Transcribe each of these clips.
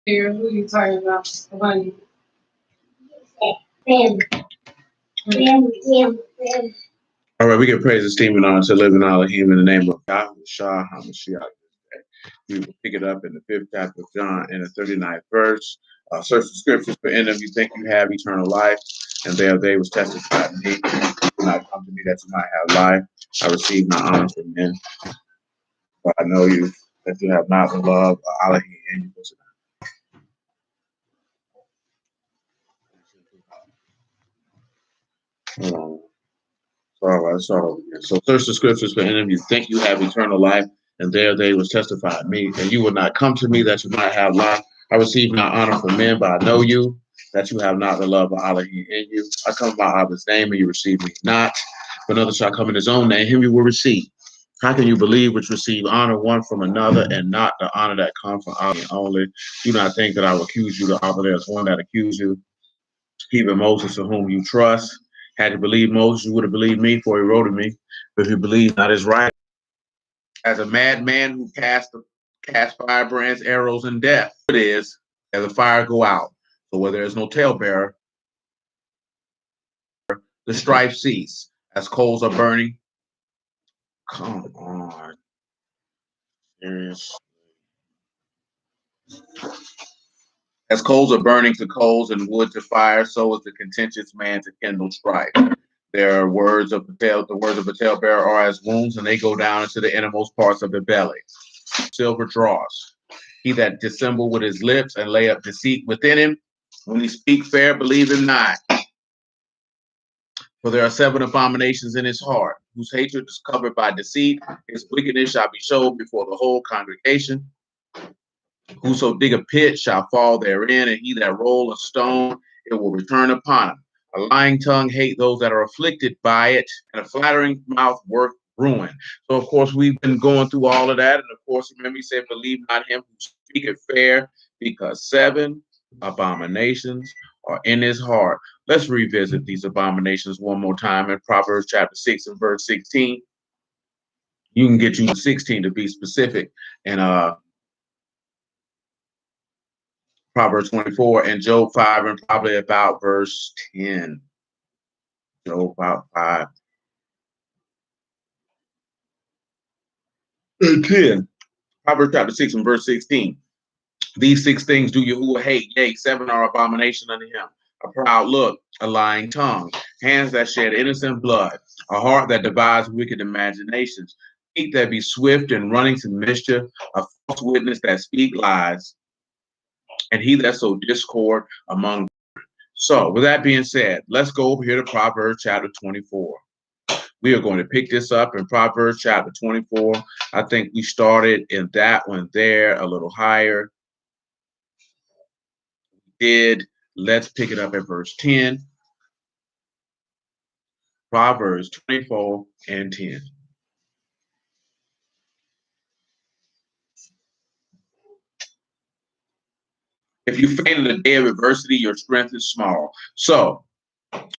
Who you talking about? Somebody. All right, we give praise, esteem, and honor to living Elohim in the name of God, Shah HaMashiach. We will pick it up in the 5th chapter of John in the 39th verse. Search the scriptures, for in them you think you have eternal life, and there they was testified to me. Do not come to me that you might have life. I receive my honor from men, but I know you that you have not the love of Elohim in you. Hold on. Let's start over again. So search the scriptures, for in them you think you have eternal life, and there they was testified me, and you will not come to me that you might have life. I receive not honor from men, but I know you, that you have not the love of Elohim in you. I come by Abba's name, and you receive me not. But another shall come in his own name, him you will receive. How can you believe which receive honor one from another, and not the honor that comes from Elohim only? Do not think that I will accuse you to Abba. There is one that accuse you, even Moses, in whom you trust. Had you believed Moses, you would have believed me, for he wrote to me. But if you believe not his right, as a madman who cast firebrands, arrows, and death, it is as the fire go out. So where there is no talebearer, the strife cease. As coals are burning. Come on. Seriously. As coals are burning to coals and wood to fire, so is the contentious man to kindle strife. There are words of the words of a talebearer are as wounds, and they go down into the innermost parts of the belly. Silver draws. He that dissemble with his lips and lay up deceit within him, when he speak fair, believe him not. For there are 7 abominations in his heart, whose hatred is covered by deceit. His wickedness shall be showed before the whole congregation. Whoso dig a pit shall fall therein, and he that roll a stone, it will return upon him. A lying tongue hate those that are afflicted by it, and a flattering mouth work ruin. So, of course, we've been going through all of that. And, of course, remember he said, believe not him who speaketh fair, because 7 abominations are in his heart. Let's revisit these abominations one more time in Proverbs chapter 6 and verse 16. You can get you 16 to be specific. And Proverbs 24 and Job 5 and probably about verse 10. Job about 5 and 10. Proverbs chapter 6 and verse 16. These 6 things do Yahuwah hate, yea, 7 are abomination unto him. A proud look, a lying tongue, hands that shed innocent blood, a heart that devises wicked imaginations, feet that be swift in running to mischief, a false witness that speak lies, and he that sow discord among. So, with that being said, let's go over here to Proverbs chapter 24. We are going to pick this up in Proverbs chapter 24. I think we started in that one there a little higher. Let's pick it up at verse 10. Proverbs 24 and 10. If you faint in the day of adversity, your strength is small. So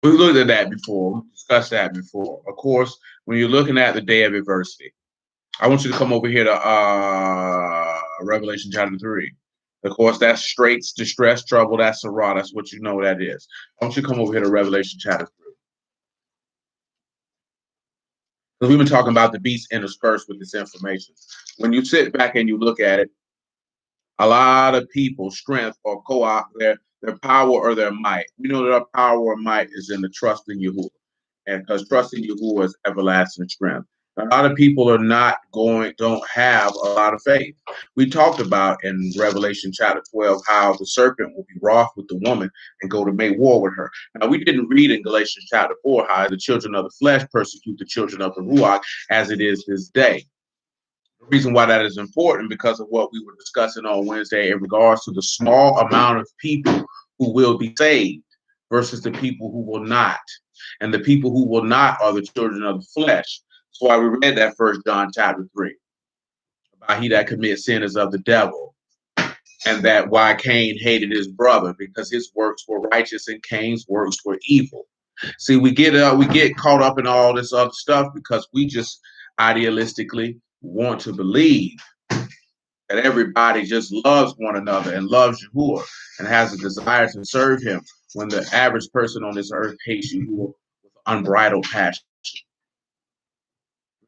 we looked at that before, we discussed that before. Of course, when you're looking at the day of adversity, I want you to come over here to Revelation chapter 3. Of course, that's straits, distress, trouble, that's Sarah. That's what you know that is. I want you to come over here to Revelation chapter 3. Because we've been talking about the beast interspersed with this information. When you sit back and you look at it, a lot of people's strength or co-op their power or their might. We know that our power or might is in the trust in Yahuwah. And because trusting Yahuwah is everlasting strength. A lot of people don't have a lot of faith. We talked about in Revelation chapter 12 how the serpent will be wroth with the woman and go to make war with her. Now, we didn't read in Galatians chapter 4 how the children of the flesh persecute the children of the Ruach as it is this day. The reason why that is important because of what we were discussing on Wednesday in regards to the small amount of people who will be saved versus the people who will not. And the people who will not are the children of the flesh. That's why we read that 1 John chapter 3. About he that commits sin is of the devil. And that why Cain hated his brother, because his works were righteous and Cain's works were evil. See, we get caught up in all this other stuff because we just idealistically want to believe that everybody just loves one another and loves Yahuwah and has a desire to serve him, when the average person on this earth hates Yahuwah with unbridled passion.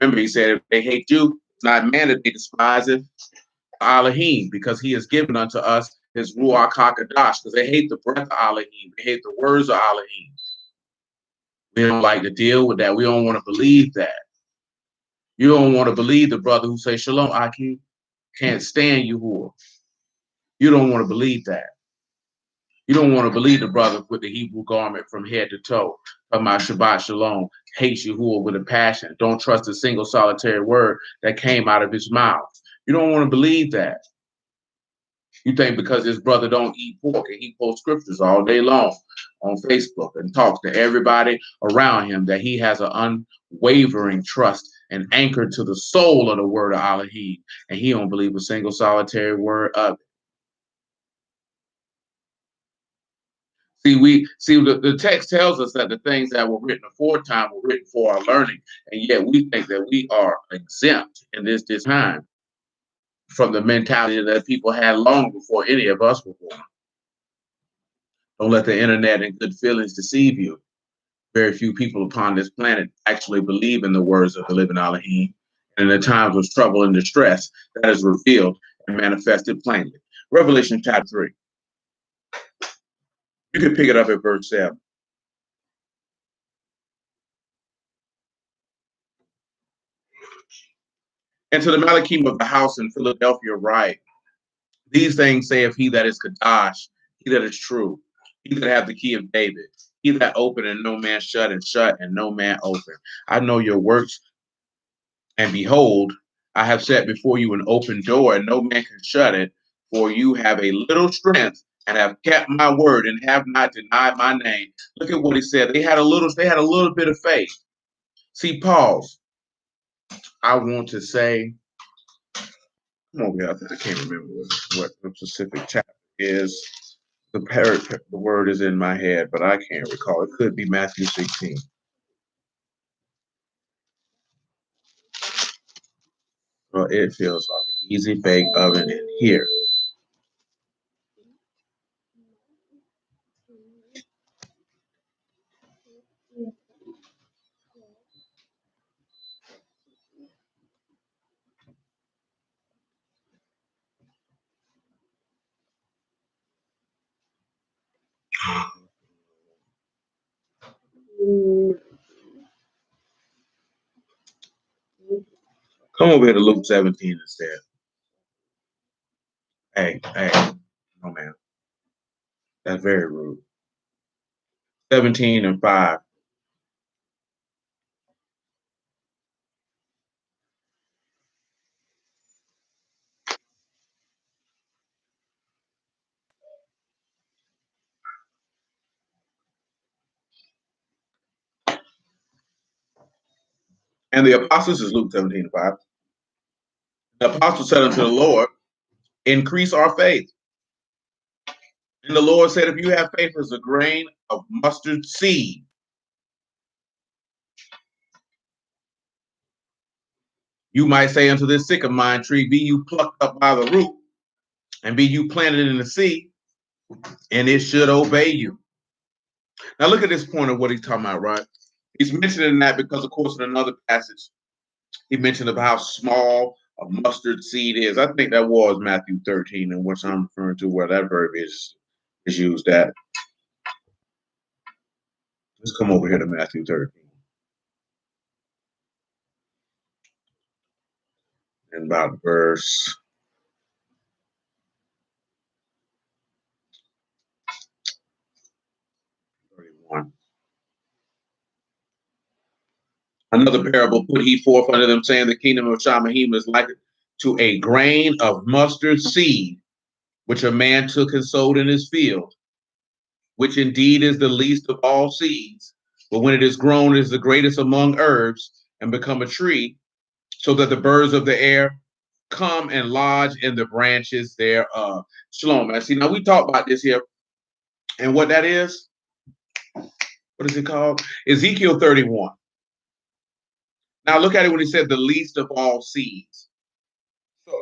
Remember, he said, if they hate you, it's not man that they despise it, Elohim, because he has given unto us his Ruach HaKodesh, because they hate the breath of Elohim. They hate the words of Elohim. We don't like to deal with that. We don't want to believe that. You don't want to believe the brother who says, Shalom, Aki, can't stand Yahuwah. You don't want to believe that. You don't want to believe the brother with the Hebrew garment from head to toe, talking about Shabbat Shalom, hates Yahuwah with a passion, don't trust a single solitary word that came out of his mouth. You don't want to believe that. You think because this brother don't eat pork and he posts scriptures all day long on Facebook and talks to everybody around him that he has an unwavering trust and anchor to the soul of the word of Elohim, and he don't believe a single solitary word of it. The text tells us that the things that were written aforetime were written for our learning, and yet we think that we are exempt in this time from the mentality that people had long before any of us were born. Don't let the internet and good feelings deceive you. Very few people upon this planet actually believe in the words of the living Elohim, and in the times of trouble and distress, that is revealed and manifested plainly. Revelation chapter 3. You can pick it up at verse 7. And to the Malachim of the house in Philadelphia write, these things saith he that is Kadash, he that is true, he that hath the key of David, he that opened and no man shut, and shut and no man open. I know your works, and behold, I have set before you an open door, and no man can shut it, for you have a little strength, and have kept my word, and have not denied my name. Look at what he said. They had a little bit of faith. See, pause. I want to say, come over here. I can't remember what the specific chapter is. The word is in my head, but I can't recall. It could be Matthew 16. Well, it feels like an easy bake oven in here. Come over here to Luke 17 instead. Hey, no man. That's very rude. 17 and 5. And the apostles is Luke 17 and 5. The apostles said unto the Lord, increase our faith. And the Lord said, if you have faith as a grain of mustard seed, you might say unto this sycamore tree, be you plucked up by the root, and be you planted in the sea, and it should obey you. Now look at this point of what he's talking about, right? He's mentioning that because, of course, in another passage, he mentioned about how small a mustard seed is. I think that was Matthew 13, in which I'm referring to where that verb is used at. Let's come over here to Matthew 13. And about verse 31. Another parable put he forth unto them, saying, the kingdom of Shamahim is like to a grain of mustard seed, which a man took and sowed in his field, which indeed is the least of all seeds, but when it is grown, it is the greatest among herbs, and become a tree, so that the birds of the air come and lodge in the branches thereof. Shalom, man. See, now we talk about this here, and what that is, what is it called? Ezekiel 31. Now look at it when he said the least of all seeds. So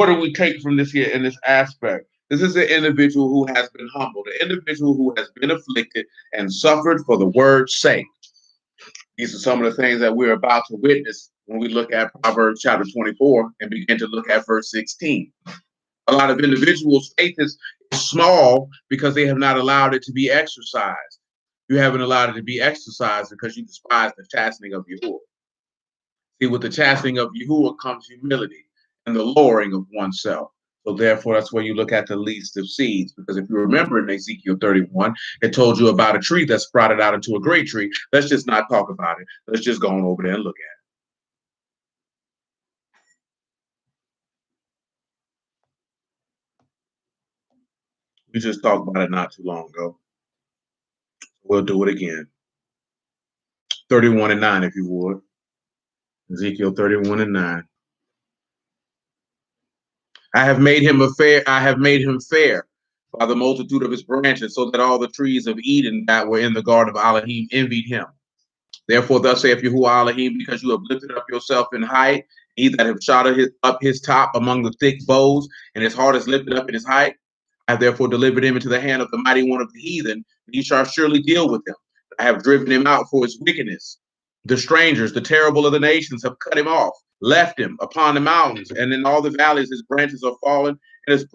What do we take from this here in this aspect? This is an individual who has been humbled, an individual who has been afflicted and suffered for the word's sake. These are some of the things that we're about to witness when we look at Proverbs chapter 24 and begin to look at verse 16. A lot of individuals' faith is small because they have not allowed it to be exercised. You haven't allowed it to be exercised because you despise the chastening of Yahuwah. See, with the chastening of Yahuwah comes humility and the lowering of oneself. So therefore, that's where you look at the least of seeds. Because if you remember in Ezekiel 31, it told you about a tree that sprouted out into a great tree. Let's just not talk about it. Let's just go on over there and look at it. We just talked about it not too long ago. We'll do it again. 31 and 9, if you would. Ezekiel 31 and 9. I have made him fair by the multitude of his branches, so that all the trees of Eden that were in the garden of Elohim envied him. Therefore, thus saith Yahuwah Elohim, because you have lifted up yourself in height, he that have shot up his top among the thick bows, and his heart is lifted up in his height, I have therefore delivered him into the hand of the mighty one of the heathen, and he shall surely deal with him. I have driven him out for his wickedness. The strangers, the terrible of the nations, have cut him off, left him upon the mountains, and in all the valleys his branches are fallen, and his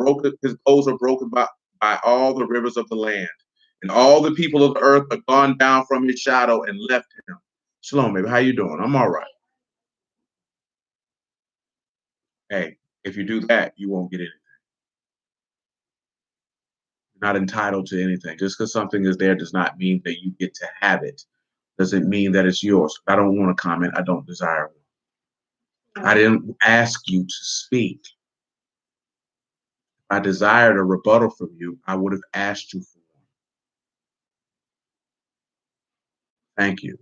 bows are broken by all the rivers of the land. And all the people of the earth are gone down from his shadow and left him. Shalom, baby. How you doing? I'm all right. Hey, if you do that, you won't get anything. You're not entitled to anything. Just because something is there does not mean that you get to have it. Doesn't mean that it's yours. I don't want to comment. I don't desire one. I didn't ask you to speak. If I desired a rebuttal from you, I would have asked you for one. Thank you.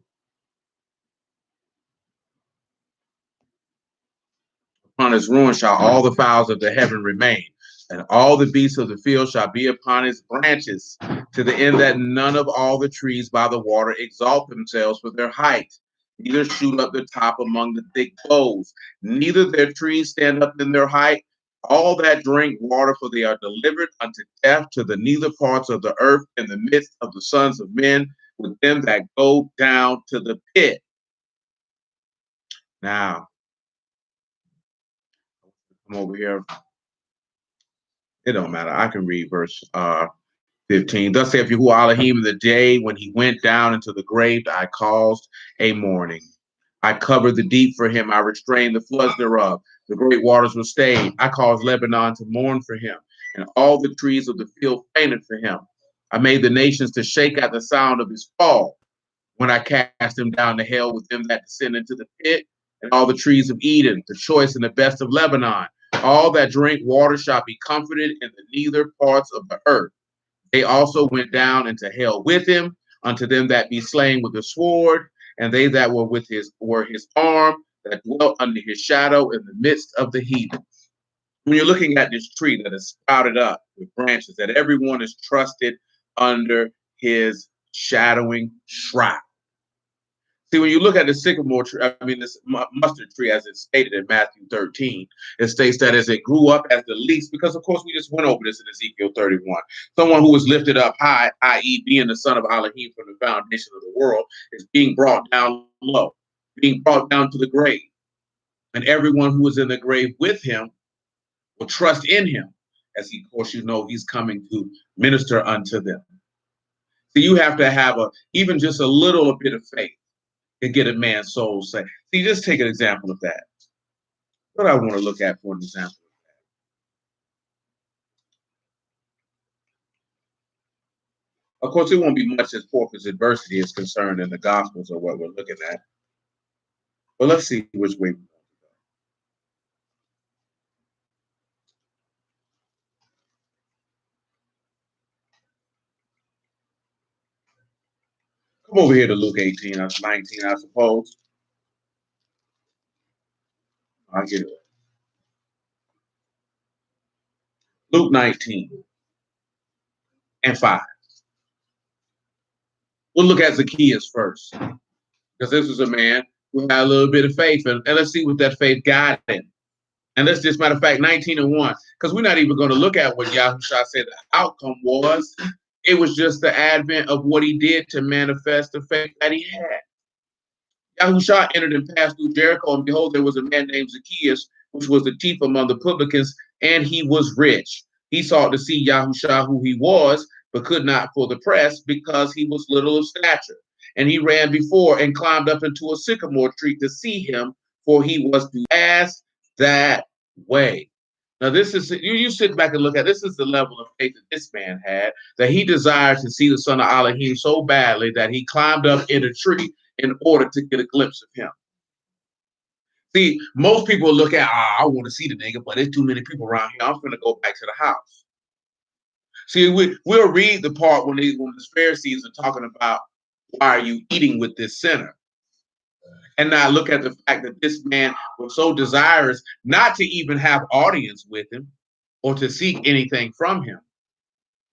Upon his ruin shall all the fowls of the heaven remain, and all the beasts of the field shall be upon his branches, to the end that none of all the trees by the water exalt themselves for their height, neither shoot up the top among the thick boughs, neither their trees stand up in their height. All that drink water, for they are delivered unto death to the neither parts of the earth in the midst of the sons of men, with them that go down to the pit. Now, come over here. It don't matter. I can read verse 15. Thus saith Yahuwah Elohim, the day when he went down into the grave, I caused a mourning. I covered the deep for him. I restrained the floods thereof. The great waters were stayed. I caused Lebanon to mourn for him, and all the trees of the field fainted for him. I made the nations to shake at the sound of his fall, when I cast him down to hell with them that descend into the pit, and all the trees of Eden, the choice and the best of Lebanon. All that drink water shall be comforted in the neither parts of the earth. They also went down into hell with him, unto them that be slain with the sword, and they that were his arm, that dwelt under his shadow in the midst of the heathen. When you're looking at this tree that is sprouted up with branches, that everyone is trusted under his shadowing shroud. See, when you look at the sycamore tree, this mustard tree, as it's stated in Matthew 13, it states that as it grew up as the least, because of course we just went over this in Ezekiel 31, someone who was lifted up high, i.e. being the son of Elohim from the foundation of the world, is being brought down low, being brought down to the grave. And everyone who is in the grave with him will trust in him, as he, of course, he's coming to minister unto them. So you have to have even just a little bit of faith to get a man's soul saved. See, just take an example of that. What I want to look at for an example of that. Of course, it won't be much as far as adversity is concerned in the Gospels or what we're looking at. But let's see which way we want to go. Come over here to Luke 18, 19, I suppose. I'll get it. Luke 19 and 5. We'll look at Zacchaeus first, because this is a man who had a little bit of faith, and let's see what that faith got him. And that's just matter of fact, 19:1, because we're not even going to look at what Yahushua said the outcome was. It was just the advent of what he did to manifest the faith that he had. Yahushua entered and passed through Jericho, and behold, there was a man named Zacchaeus, which was the chief among the publicans, and he was rich. He sought to see Yahushua who he was, but could not for the press, because he was little of stature. And he ran before and climbed up into a sycamore tree to see him, for he was to pass that way. Now, this is you sit back and look at this is the level of faith that this man had, that he desired to see the son of Elohim so badly that he climbed up in a tree in order to get a glimpse of him. See, most people look at, I want to see the nigga, but there's too many people around here. I'm going to go back to the house. See, we'll read the part when the Pharisees are talking about, why are you eating with this sinner? And now look at the fact that this man was so desirous not to even have audience with him or to seek anything from him,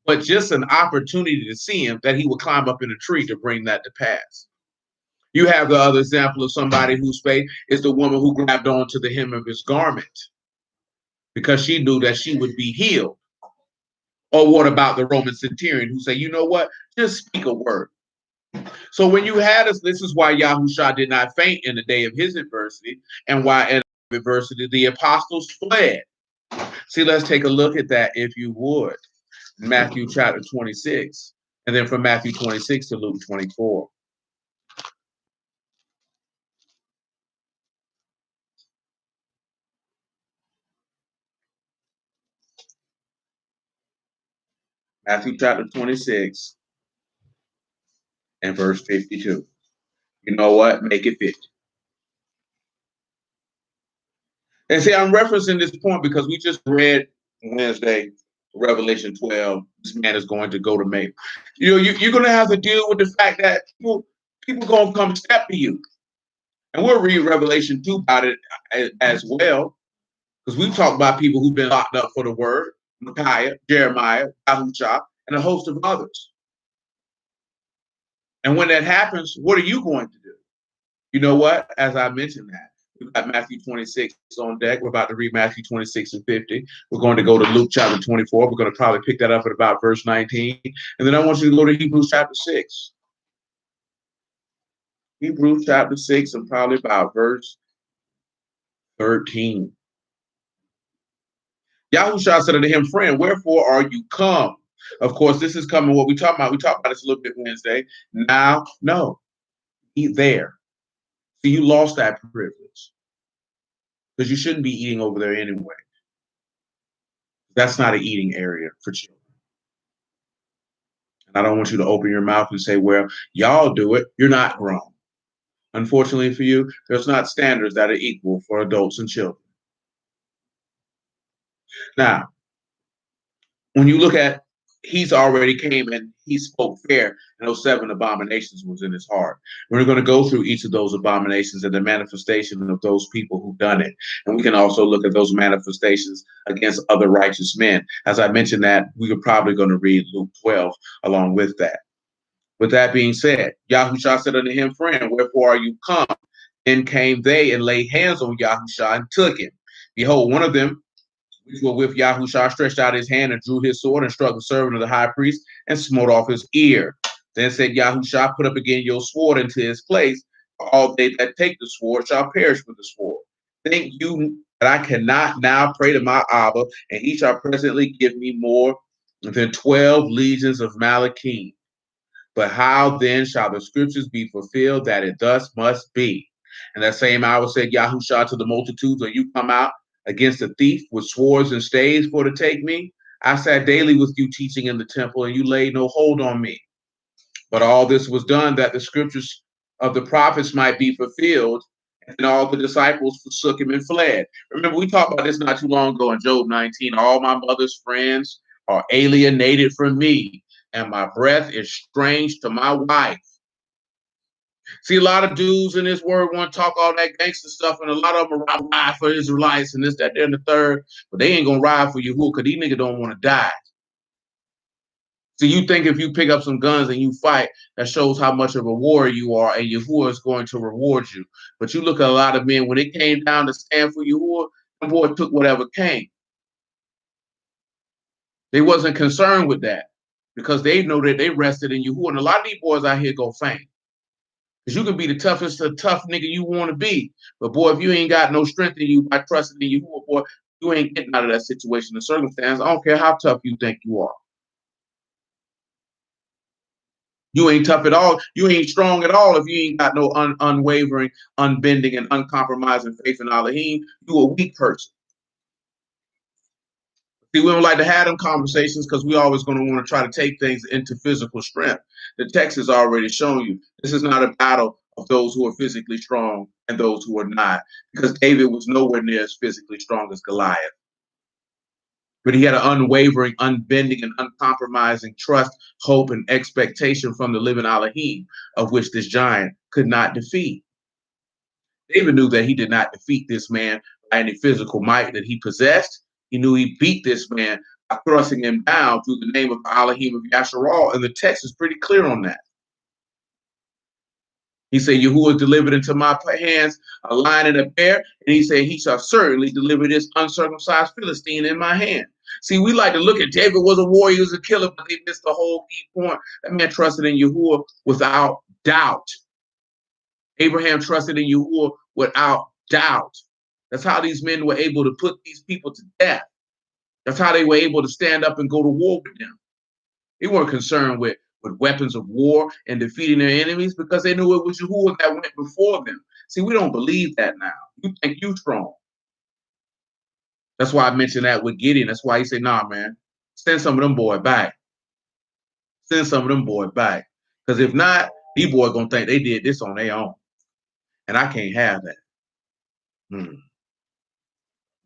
but just an opportunity to see him, that he would climb up in a tree to bring that to pass. You have the other example of somebody whose faith is the woman who grabbed onto the hem of his garment because she knew that she would be healed. Or what about the Roman centurion who said, you know what, just speak a word. So when you had us, this is why Yahushua did not faint in the day of his adversity, and why in adversity the apostles fled. See, let's take a look at that, if you would. Matthew chapter 26, and then from Matthew 26 to Luke 24. Matthew chapter 26 and verse 52. You know what? Make it 50. And see, I'm referencing this point because we just read Wednesday, Revelation 12. This man is going to go to May. You're going to have to deal with the fact that people going to come step to you. And we'll read Revelation 2 about it as well, because we've talked about people who've been locked up for the word, Micaiah, Jeremiah, Yahushua, and a host of others. And when that happens, what are you going to do? You know what? As I mentioned that, we've got Matthew 26 on deck. We're about to read Matthew 26 and 50. We're going to go to Luke chapter 24. We're going to probably pick that up at about verse 19. And then I want you to go to Hebrews chapter 6. Hebrews chapter 6 and probably about verse 13. Yahushua said unto him, friend, wherefore are you come? Of course, this is coming what we talk about. We talked about this a little bit Wednesday. Now, no, eat there. So you lost that privilege because you shouldn't be eating over there anyway. That's not an eating area for children. And I don't want you to open your mouth and say, well, y'all do it. You're not grown. Unfortunately for you, there's not standards that are equal for adults and children. Now, when you look at, he's already came and he spoke fair, and those 7 abominations was in his heart. We're going to go through each of those abominations and the manifestation of those people who've done it. And we can also look at those manifestations against other righteous men. As I mentioned that, we are probably going to read Luke 12 along with that. With that being said, Yahushua said unto him, friend, wherefore are you come? Then came they and laid hands on Yahushua and took him. Behold, one of them, which were with Yahushua, stretched out his hand and drew his sword and struck the servant of the high priest and smote off his ear. Then said Yahushua, put up again your sword into his place. For all they that take the sword shall perish with the sword. Think you that I cannot now pray to my Abba, and he shall presently give me more than 12 legions of Malachim? But how then shall the scriptures be fulfilled that it thus must be? And that same hour said Yahushua to the multitudes, are you come out against a thief with swords and staves for to take me? I sat daily with you teaching in the temple, and you laid no hold on me. But all this was done that the scriptures of the prophets might be fulfilled. And all the disciples forsook him and fled. Remember, we talked about this not too long ago in Job 19. All my mother's friends are alienated from me, and my breath is strange to my wife. See, a lot of dudes in this word want to talk all that gangster stuff, and a lot of them are ride for Israelites and this, that, there, and the third, but they ain't gonna ride for Yahuwah because these niggas don't want to die. So you think if you pick up some guns and you fight, that shows how much of a warrior you are, and Yahuwah is going to reward you. But you look at a lot of men, when it came down to stand for Yahuwah, The boy took whatever came. They wasn't concerned with that because they know that they rested in Yahuwah. And a lot of these boys out here go faint. Because you can be the toughest, the tough nigga you want to be. But boy, if you ain't got no strength in you by trusting in Yahuwah, boy, you ain't getting out of that situation and circumstance. I don't care how tough you think you are. You ain't tough at all. You ain't strong at all if you ain't got no unwavering, unbending, and uncompromising faith in Elohim. You a weak person. See, we don't like to have them conversations because we always going to want to try to take things into physical strength. The text has already shown you this is not a battle of those who are physically strong and those who are not, because David was nowhere near as physically strong as Goliath. But he had an unwavering, unbending, and uncompromising trust, hope, and expectation from the living Elohim, of which this giant could not defeat. David knew that he did not defeat this man by any physical might that he possessed. He knew he beat this man by thrusting him down through the name of Elohim of Yasharal, and the text is pretty clear on that. He said, Yahuwah delivered into my hands a lion and a bear, and he said, he shall certainly deliver this uncircumcised Philistine in my hand. See, we like to look at David was a warrior, he was a killer, but they missed the whole key point. That man trusted in Yahuwah without doubt. Abraham trusted in Yahuwah without doubt. That's how these men were able to put these people to death. That's how they were able to stand up and go to war with them. They weren't concerned with weapons of war and defeating their enemies because they knew it was Yahuwah that went before them. See, we don't believe that now. You think you strong. That's why I mentioned that with Gideon. That's why he said, nah, man, send some of them boys back. Send some of them boys back. Because if not, these boys going to think they did this on their own. And I can't have that.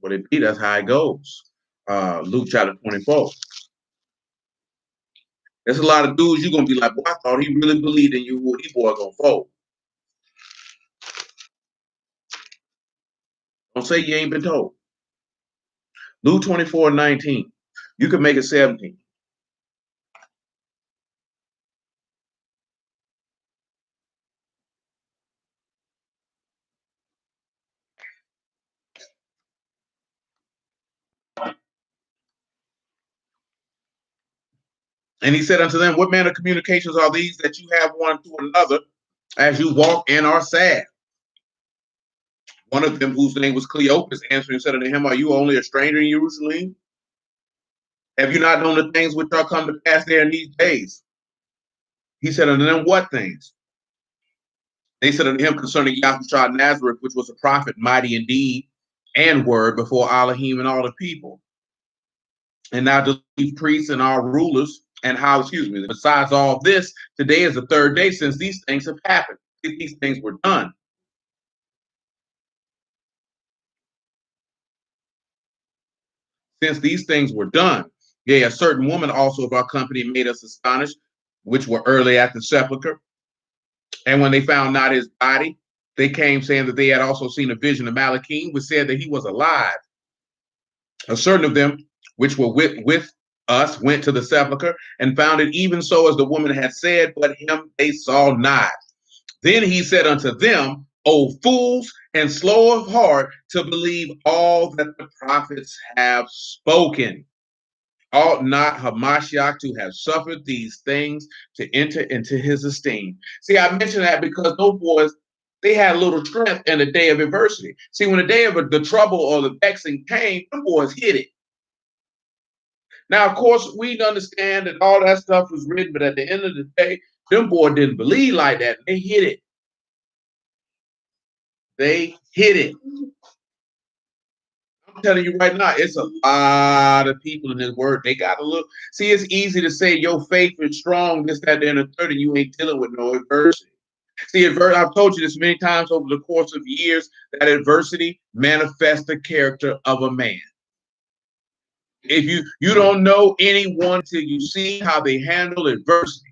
But it be, that's how it goes. Luke chapter 24. There's a lot of dudes you're going to be like, boy, I thought he really believed in you. These boys going to fold. Don't say you ain't been told. Luke 24:19. You can make it 17. And he said unto them, what manner of communications are these that you have one to another as you walk and are sad? One of them, whose name was Cleopas, answering said unto him, are you only a stranger in Jerusalem? Have you not known the things which are come to pass there in these days? He said unto them, what things? They said unto him concerning Yahushua Nazareth, which was a prophet, mighty in deed and word before Elohim and all the people. And now the chief priests and our rulers, and how, besides all this, today is the third day since these things have happened. These things were done. Since these things were done, yea, a certain woman also of our company made us astonished, which were early at the sepulchre. And when they found not his body, they came saying that they had also seen a vision of Malachim, which said that he was alive. A certain of them, which were with us, went to the sepulchre and found it even so as the woman had said, but him they saw not. Then he said unto them, O fools and slow of heart to believe all that the prophets have spoken. Ought not Hamashiach to have suffered these things to enter into his esteem? See, I mentioned that because those boys, they had little strength in the day of adversity. See, when the day of the trouble or the vexing came, them boys hit it. Now, of course, we understand that all that stuff was written, but at the end of the day, them boys didn't believe like that. They hit it. They hit it. I'm telling you right now, it's a lot of people in this word. They got to look. See, it's easy to say your faith is strong, this, that, and the third, and you ain't dealing with no adversity. See, I've told you this many times over the course of years, that adversity manifests the character of a man. If you don't know anyone till you see how they handle adversity.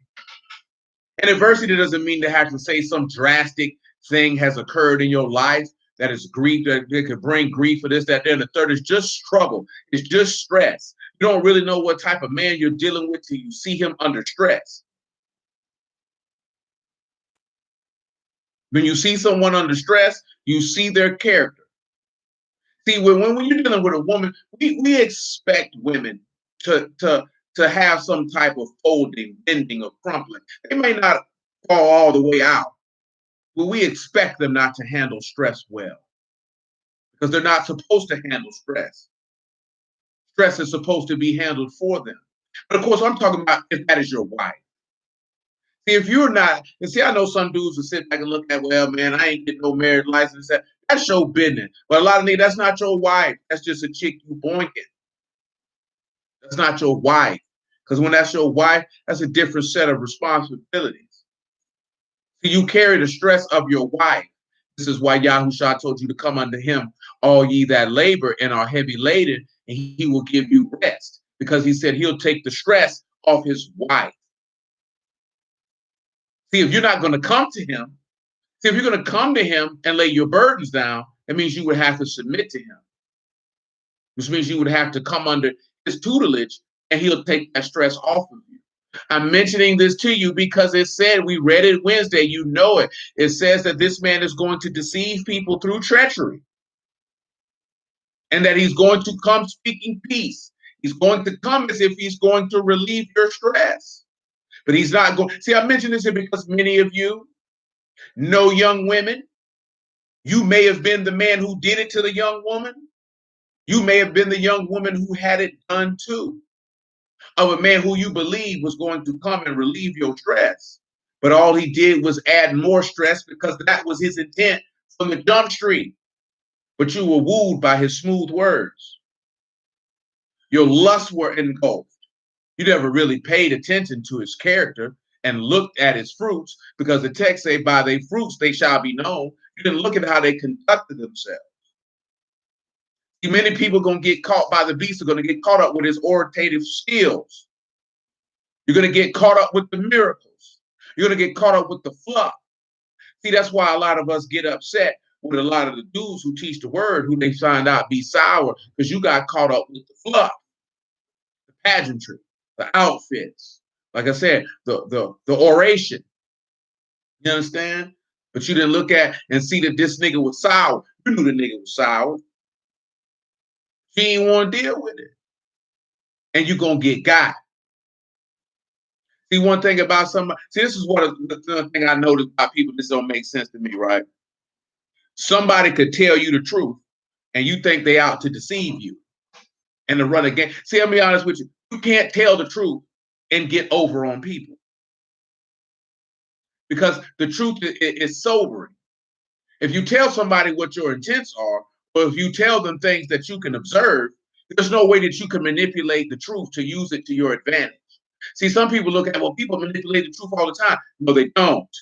And adversity doesn't mean to have to say some drastic thing has occurred in your life that is grief, that it could bring grief for this, that, and the third. It's just struggle. It's just stress. You don't really know what type of man you're dealing with till you see him under stress. When you see someone under stress, you see their character. See, when you're dealing with a woman, we expect women to have some type of folding, bending, or crumpling. They may not fall all the way out, but we expect them not to handle stress well because they're not supposed to handle stress. Stress is supposed to be handled for them. But of course, I'm talking about if that is your wife. See, if you're not, and see, I know some dudes will sit back and look at, well, man, I ain't getting no marriage license. That's your business. But a lot of niggas, that's not your wife. That's just a chick you boinking. That's not your wife. Because when that's your wife, that's a different set of responsibilities. So you carry the stress of your wife. This is why Yahushua told you to come unto him, all ye that labor and are heavy laden, and he will give you rest. Because he said he'll take the stress off his wife. See, if you're not going to come to him, if you're going to come to him and lay your burdens down, it means you would have to submit to him, which means you would have to come under his tutelage and he'll take that stress off of you. I'm mentioning this to you because it said, we read it Wednesday, you know it. It says that this man is going to deceive people through treachery and that he's going to come speaking peace. He's going to come as if he's going to relieve your stress, but he's not going. See, I mention this here because many of you know young women. You may have been the man who did it to the young woman. You may have been the young woman who had it done too, of a man who you believe was going to come and relieve your stress. But all he did was add more stress because that was his intent from the jump street. But you were wooed by his smooth words. Your lusts were engulfed. You never really paid attention to his character and looked at his fruits, because the text say, by their fruits they shall be known. You didn't look at how they conducted themselves. Many people are going to get caught by the beast, are going to get caught up with his authoritative skills. You're going to get caught up with the miracles. You're going to get caught up with the fluff. See, that's why a lot of us get upset with a lot of the dudes who teach the word, who they find out be sour, because you got caught up with the fluff, the pageantry, the outfits. Like I said, the oration. You understand? But you didn't look at and see that this nigga was sour. You knew the nigga was sour. She ain't want to deal with it. And you're going to get got. See, one thing about somebody, see, this is the thing I noticed about people, this don't make sense to me, right? Somebody could tell you the truth and you think they out to deceive you and to run a game. See, I'll be honest with you. You can't tell the truth and get over on people, because the truth is sobering. If you tell somebody what your intents are, or if you tell them things that you can observe, there's no way that you can manipulate the truth to use it to your advantage. See, some people look at, well, people manipulate the truth all the time. No, they don't.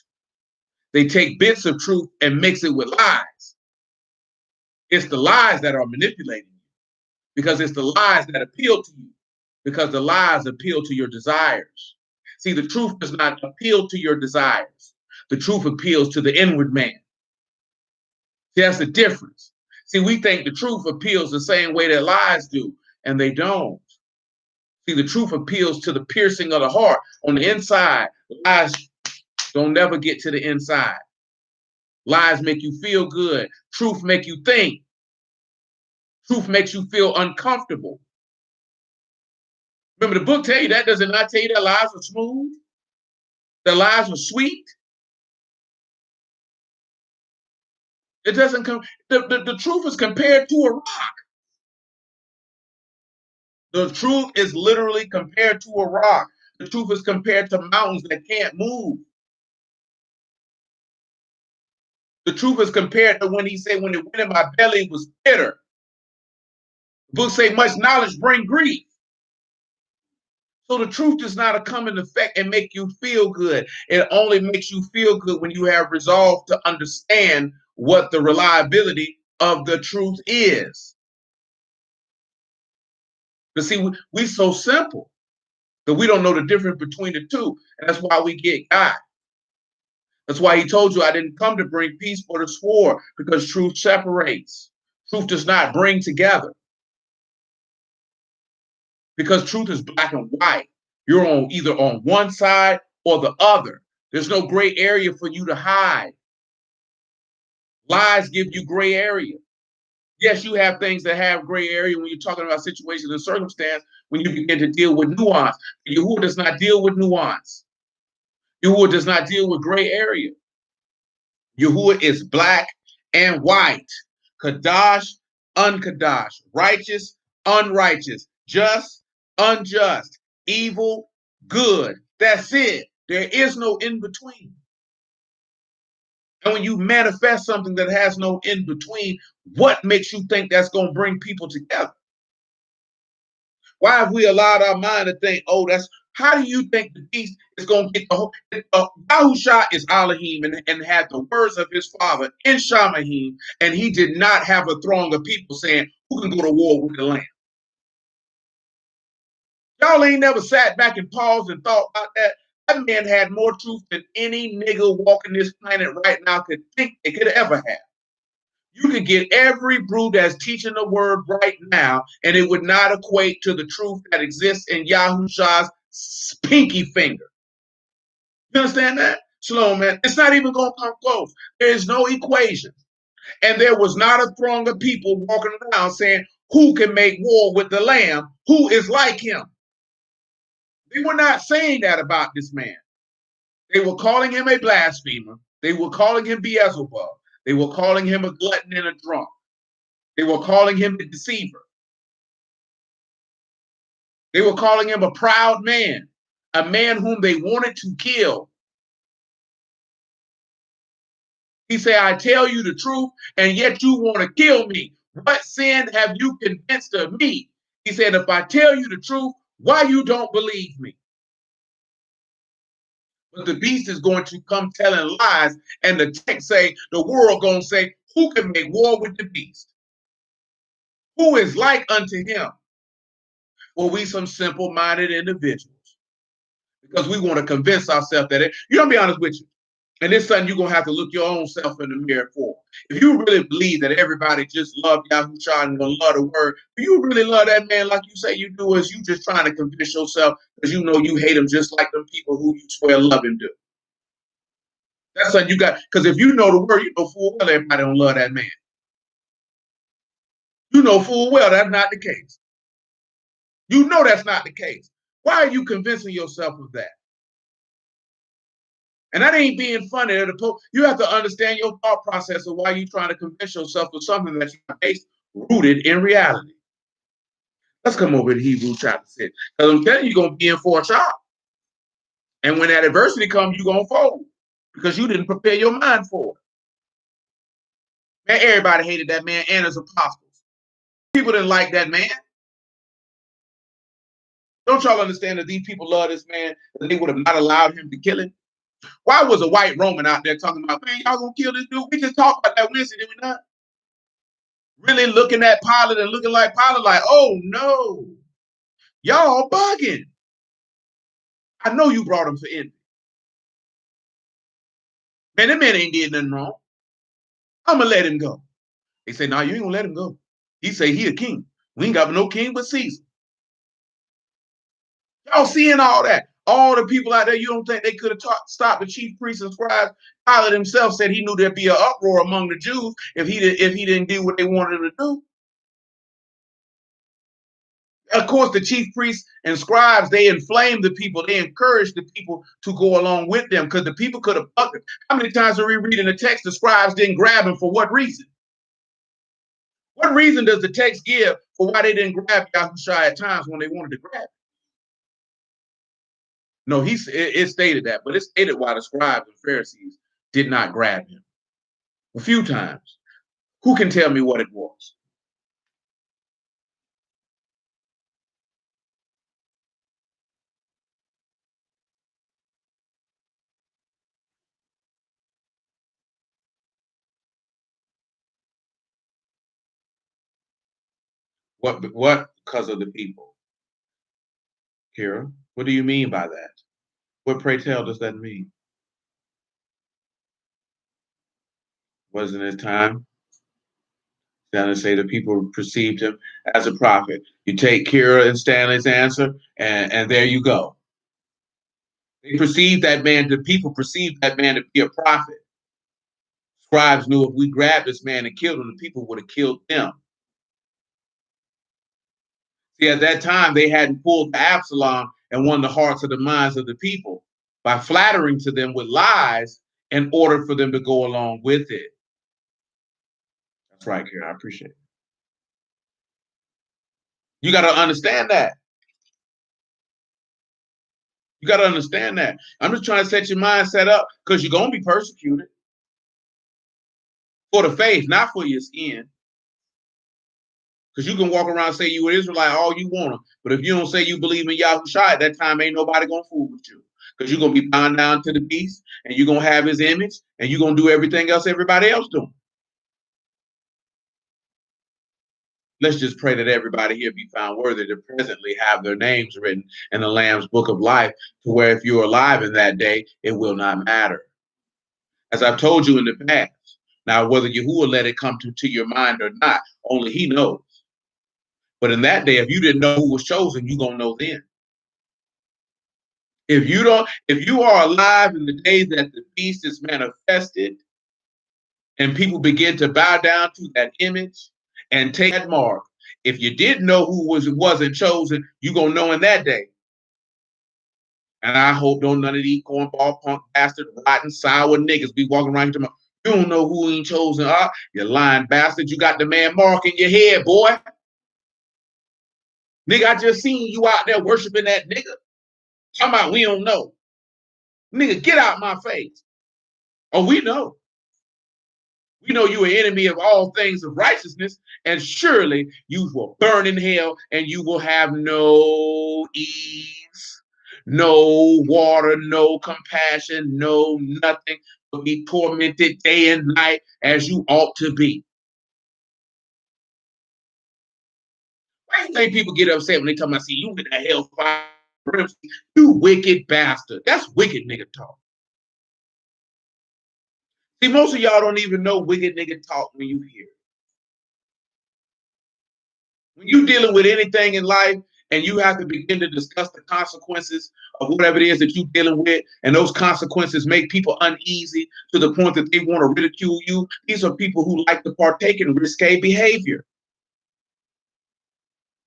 They take bits of truth and mix it with lies. It's the lies that are manipulating you, because it's the lies that appeal to you, because the lies appeal to your desires. See, the truth does not appeal to your desires. The truth appeals to the inward man. See, that's the difference. See, we think the truth appeals the same way that lies do, and they don't. See, the truth appeals to the piercing of the heart. On the inside, lies don't never get to the inside. Lies make you feel good. Truth make you think. Truth makes you feel uncomfortable. Remember, the book tell you that, does it not tell you that lies are smooth? That lies are sweet? It doesn't come, the truth is compared to a rock. The truth is literally compared to a rock. The truth is compared to mountains that can't move. The truth is compared to when he said, when it went in my belly, it was bitter. The book say, much knowledge bring grief. So the truth does not come in effect and make you feel good. It only makes you feel good when you have resolved to understand what the reliability of the truth is. But see, we so simple that we don't know the difference between the two. And that's why we get God. That's why he told you, I didn't come to bring peace but a sword, because truth separates. Truth does not bring together. Because truth is black and white. You're on either on one side or the other. There's no gray area for you to hide. Lies give you gray area. Yes, you have things that have gray area when you're talking about situations and circumstance, when you begin to deal with nuance. Yahuwah does not deal with nuance. Yahuwah does not deal with gray area. Yahuwah is black and white, Kadash, unkadash, righteous, unrighteous, just, unjust, evil, good. That's it. There is no in between. And when you manifest something that has no in between, what makes you think that's going to bring people together? Why have we allowed our mind to think, oh, how do you think the beast is going to get the whole? Yahusha is Elohim and had the words of his father in Shamahim, and he did not have a throng of people saying, who can go to war with the Lamb? Y'all ain't never sat back and paused and thought about that. That man had more truth than any nigga walking this planet right now could think they could ever have. You could get every brew that's teaching the word right now, and it would not equate to the truth that exists in Yahusha's pinky finger. You understand that? Shalom, man. It's not even going to come close. There is no equation. And there was not a throng of people walking around saying, who can make war with the Lamb? Who is like him? They were not saying that about this man. They were calling him a blasphemer. They were calling him Beelzebub. They were calling him a glutton and a drunk. They were calling him a deceiver. They were calling him a proud man, a man whom they wanted to kill. He said, I tell you the truth, and yet you want to kill me. What sin have you convinced of me? He said, if I tell you the truth, why you don't believe me? But the beast is going to come telling lies, and the text say, the world going to say, who can make war with the beast? Who is like unto him? Well, we some simple-minded individuals because we want to convince ourselves that you're going to be honest with you. And it's something you're going to have to look your own self in the mirror for. If you really believe that everybody just love Yahushua and going to love the word, do you really love that man like you say you do, or is you just trying to convince yourself because you know you hate him just like them people who you swear love him do? That's something you got, because if you know the word, you know full well everybody don't love that man. You know full well that's not the case. You know that's not the case. Why are you convincing yourself of that? And that ain't being funny. You have to understand your thought process of why you're trying to convince yourself of something that's based, rooted in reality. Let's come over to Hebrews chapter 6. Because I'm telling you, you're going to be in for a shock. And when that adversity comes, you're going to fold because you didn't prepare your mind for it. Man, everybody hated that man and his apostles. People didn't like that man. Don't y'all understand that these people love this man and they would have not allowed him to kill him? Why was a white Roman out there talking about, man, y'all gonna kill this dude? We just talked about that Wednesday, did we not? Really looking at Pilate and looking like Pilate like, oh no, y'all bugging. I know you brought him for envy. Man, that man ain't did nothing wrong. I'm gonna let him go. They say, no, you ain't gonna let him go. He say he a king. We ain't got no king but Caesar. Y'all seeing all that? All the people out there, you don't think they could have stopped the chief priests and scribes? Pilate himself said he knew there'd be an uproar among the Jews if he didn't do what they wanted him to do. Of course, the chief priests and scribes, they inflamed the people. They encouraged the people to go along with them because the people could have bucked him. How many times are we reading the text? The scribes didn't grab him for what reason? What reason does the text give for why they didn't grab Yahushua at times when they wanted to grab him? No, it stated that, but it stated why the scribes and Pharisees did not grab him. A few times. Who can tell me what it was? What? Because of the people? Kira, what do you mean by that? What, pray tell, does that mean? Wasn't it time? Down to say the people perceived him as a prophet. You take Kira and Stanley's answer, and there you go. They perceived that man, the people perceived that man to be a prophet. Scribes knew if we grabbed this man and killed him, the people would have killed them. See, at that time, they hadn't pulled Absalom and won the hearts of the minds of the people by flattering to them with lies in order for them to go along with it. That's right, Karen. I appreciate it. You got to understand that. You got to understand that. I'm just trying to set your mindset up because you're going to be persecuted for the faith, not for your skin. Because you can walk around and say you an Israelite all you want to, but if you don't say you believe in Yahushua, at that time ain't nobody going to fool with you. Because you're going to be bound down to the beast, and you're going to have his image, and you're going to do everything else everybody else doing. Let's just pray that everybody here be found worthy to presently have their names written in the Lamb's book of life, to where if you're alive in that day, it will not matter. As I've told you in the past, now whether Yahuwah let it come to your mind or not, only he knows. But in that day, if you didn't know who was chosen, you're going to know then. If you are alive in the day that the beast is manifested and people begin to bow down to that image and take that mark, if you didn't know who wasn't chosen, you're going to know in that day. And I hope don't none of these cornball, punk, bastard, rotten, sour niggas be walking around here. You don't know who ain't chosen. You lying bastard. You got the man mark in your head, boy. Nigga, I just seen you out there worshiping that nigga. Talking about we don't know. Nigga, get out my face. Oh, we know. We know you are enemy of all things of righteousness, and surely you will burn in hell, and you will have no ease, no water, no compassion, no nothing, but be tormented day and night as you ought to be. Why do you think people get upset when they talk about, see, you in the hellfire? You wicked bastard. That's wicked nigga talk. See, most of y'all don't even know wicked nigga talk when you hear it. When you're dealing with anything in life and you have to begin to discuss the consequences of whatever it is that you're dealing with, and those consequences make people uneasy to the point that they want to ridicule you, these are people who like to partake in risque behavior.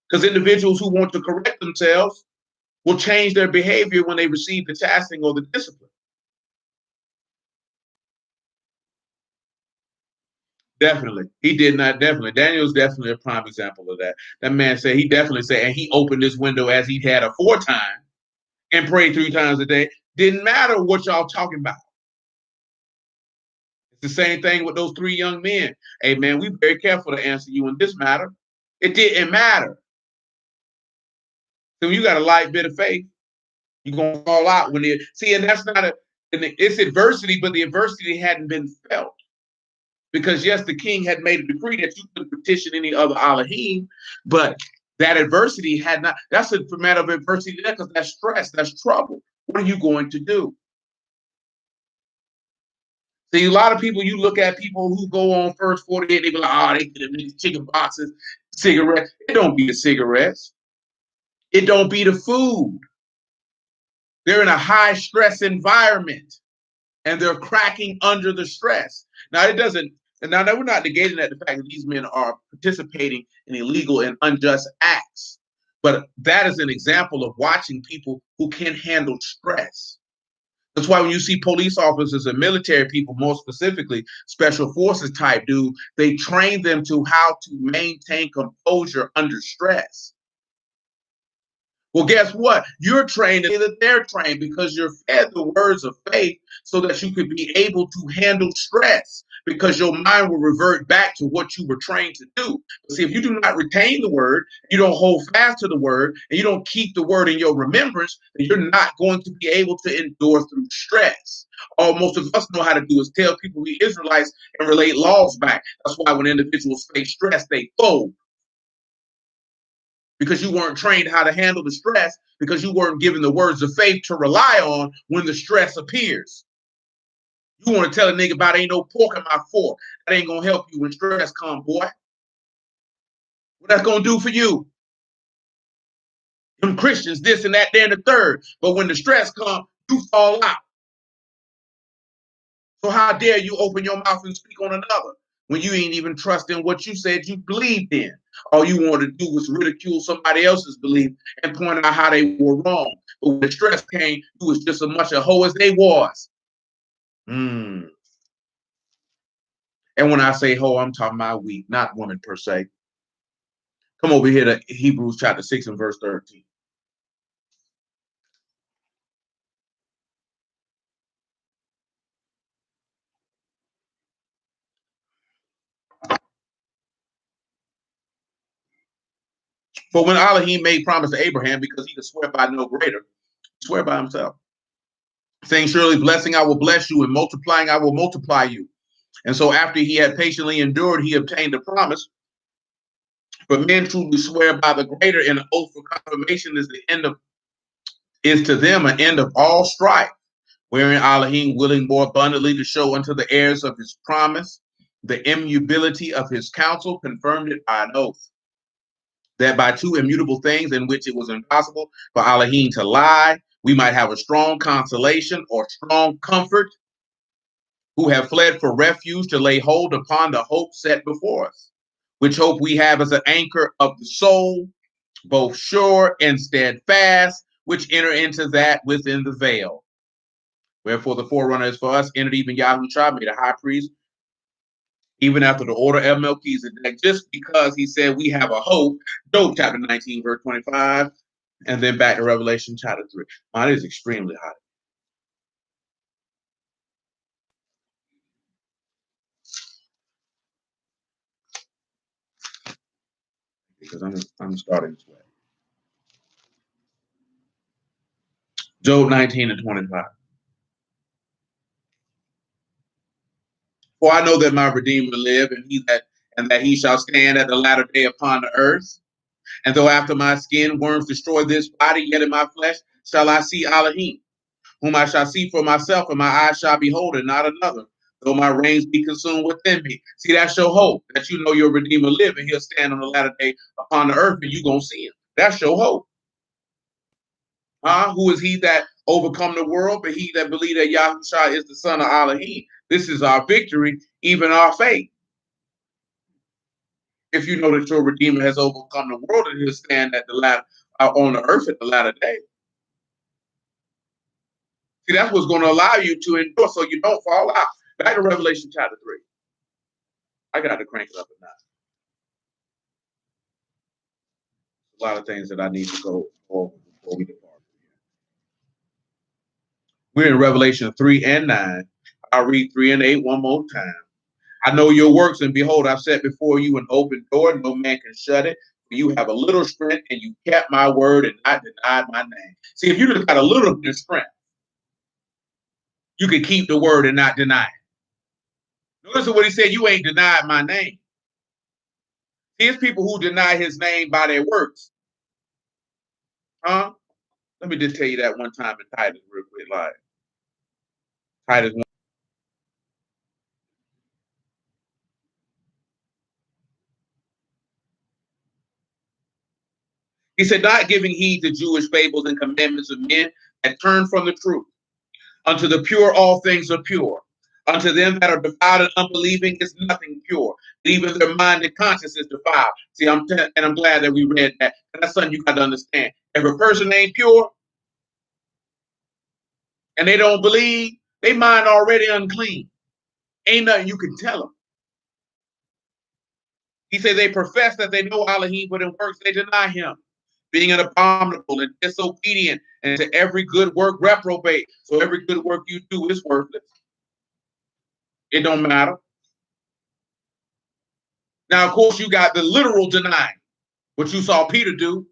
Because individuals who want to correct themselves will change their behavior when they receive the chastening or the discipline. Definitely. He did not. Definitely. Daniel's definitely a prime example of that. That man said, he definitely said, and he opened this window as he had aforetime and prayed 3 times a day. Didn't matter what y'all talking about. It's the same thing with those 3 young men. Hey, man, we very careful to answer you in this matter. It didn't matter. So when you got a light bit of faith, you're going to fall out when see, and that's not it's adversity, but the adversity hadn't been felt. Because yes, the king had made a decree that you could petition any other Elohim, but that adversity had not. That's a matter of adversity there, because that's stress, that's trouble. What are you going to do? See, a lot of people, you look at people who go on First 48, they be like, they get these chicken boxes, cigarettes. It don't be the cigarettes. It don't be the food. They're in a high stress environment and they're cracking under the stress. Now, it doesn't. And now we're not negating that the fact that these men are participating in illegal and unjust acts, but that is an example of watching people who can handle stress. That's why when you see police officers and military people, more specifically special forces type dude, they train them to how to maintain composure under stress. Well, guess what? You're trained that they're trained because you're fed the words of faith so that you could be able to handle stress, because your mind will revert back to what you were trained to do. But see, if you do not retain the word, you don't hold fast to the word, and you don't keep the word in your remembrance, then you're not going to be able to endure through stress. All most of us know how to do is tell people we Israelites and relate laws back. That's why when individuals face stress, they fold. Because you weren't trained how to handle the stress, because you weren't given the words of faith to rely on when the stress appears. You want to tell a nigga about ain't no pork in my fork. That ain't going to help you when stress comes, boy. What that's going to do for you? Them Christians, this and that, there, and the third. But when the stress comes, you fall out. So how dare you open your mouth and speak on another when you ain't even trusting what you said you believed in. All you wanted to do was ridicule somebody else's belief and point out how they were wrong. But when the stress came, you was just as much a hoe as they was. And when I say hoe, I'm talking about weak, not woman per se. Come over here to Hebrews chapter 6 and verse 13. For when Elohim made promise to Abraham, because he could swear by no greater, swear by himself, saying, surely blessing I will bless you, and multiplying I will multiply you. And so after he had patiently endured, he obtained the promise. But men truly swear by the greater, and an oath for confirmation is to them an end of all strife, wherein Elohim willing more abundantly to show unto the heirs of his promise the immutability of his counsel, confirmed it by an oath, that by two immutable things in which it was impossible for Elohim to lie, we might have a strong consolation or strong comfort, who have fled for refuge to lay hold upon the hope set before us, which hope we have as an anchor of the soul, both sure and steadfast, which enter into that within the veil. Wherefore the forerunner is for us, entered even Yahushua, made a high priest, even after the order of Melchizedek, just because he said we have a hope. Job chapter 19, verse 25, and then back to Revelation chapter 3. Mine is extremely hot. Because I'm starting this way. Job 19 and 25. For I know that my Redeemer live, and that he shall stand at the latter day upon the earth. And though after my skin worms destroy this body, yet in my flesh shall I see Elohim, whom I shall see for myself, and my eyes shall behold, and not another. Though my reins be consumed within me. See, that's your hope, that you know your Redeemer live, and he'll stand on the latter day upon the earth, and you're going to see him. That's your hope. Who is he that overcome the world? But he that believe that Yahushua is the son of Elohim. This is our victory, even our faith. If you know that your Redeemer has overcome the world, and he'll stand at the latter on the earth at the latter day. See, that's what's going to allow you to endure, so you don't fall out. Back to Revelation chapter 3. I got to crank it up a notch. A lot of things that I need to go over before we depart. We're in Revelation 3 and 9. I'll read 3 and 8 one more time. I know your works, and behold, I've set before you an open door, no man can shut it. For you have a little strength, and you kept my word and not denied my name. See, if you just got a little bit of strength, you can keep the word and not deny it. Notice what he said, you ain't denied my name. There's people who deny his name by their works. Let me just tell you that one time in Titus, real quick, like Titus 1. He said, not giving heed to Jewish fables and commandments of men that turn from the truth. Unto the pure, all things are pure. Unto them that are defiled and unbelieving is nothing pure. Even their mind and conscience is defiled. See, I'm glad that we read that. And that's something you got to understand. If a person ain't pure and they don't believe, they mind already unclean. Ain't nothing you can tell them. He said they profess that they know Elohim, but in works they deny him, being an abominable and disobedient, and to every good work reprobate. So every good work you do is worthless. It don't matter. Now, of course, you got the literal denying, what you saw Peter do.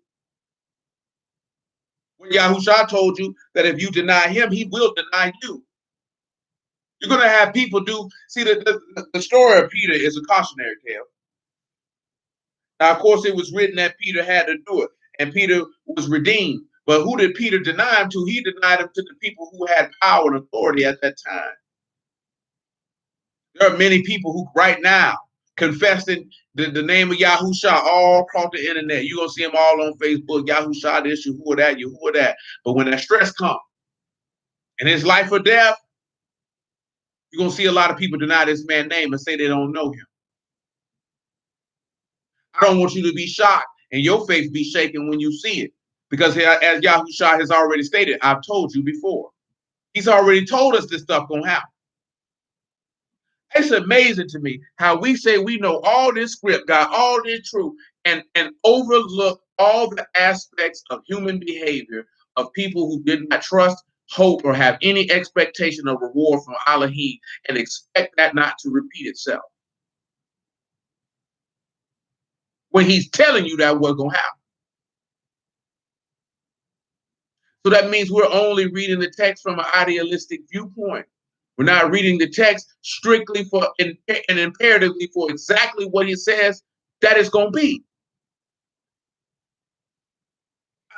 When Yahushua told you that if you deny him, he will deny you. You're going to have people do, see, the story of Peter is a cautionary tale. Now, of course, it was written that Peter had to do it, and Peter was redeemed. But who did Peter deny him to? He denied him to the people who had power and authority at that time. There are many people who right now confessing the name of Yahushua all across the internet. You're going to see them all on Facebook, Yahushua this, Yahuwah that, Yahuwah that. But when that stress comes, and it's life or death, you're going to see a lot of people deny this man's name and say they don't know him. I don't want you to be shocked and your faith be shaken when you see it. Because as Yahushua has already stated, I've told you before. He's already told us this stuff gonna happen. It's amazing to me how we say we know all this script, got all this truth, and overlook all the aspects of human behavior of people who did not trust, hope, or have any expectation of reward from Elohim and expect that not to repeat itself. When he's telling you that what's going to happen. So that means we're only reading the text from an idealistic viewpoint. We're not reading the text strictly for and imperatively for exactly what he says that it's going to be.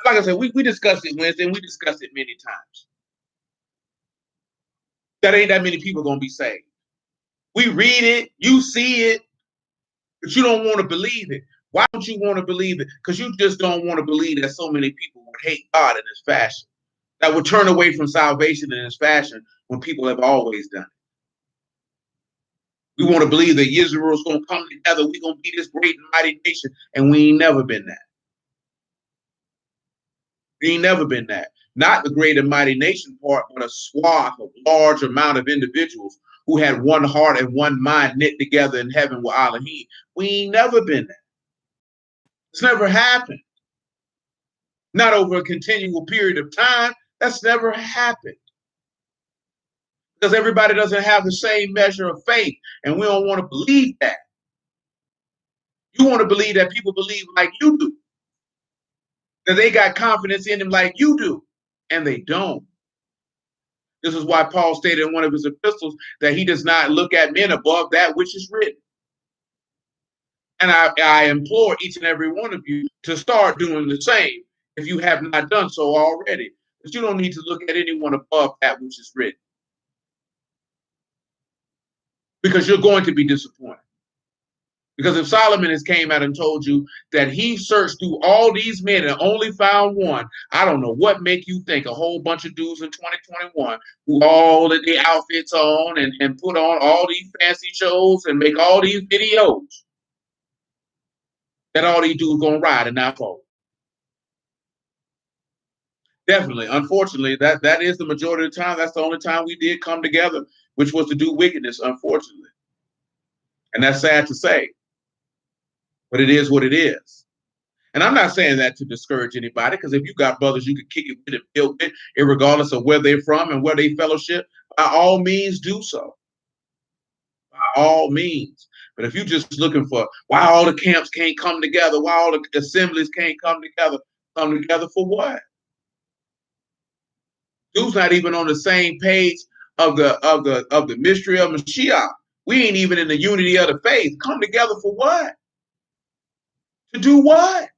Like I said, we discussed it Wednesday, and we discussed it many times. That ain't that many people going to be saved. We read it, you see it, but you don't want to believe it. Why don't you want to believe it? Because you just don't want to believe that so many people would hate God in this fashion, that would turn away from salvation in this fashion when people have always done it. We want to believe that Israel's going to come together. We're going to be this great and mighty nation, and we ain't never been that. We ain't never been that. Not the great and mighty nation part, but a swath of large amount of individuals who had one heart and one mind knit together in heaven with Elohim. We ain't never been that. It's never happened. Not over a continual period of time. That's never happened. Because everybody doesn't have the same measure of faith, and we don't want to believe that. You want to believe that people believe like you do, that they got confidence in them like you do, and they don't. This is why Paul stated in one of his epistles that he does not look at men above that which is written. And I implore each and every one of you to start doing the same if you have not done so already. But you don't need to look at anyone above that which is written, because you're going to be disappointed. Because if Solomon has came out and told you that he searched through all these men and only found one, I don't know what make you think a whole bunch of dudes in 2021 who all of the outfits on and put on all these fancy shows and make all these videos, that all these dudes gonna ride and not fall. Definitely. Unfortunately, that is the majority of the time. That's the only time we did come together, which was to do wickedness, unfortunately. And that's sad to say. But it is what it is. And I'm not saying that to discourage anybody, because if you got brothers you can kick it with and build it, regardless of where they're from and where they fellowship, by all means do so. By all means. But if you're just looking for why all the camps can't come together, why all the assemblies can't come together for what? Dude's not even on the same page of the mystery of Mashiach. We ain't even in the unity of the faith. Come together for what? To do what?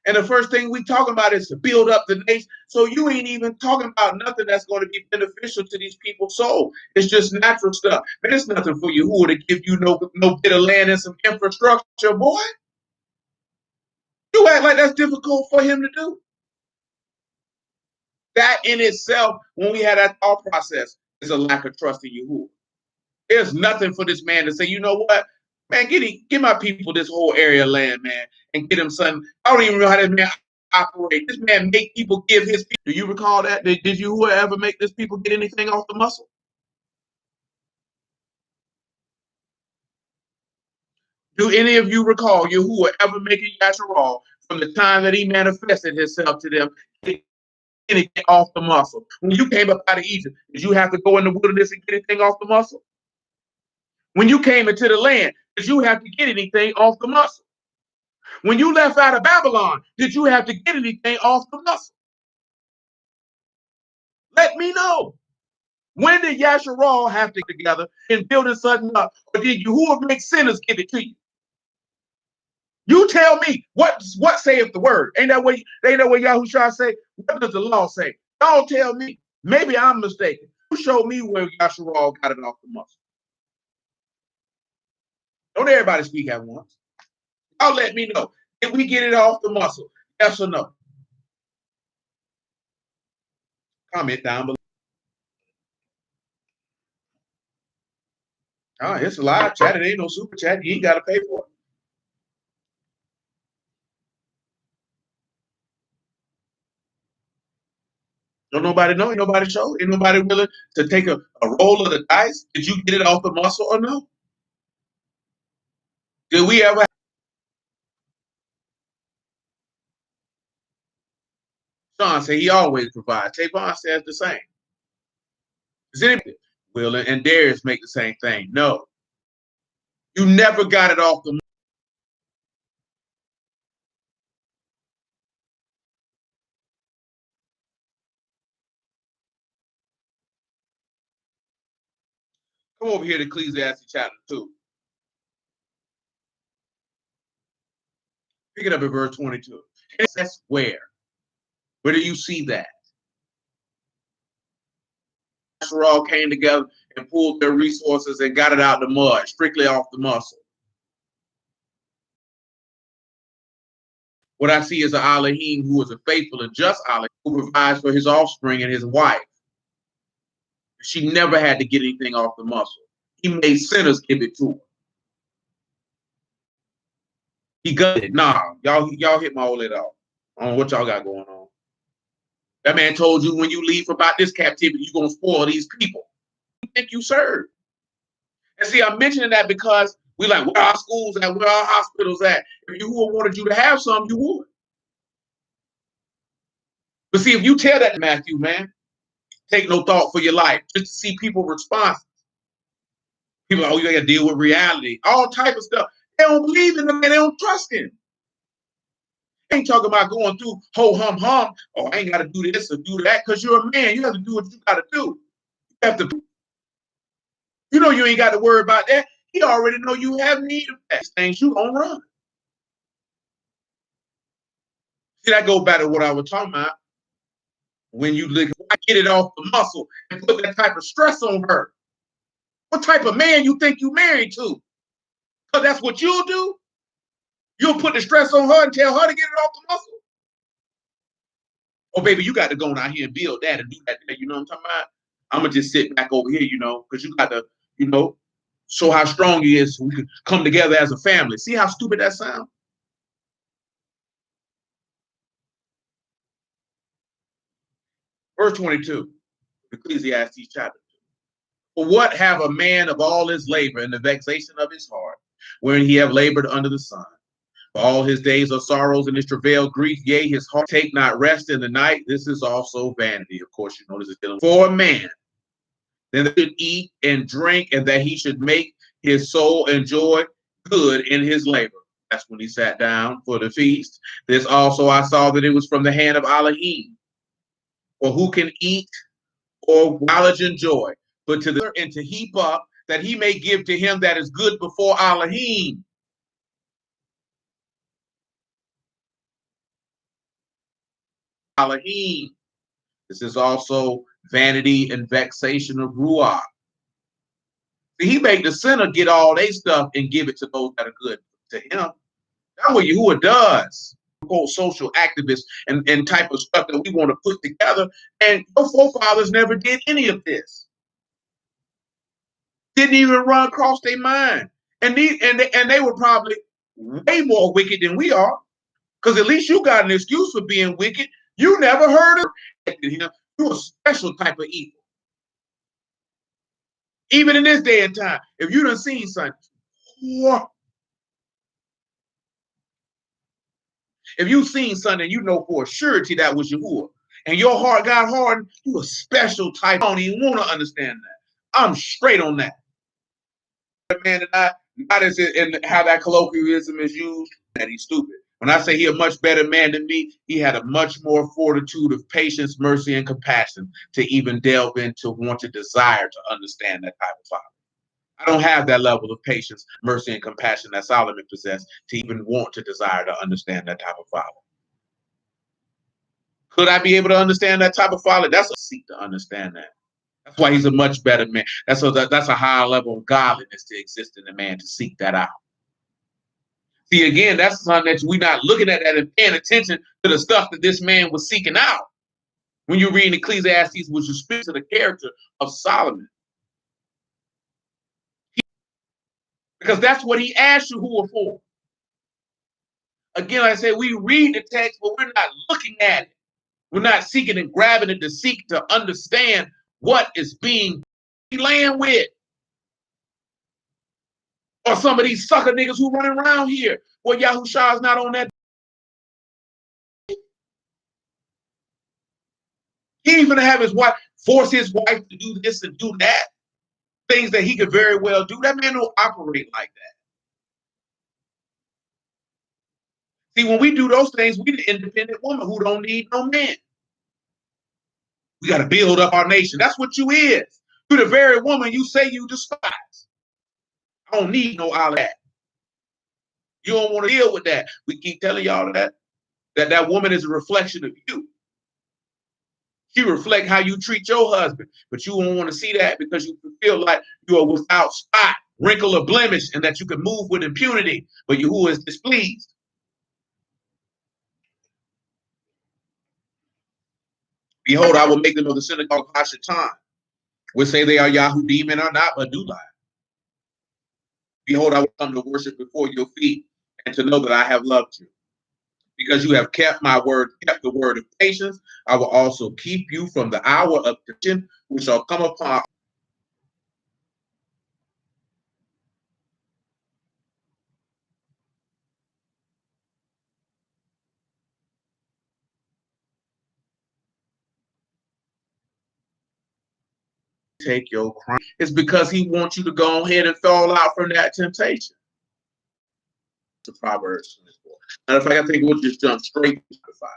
And the first thing we talking about is to build up the nation. So you ain't even talking about nothing that's going to be beneficial to these people's soul. It's just natural stuff. Man, it's nothing for Yahuwah to give you no bit of land and some infrastructure, boy. You act like that's difficult for him to do. That in itself, when we had that thought process, is a lack of trust in Yahuwah. There's nothing for this man to say, you know what? Man, give my people this whole area of land, man, and get them something. I don't even know how this man operate. This man make people give his people. Do you recall that? Did you ever make this people get anything off the muscle? Do any of you recall Yahuwah ever making Yasharal from the time that he manifested himself to them, anything off the muscle? When you came up out of Egypt, did you have to go in the wilderness and get anything off the muscle? When you came into the land, did you have to get anything off the muscle? When you left out of Babylon, did you have to get anything off the muscle? Let me know. When did Yasharal have to get together and building something up? Or did Yahuwah make sinners give it to you? You tell me, what saith the word? Ain't that what Yahushua say? What does the law say? Y'all tell me. Maybe I'm mistaken. You show me where Yasharal got it off the muscle. Don't everybody speak at once. Y'all let me know. Did we get it off the muscle? Yes or no? Comment down below. Oh, it's a live chat. It ain't no super chat. You ain't got to pay for it. Don't nobody know. Ain't nobody show. Ain't nobody willing to take a roll of the dice. Did you get it off the muscle or no? Did we ever? Sean said he always provides. Tavon says the same. Does anybody? Will and Darius make the same thing? No. You never got it off the. Come over here to Ecclesiastes chapter 2. Pick it up at verse 22. That's where. Where do you see that? All came together and pulled their resources and got it out the mud, strictly off the muscle. What I see is an Elohim who is a faithful and just Elohim who provides for his offspring and his wife. She never had to get anything off the muscle. He made sinners give it to her. He got it. Nah, y'all hit my old lady off. I don't know what y'all got going on. That man told you when you leave about this captivity, you're going to spoil these people. You think you serve. And see, I'm mentioning that because we like, where our schools at, where our hospitals at. If you wanted you to have some, you would. But see, if you tell that to Matthew, man, take no thought for your life, just to see people respond. People are, oh, you got to deal with reality, all type of stuff. They don't believe in the man, they don't trust him. They ain't talking about going through ho hum hum. Oh, I ain't got to do this or do that because you're a man. You have to do what you got to do. You have to. You know you ain't got to worry about that. He already know you have need of that. Things you gonna run. See, that goes back to what I was talking about. When you look, I get it off the muscle and put that type of stress on her. What type of man you think you married to? Because that's what you'll do. You'll put the stress on her and tell her to get it off the muscle. Oh, baby, you got to go out here and build that and do that. You know what I'm talking about? I'm going to just sit back over here, because you got to, show how strong he is so we can come together as a family. See how stupid that sounds? Verse 22, Ecclesiastes chapter 2. For what have a man of all his labor and the vexation of his heart, wherein he have labored under the sun? For all his days are sorrows and his travail grief, yea, his heart take not rest in the night. This is also vanity. Of course, you know this is dealing for a man. Then they should eat and drink, and that he should make his soul enjoy good in his labor. That's when he sat down for the feast. This also I saw that it was from the hand of Elohim. For who can eat or knowledge and joy, but to the and to heap up that he may give to him that is good before Elohim. Elohim. This is also vanity and vexation of Ruach. See, he made the sinner get all their stuff and give it to those that are good to him. That's what Yahuwah does. Quote social activists and type of stuff that we want to put together. And your forefathers never did any of this. Didn't even run across their mind. And they were probably way more wicked than we are. Because at least you got an excuse for being wicked. You never heard of him. You're a special type of evil. Even in this day and time, if you done seen something, what? If you've seen something, you know for a surety that was Yahuwah, and your heart got hardened, you a special type. I don't even want to understand that. I'm straight on that. Man, not as in how that colloquialism is used, that he's stupid. When I say he a much better man than me, he had a much more fortitude of patience, mercy, and compassion to even delve into, want to desire to understand that type of father. I don't have that level of patience, mercy, and compassion that Solomon possessed to even want to desire to understand that type of father. Could I be able to understand that type of father? That's a seek to understand that. That's why he's a much better man. That's a higher level of godliness to exist in the man to seek that out. See, again, that's something that we're not looking at that and paying attention to the stuff that this man was seeking out. When you read Ecclesiastes, which is speaks to the character of Solomon. Because that's what he asked you who are for. Again, like I said, we read the text, but we're not looking at it. We're not seeking and grabbing it to seek to understand what is being laying with. Or some of these sucker niggas who running around here. Well, Yahusha is not on that. He ain't gonna have his wife force his wife to do this and do that. Things that he could very well do. That man don't operate like that. See, when we do those things, we the independent woman who don't need no man. We got to build up our nation. That's what you is. You're the very woman you say you despise. I don't need no all of that. You don't want to deal with that. We keep telling y'all that woman is a reflection of you. She reflects how you treat your husband, but you don't want to see that because you feel like you are without spot, wrinkle, or blemish, and that you can move with impunity, but you who is displeased. Behold, I will make them of the synagogue Hashatan, which say they are Yahudim and are not, but do lie. Behold, I will come to worship before your feet, and to know that I have loved you. Because you have kept my word, kept the word of patience, I will also keep you from the hour of temptation, which shall come upon. Take your crime. It's because he wants you to go ahead and fall out from that temptation. The Proverbs 24. Matter of fact, I think we'll just jump straight to 5.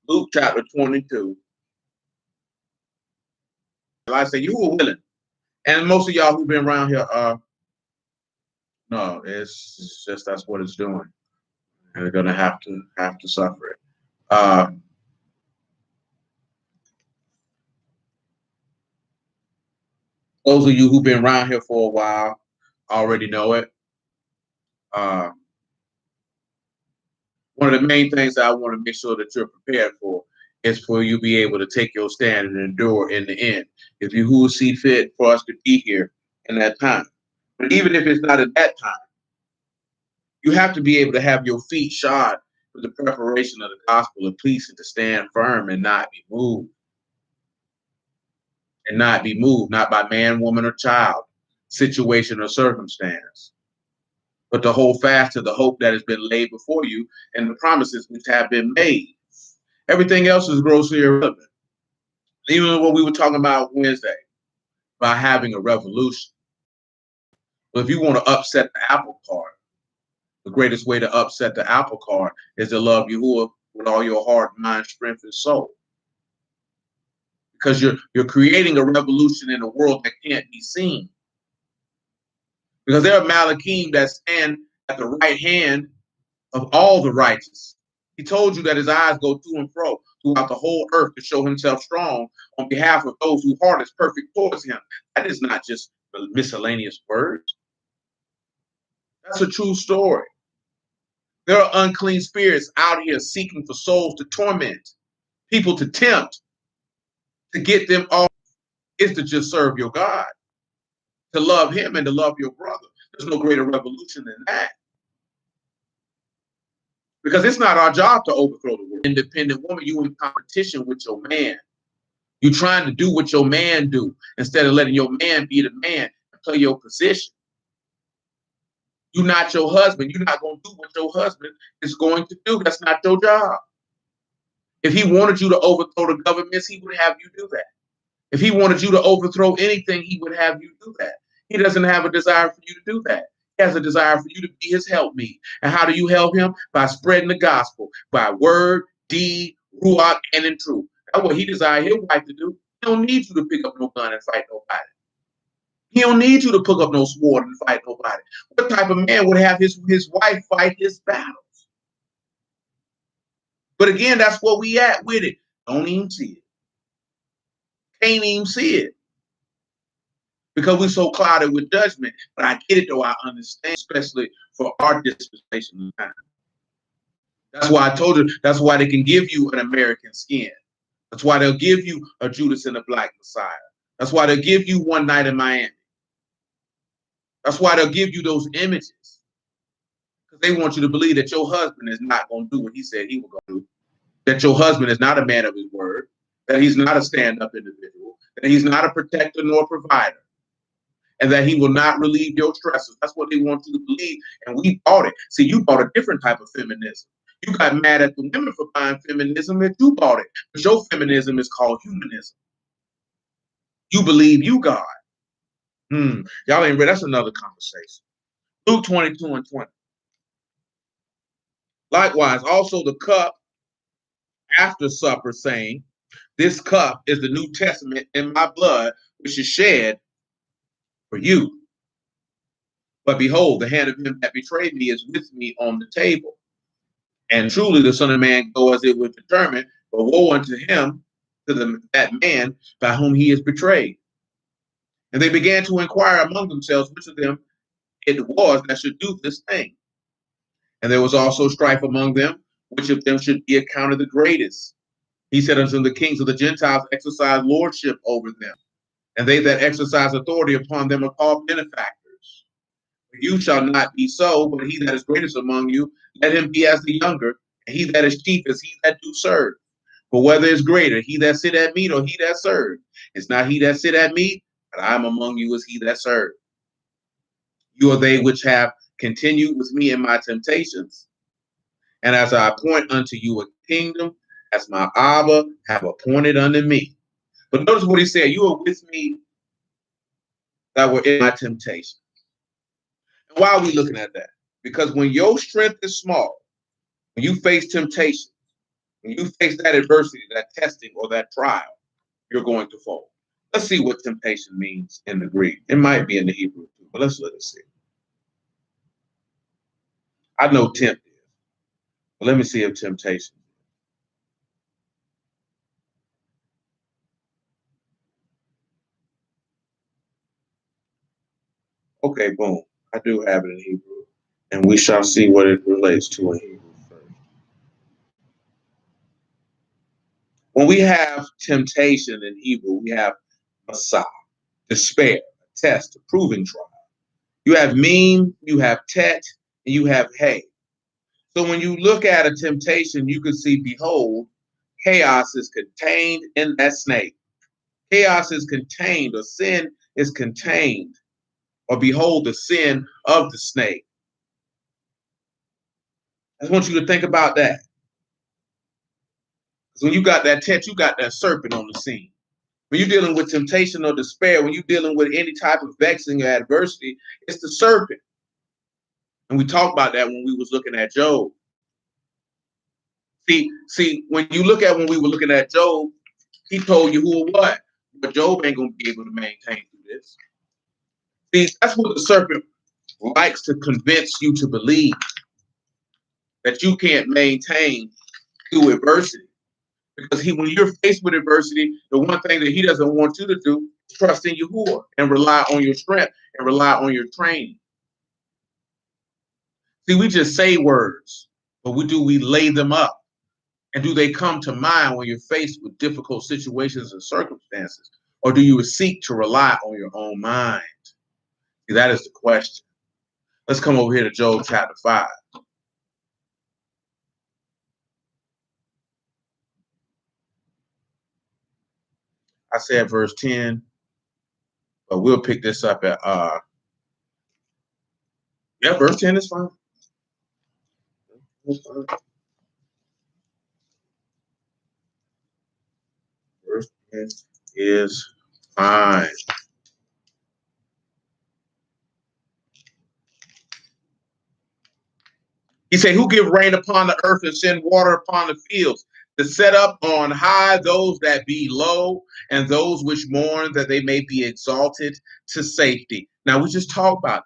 Luke chapter 22. Like I said, you were willing. And most of y'all who've been around here no, it's just that's what it's doing. And they're gonna have to suffer it. Those of you who've been around here for a while already know it. One of the main things that I want to make sure that you're prepared for is for you to be able to take your stand and endure in the end. If you who see fit for us to be here in that time. But even if it's not at that time, you have to be able to have your feet shod with the preparation of the gospel of peace and to stand firm and not be moved. And not be moved, not by man, woman, or child, situation, or circumstance, but to hold fast to the hope that has been laid before you and the promises which have been made. Everything else is grossly irrelevant. Even what we were talking about Wednesday, by having a revolution. But if you want to upset the apple cart, the greatest way to upset the apple cart is to love Yahuwah with all your heart, mind, strength, and soul. Because you're creating a revolution in a world that can't be seen. Because there are Malachim that stand at the right hand of all the righteous. He told you that his eyes go to and fro throughout the whole earth to show himself strong on behalf of those whose heart is perfect towards him. That is not just miscellaneous words. That's a true story. There are unclean spirits out here seeking for souls to torment, people to tempt, to get them off, is to just serve your God, to love him and to love your brother. There's no greater revolution than that. Because it's not our job to overthrow the world. Independent woman, you in competition with your man. You're trying to do what your man do instead of letting your man be the man and play your position. You're not your husband. You're not going to do what your husband is going to do. That's not your job. If he wanted you to overthrow the governments, he would have you do that. If he wanted you to overthrow anything, he would have you do that. He doesn't have a desire for you to do that. He has a desire for you to be his helpmeet. And how do you help him? By spreading the gospel, by word, deed, ruach, and in truth. That's what he desired his wife to do. He don't need you to pick up no gun and fight nobody. He don't need you to pick up no sword and fight nobody. What type of man would have his wife fight his battles? But again, that's what we at with it. Don't even see it. Can't even see it. Because we're so clouded with judgment. But I get it though, I understand, especially for our dispensation of time. That's why I told you, that's why they can give you an American skin. That's why they'll give you a Judas and the Black Messiah. That's why they'll give you One Night in Miami. That's why they'll give you those images. Because they want you to believe that your husband is not going to do what he said he was going to do. That your husband is not a man of his word. That he's not a stand-up individual. That he's not a protector nor provider. And that he will not relieve your stresses. That's what they want you to believe. And we bought it. See, you bought a different type of feminism. You got mad at the women for buying feminism and you bought it. But your feminism is called humanism. You believe you God. Y'all ain't read. That's another conversation. Luke 22 and 20. Likewise, also the cup after supper, saying, this cup is the New Testament in my blood, which is shed for you. But behold, the hand of him that betrayed me is with me on the table. And truly the Son of Man go as it was determined, but woe unto him, to that man by whom he is betrayed. And they began to inquire among themselves which of them it was that should do this thing. And there was also strife among them, which of them should be accounted the greatest. He said unto the kings of the Gentiles, exercise lordship over them, and they that exercise authority upon them are called benefactors. You shall not be so, but he that is greatest among you, let him be as the younger, and he that is chief is he that do serve. For whether is greater, he that sit at meat or he that serve? It's not he that sit at meat, but I am among you as he that serve. You are they which have continued with me in my temptations, and as I appoint unto you a kingdom, as my Abba have appointed unto me. But notice what he said, you are with me that were in my temptation. And why are we looking at that? Because when your strength is small, when you face temptation, when you face that adversity, that testing, or that trial, you're going to fall. Let's see what temptation means in the Greek. It might be in the Hebrew too, but let's see. I know tempt is, but let me see if temptation. Okay, boom. I do have it in Hebrew, and we shall see what it relates to in Hebrew first. When we have temptation in Hebrew, we have masah, despair, a test, a proving trial. You have meme, you have tet, and you have hey. So when you look at a temptation, you can see, behold, chaos is contained in that snake. Chaos is contained, or sin is contained, or behold, the sin of the snake. I just want you to think about that. Because when you got that tet, you got that serpent on the scene. When you're dealing with temptation or despair, when you're dealing with any type of vexing or adversity, it's the serpent. And we talked about that when we was looking at Job. See, when you look at when we were looking at Job, he told you who or what, but Job ain't gonna be able to maintain through this. See, that's what the serpent likes to convince you to believe, that you can't maintain through adversity. Because when you're faced with adversity, the one thing that he doesn't want you to do is trust in Yahuwah and rely on your strength and rely on your training. See, we just say words, but we lay them up? And do they come to mind when you're faced with difficult situations and circumstances? Or do you seek to rely on your own mind? See, that is the question. Let's come over here to Job chapter 5. I said verse 10, but we'll pick this up at verse 10 is fine. Verse 10 is fine. He said, who give rain upon the earth and send water upon the fields, to set up on high those that be low, and those which mourn, that they may be exalted to safety. Now, we just talked about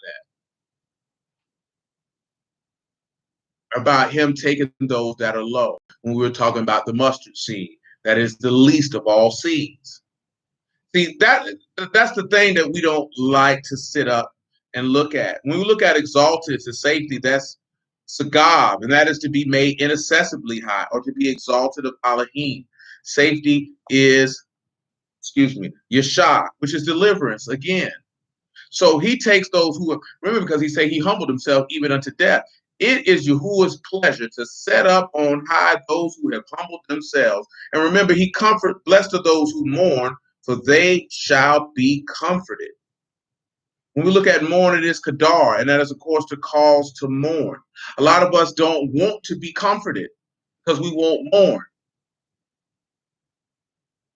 that, about him taking those that are low. When we were talking about the mustard seed, that is the least of all seeds. See, that's the thing that we don't like to sit up and look at. When we look at exalted to safety, that's Sagab, and that is to be made inaccessibly high, or to be exalted of Elohim. Safety is, yashah, which is deliverance again. So he takes those who are, remember, because he said he humbled himself even unto death. It is Yahuwah's pleasure to set up on high those who have humbled themselves. And remember, he blessed are those who mourn, for they shall be comforted. When we look at mourn, it is kadar, and that is, of course, the cause to mourn. A lot of us don't want to be comforted because we won't mourn.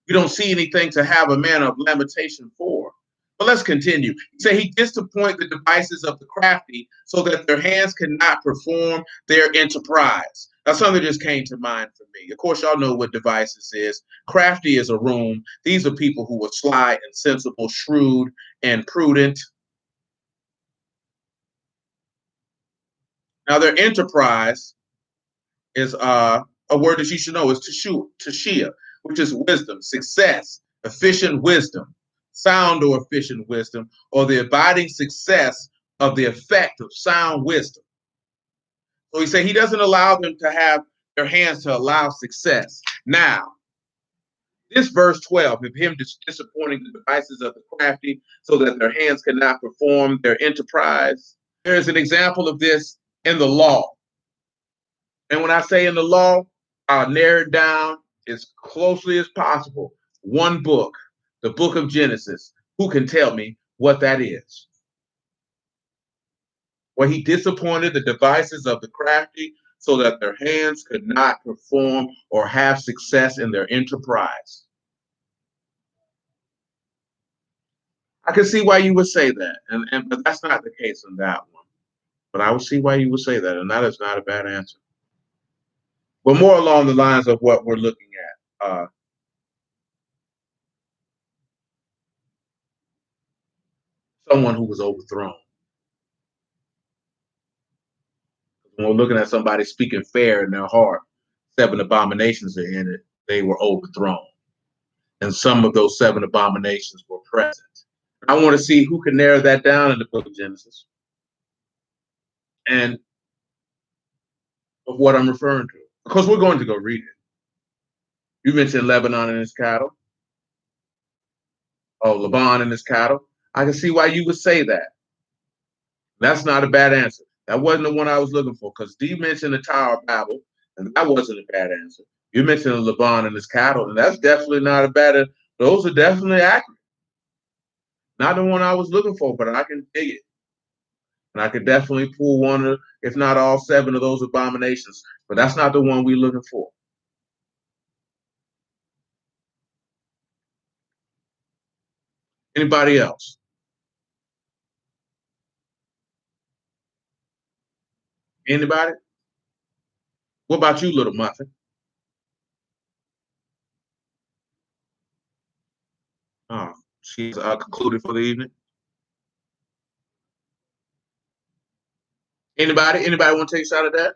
We don't see anything to have a manner of lamentation for. But let's continue. He said he disappoints the devices of the crafty so that their hands cannot perform their enterprise. Now, something just came to mind for me. Of course, y'all know what devices is. Crafty is a room. These are people who are sly and sensible, shrewd and prudent. Now, their enterprise is a word that you should know is tashia, which is wisdom, success, efficient wisdom, sound or efficient wisdom, or the abiding success of the effect of sound wisdom. So he said he doesn't allow them to have their hands to allow success. Now, this verse 12, of him disappointing the devices of the crafty so that their hands cannot perform their enterprise, there is an example of this in the law. And when I say in the law, I'll narrow it down as closely as possible. One book, the book of Genesis. Who can tell me what that is? Where he disappointed the devices of the crafty so that their hands could not perform or have success in their enterprise. I can see why you would say that, but that's not the case in that one. But I would see why you would say that, and that is not a bad answer. But more along the lines of what we're looking at. Someone who was overthrown. When we're looking at somebody speaking fair in their heart, 7 abominations are in it, they were overthrown. And some of those 7 abominations were present. I want to see who can narrow that down in the book of Genesis and of what I'm referring to. Because we're going to go read it. You mentioned Lebanon and his cattle. Oh, Laban and his cattle. I can see why you would say that. That's not a bad answer. That wasn't the one I was looking for, because D mentioned the Tower of Babel, and that wasn't a bad answer. You mentioned Laban and his cattle, and that's definitely not a bad answer. Those are definitely accurate. Not the one I was looking for, but I can dig it. And I could definitely pull one, if not all 7 of those abominations. But that's not the one we're looking for. Anybody else? Anybody? What about you, little muffin? Oh, she's concluded for the evening. Anybody? Anybody want to take a shot at that?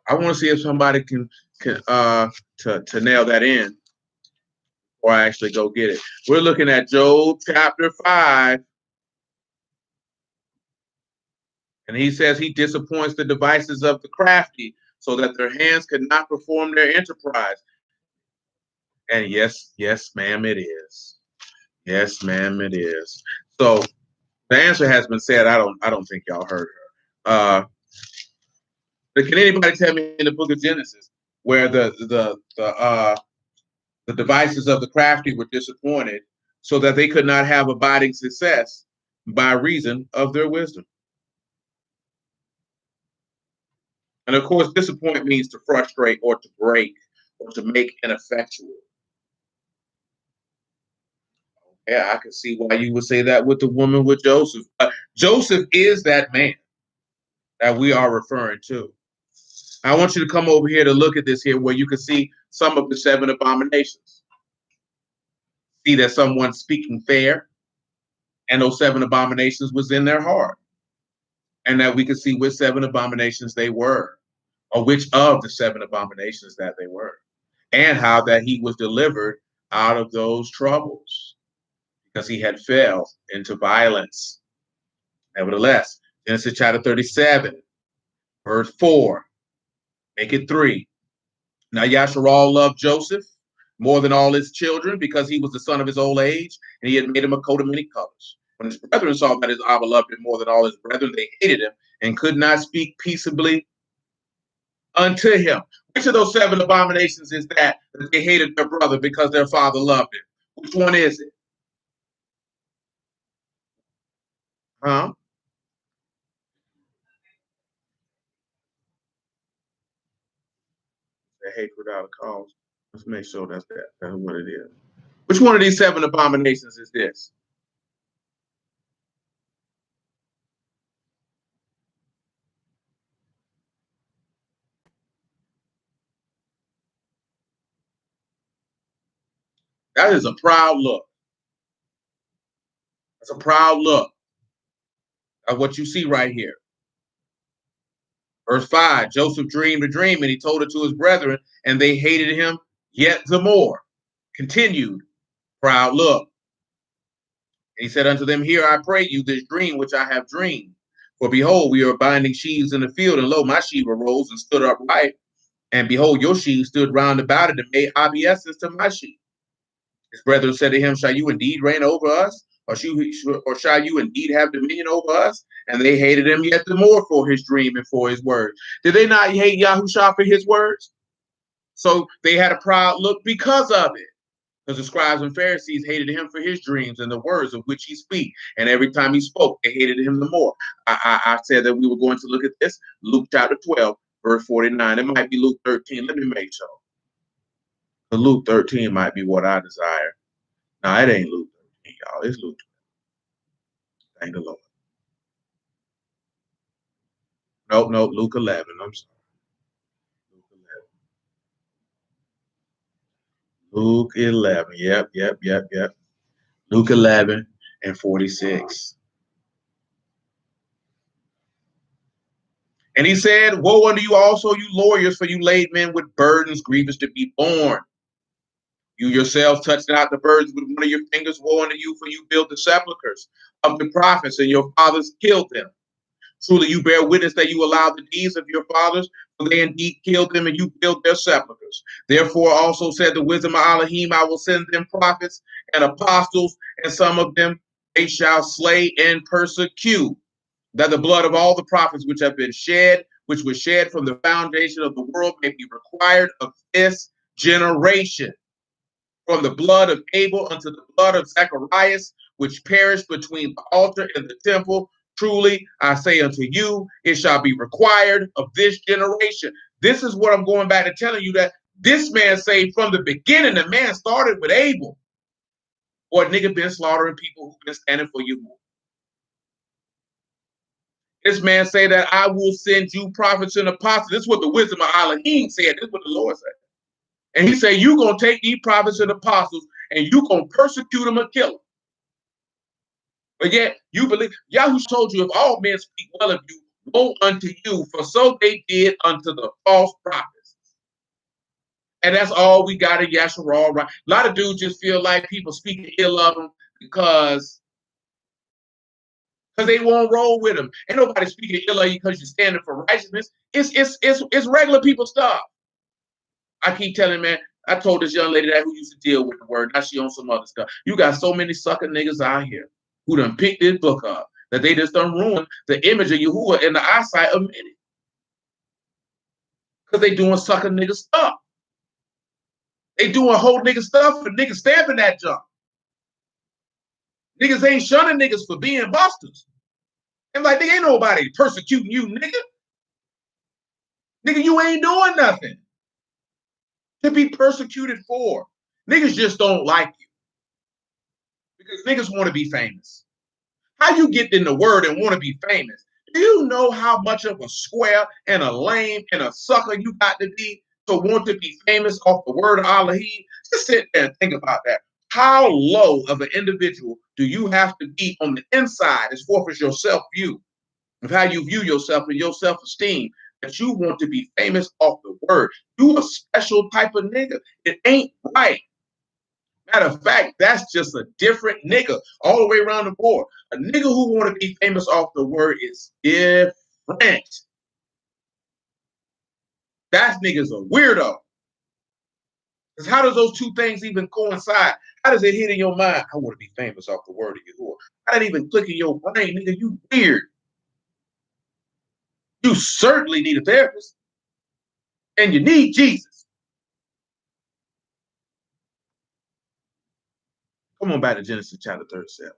I want to see if somebody can to nail that in, or I actually go get it. We're looking at Job chapter 5. And he says he disappoints the devices of the crafty so that their hands could not perform their enterprise. And yes, ma'am, it is. Yes, ma'am, it is. So the answer has been said. I don't think y'all heard her. But can anybody tell me in the book of Genesis where the devices of the crafty were disappointed so that they could not have abiding success by reason of their wisdom? And of course, disappoint means to frustrate or to break or to make ineffectual. Yeah, I can see why you would say that with the woman with Joseph. Joseph is that man that we are referring to. I want you to come over here to look at this here where you can see some of the 7 abominations. See that someone speaking fair, and those 7 abominations was in their heart. And that we can see which 7 abominations they were, or which of the 7 abominations that they were, and how that he was delivered out of those troubles because he had fell into violence. Nevertheless, Genesis chapter 37, verse 4, make it 3. Now Yasharal loved Joseph more than all his children because he was the son of his old age, and he had made him a coat of many colors. When his brethren saw that his Abba loved him more than all his brethren, they hated him and could not speak peaceably unto him. Which of those 7 abominations is that they hated their brother because their father loved him? Which one is it? Huh? The hatred without a cause. Let's make sure that's what it is. Which one of these 7 abominations is this? That is a proud look. That's a proud look of what you see right here. Verse 5, Joseph dreamed a dream, and he told it to his brethren, and they hated him yet the more. Continued, proud look. And he said unto them, Hear, I pray you, this dream which I have dreamed. For behold, we are binding sheaves in the field, and lo, my sheep arose and stood upright. And behold, your sheep stood round about it and made obeisance to my sheep. His brethren said to him, Shall you indeed reign over us? Or shall you indeed have dominion over us? And they hated him yet the more for his dream and for his words. Did they not hate Yahushua for his words? So they had a proud look because of it. Because the scribes and Pharisees hated him for his dreams and the words of which he speak. And every time he spoke, they hated him the more. I said that we were going to look at this. Luke chapter 12, verse 49. It might be Luke 13. Let me make sure. But Luke 13 might be what I desire. No, it ain't Luke 13, y'all. It's Luke 12. Thank the Lord. Nope. Luke 11. I'm sorry. Luke 11. Yep. Luke 11 and 46. And he said, Woe unto you also, you lawyers, for you laid men with burdens grievous to be borne. You yourselves touched not the burdens with one of your fingers. Woe unto you, for you built the sepulchres of the prophets, and your fathers killed them. Truly you bear witness that you allowed the deeds of your fathers, for they indeed killed them, and you built their sepulchres. Therefore also said the wisdom of Elohim, I will send them prophets and apostles, and some of them they shall slay and persecute, that the blood of all the prophets which have been shed, which was shed from the foundation of the world, may be required of this generation. From the blood of Abel unto the blood of Zacharias, which perished between the altar and the temple, truly I say unto you, it shall be required of this generation. This is what I'm going back to telling you, that this man say from the beginning, the man started with Abel. Or nigga been slaughtering people who've been standing for you. This man say that I will send you prophets and apostles. This is what the wisdom of Elohim said. This is what the Lord said. And he said, you're going to take these prophets and apostles and you're going to persecute them and kill them. But yet you believe, Yahweh told you, if all men speak well of you, woe unto you, for so they did unto the false prophets. And that's all we got in Yasharal, right? A lot of dudes just feel like people speaking ill of them because they won't roll with them. Ain't nobody speaking ill of you because you're standing for righteousness. It's regular people stuff. I keep telling, man, I told this young lady that who used to deal with the word, now she on some other stuff. You got so many sucker niggas out here who done picked this book up that they just done ruin the image of Yahuwah in the eyesight of many. Because they doing sucker nigga stuff. They doing whole nigga stuff and niggas stamping that junk. Niggas ain't shunning niggas for being busters. And like, they ain't nobody persecuting you, nigga. Nigga, you ain't doing nothing to be persecuted for. Niggas just don't like you. Because niggas want to be famous. How you get in the word and want to be famous? Do you know how much of a square and a lame and a sucker you got to be to want to be famous off the word of Elohim? Just sit there and think about that. How low of an individual do you have to be on the inside as far as your self-view, of how you view yourself and your self-esteem, that you want to be famous off the word? You a special type of nigga. It ain't right. Matter of fact, that's just a different nigga all the way around the board. A nigga who want to be famous off the word is different. That nigga's a weirdo. Because how does those two things even coincide? How does it hit in your mind? I want to be famous off the word of Yahuwah. How did it even click in your brain, nigga? You weird. You certainly need a therapist. And you need Jesus. Come on back to Genesis chapter 37.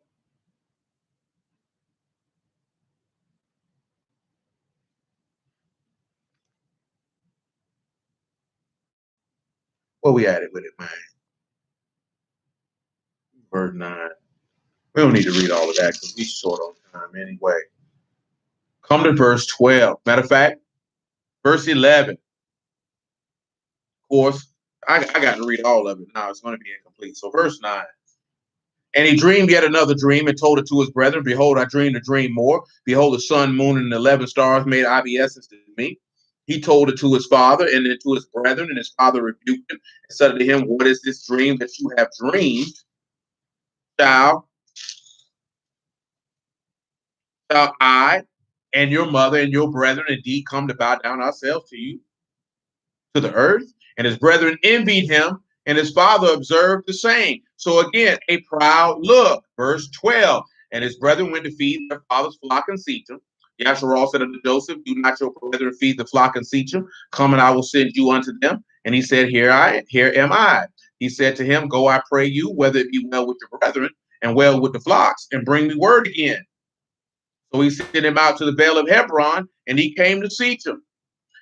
Where we at it with it, man? Verse 9. We don't need to read all of that because we're short on time anyway. Come to verse 12. Matter of fact, verse 11. Of course, I got to read all of it now. It's going to be incomplete. So verse 9. And he dreamed yet another dream and told it to his brethren. Behold, I dreamed a dream more. Behold, the sun, moon, and 11 stars made obeisance to me. He told it to his father and then to his brethren, and his father rebuked him and said to him, what is this dream that you have dreamed? Shall I and your mother and your brethren indeed come to bow down ourselves to you, to the earth? And his brethren envied him, and his father observed the same. So again, a proud look. Verse 12. And his brethren went to feed their father's flock in Shechem. Yasharal said unto Joseph, do not your brethren feed the flock in Shechem? Come and I will send you unto them. And he said, here am I. He said to him, go, I pray you, whether it be well with your brethren and well with the flocks, and bring me word again. So he sent him out to the vale of Hebron, and he came to Shechem.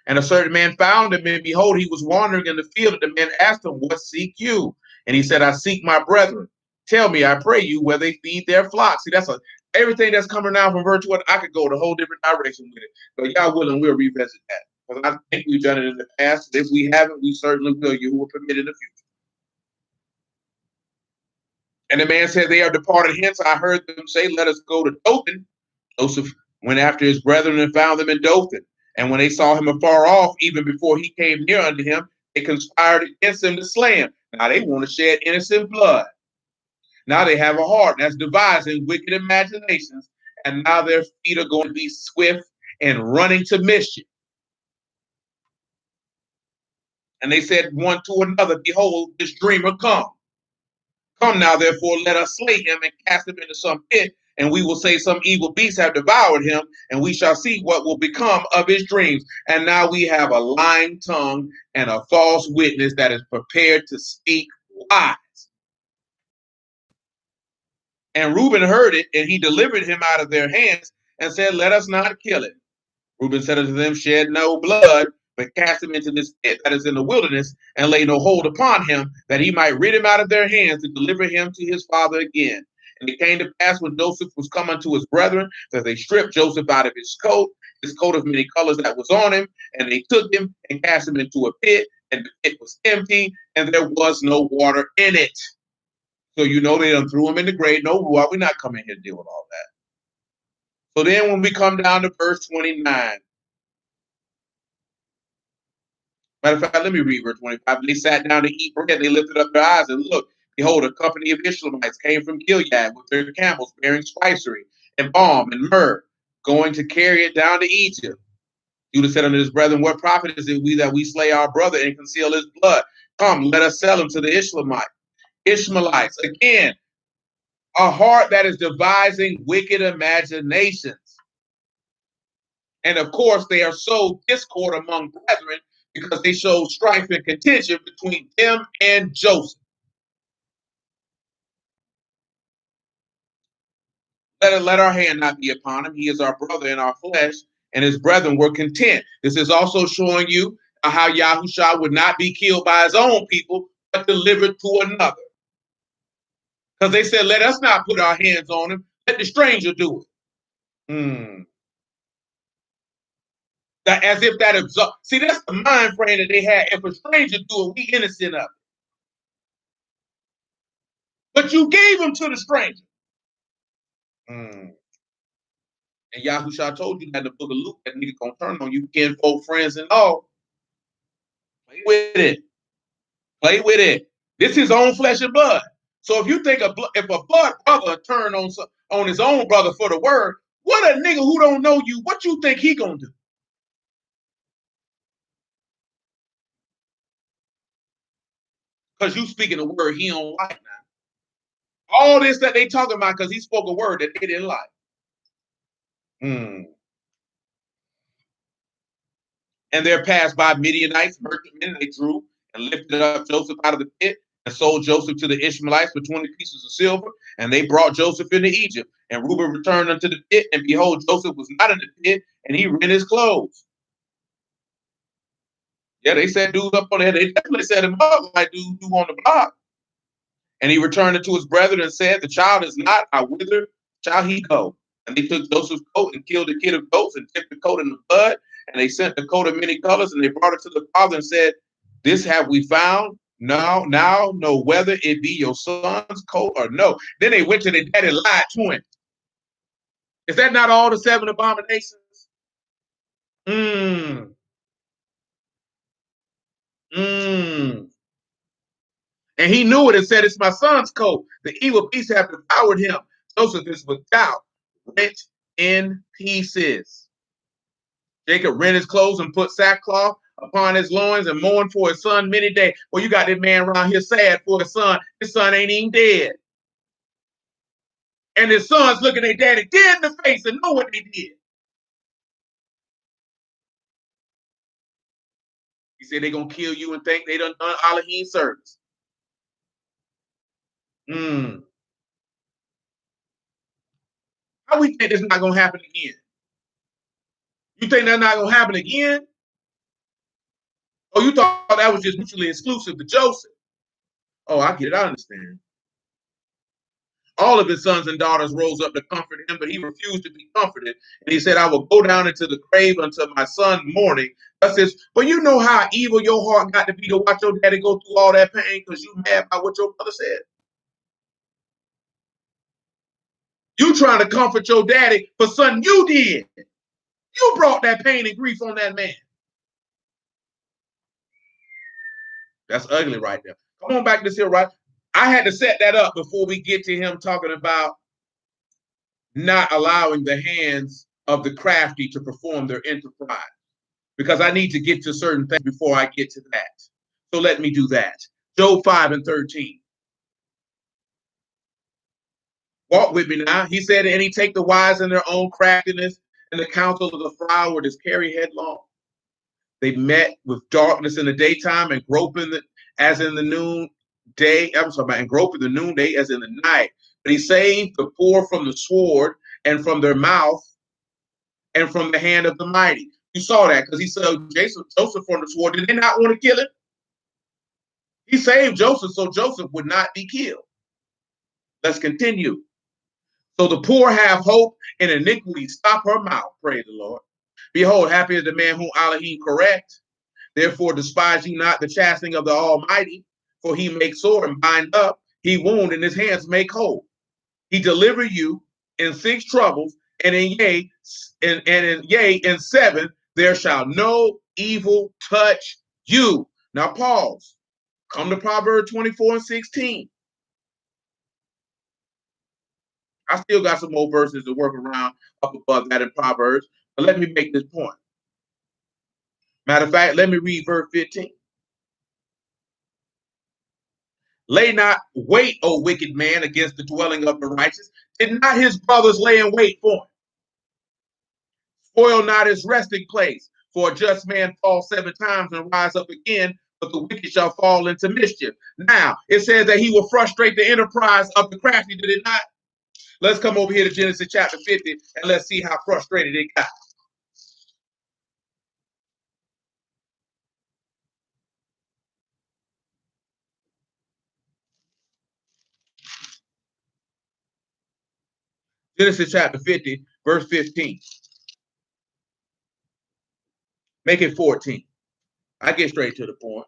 And a certain man found him, and behold, he was wandering in the field. And the man asked him, what seek you? And he said, I seek my brethren. Tell me, I pray you, where they feed their flocks. See, everything that's coming down from verse 1. I could go the whole different direction with it. But y'all willing, we'll revisit that. Because I think we've done it in the past. If we haven't, we certainly will. You will permit in the future. And the man said, they are departed hence. I heard them say, let us go to Dothan. Joseph went after his brethren and found them in Dothan. And when they saw him afar off, even before he came near unto him, they conspired against him to slay him. Now they want to shed innocent blood. Now they have a heart that's devising wicked imaginations. And now their feet are going to be swift and running to mischief. And they said one to another, behold, this dreamer come. Come now, therefore, let us slay him and cast him into some pit, and we will say some evil beasts have devoured him, and we shall see what will become of his dreams. And now we have a lying tongue and a false witness that is prepared to speak lies. And Reuben heard it, and he delivered him out of their hands and said, let us not kill it. Reuben said unto them, shed no blood, but cast him into this pit that is in the wilderness, and lay no hold upon him, that he might rid him out of their hands, to deliver him to his father again. And it came to pass when Joseph was come unto his brethren, that they stripped Joseph out of his coat of many colors that was on him, and they took him and cast him into a pit, and the pit was empty, and there was no water in it. So you know they done threw him in the grave. No, we're not coming here to deal with all that. So then when we come down to verse 29, matter of fact, let me read verse 25. They sat down to eat bread. They lifted up their eyes and looked. Behold, a company of Ishmaelites came from Gilead with their camels bearing spicery and balm and myrrh, going to carry it down to Egypt. Judah said unto his brethren, what profit is it that we slay our brother and conceal his blood? Come, let us sell him to the Ishmaelites. Again, a heart that is devising wicked imaginations. And of course, they are so discord among brethren because they show strife and contention between them and Joseph. Let our hand not be upon him. He is our brother in our flesh, and his brethren were content. This is also showing you how Yahushua would not be killed by his own people, but delivered to another. Because they said, let us not put our hands on him. Let the stranger do it. That, as if that see, that's the mind frame that they had. If a stranger do it, we innocent of it. But you gave him to the stranger. And Yahushua told you that in the book of Luke, that nigga gonna turn on you, kinfolk, friends, and all. Play with it. Play with it. This is his own flesh and blood. So if you think if a blood brother turn on his own brother for the word, what a nigga who don't know you, what you think he gonna do? because you speaking a word he don't like now. All this that they talking about because he spoke a word that they didn't like. And there passed by Midianites, merchantmen, and they drew and lifted up Joseph out of the pit and sold Joseph to the Ishmaelites for 20 pieces of silver. And they brought Joseph into Egypt. And Reuben returned unto the pit, and behold, Joseph was not in the pit, and he rent his clothes. Yeah, they set dudes up on there. They definitely set him up like dude on the block. And he returned unto his brethren and said, the child is not, whither shall he go? And they took Joseph's coat and killed a kid of goats and dipped the coat in the blood. And they sent the coat of many colors, and they brought it to the father and said, this have we found. Now know whether it be your son's coat or no. Then they went to their daddy and lied to him. Is that not all the 7 abominations? And he knew it and said, it's my son's coat. The evil beasts have devoured him. Joseph is without, rent in pieces. Jacob rent his clothes and put sackcloth upon his loins and mourned for his son many days. Well, you got this man around here sad for his son. His son ain't even dead. And his son's looking at daddy dead in the face and know what they did. He said they're going to kill you and think they done Elohim service. How we think this not going to happen again? You think that's not going to happen again? Oh, you thought that was just mutually exclusive to Joseph. Oh, I get it. I understand. All of his sons and daughters rose up to comfort him, but he refused to be comforted. And he said, I will go down into the grave until my son mourning. That says, but you know how evil your heart got to be to watch your daddy go through all that pain because you mad about what your brother said. You trying to comfort your daddy for something you did. You brought that pain and grief on that man. That's ugly right there. Come on back to this here, right? I had to set that up before we get to him talking about not allowing the hands of the crafty to perform their enterprise, because I need to get to certain things before I get to that. So let me do that. Job 5:13. Walk with me now. He said, and he take the wise in their own craftiness, and the counsel of the froward is carry headlong. They met with darkness in the daytime and groping as in the noonday. I'm sorry, and groping the noonday as in the night. But he saved the poor from the sword and from their mouth and from the hand of the mighty. You saw that because he saved Joseph from the sword. Did they not want to kill him? He saved Joseph so Joseph would not be killed. Let's continue. So the poor have hope, and iniquity stop her mouth. Praise the Lord. Behold, happy is the man whom Elohim correct. Therefore despise ye not the chastening of the Almighty, for he makes sore and bind up, he wound, and his hands make whole. He deliver you in 6 troubles, and in in 7 there shall no evil touch you. Now pause. Come to Proverbs 24:16. I still got some more verses to work around up above that in Proverbs, but let me make this point. Matter of fact, let me read verse 15. Lay not wait, O wicked man, against the dwelling of the righteous. Did not his brothers lay in wait for him? Spoil not his resting place, for a just man falls 7 times and rise up again, but the wicked shall fall into mischief. Now, it says that he will frustrate the enterprise of the crafty, did it not? Let's come over here to Genesis chapter 50, and let's see how frustrated it got. Genesis chapter 50, verse 15. Make it 14. I get straight to the point.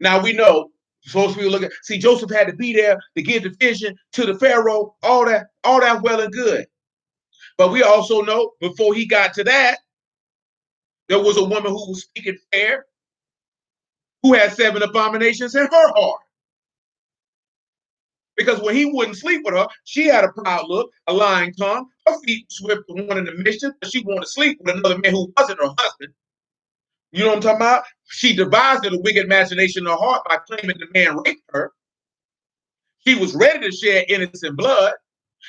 Now we know, supposed to be looking. See, Joseph had to be there to give the vision to the Pharaoh. All that well and good. But we also know before he got to that, there was a woman who was speaking fair, who had 7 abominations in her heart. Because when he wouldn't sleep with her, she had a proud look, a lying tongue. Her feet swift to one in the mission, but she wanted to sleep with another man who wasn't her husband. You know what I'm talking about? She devised a wicked imagination in her heart by claiming the man raped her. She was ready to shed innocent blood.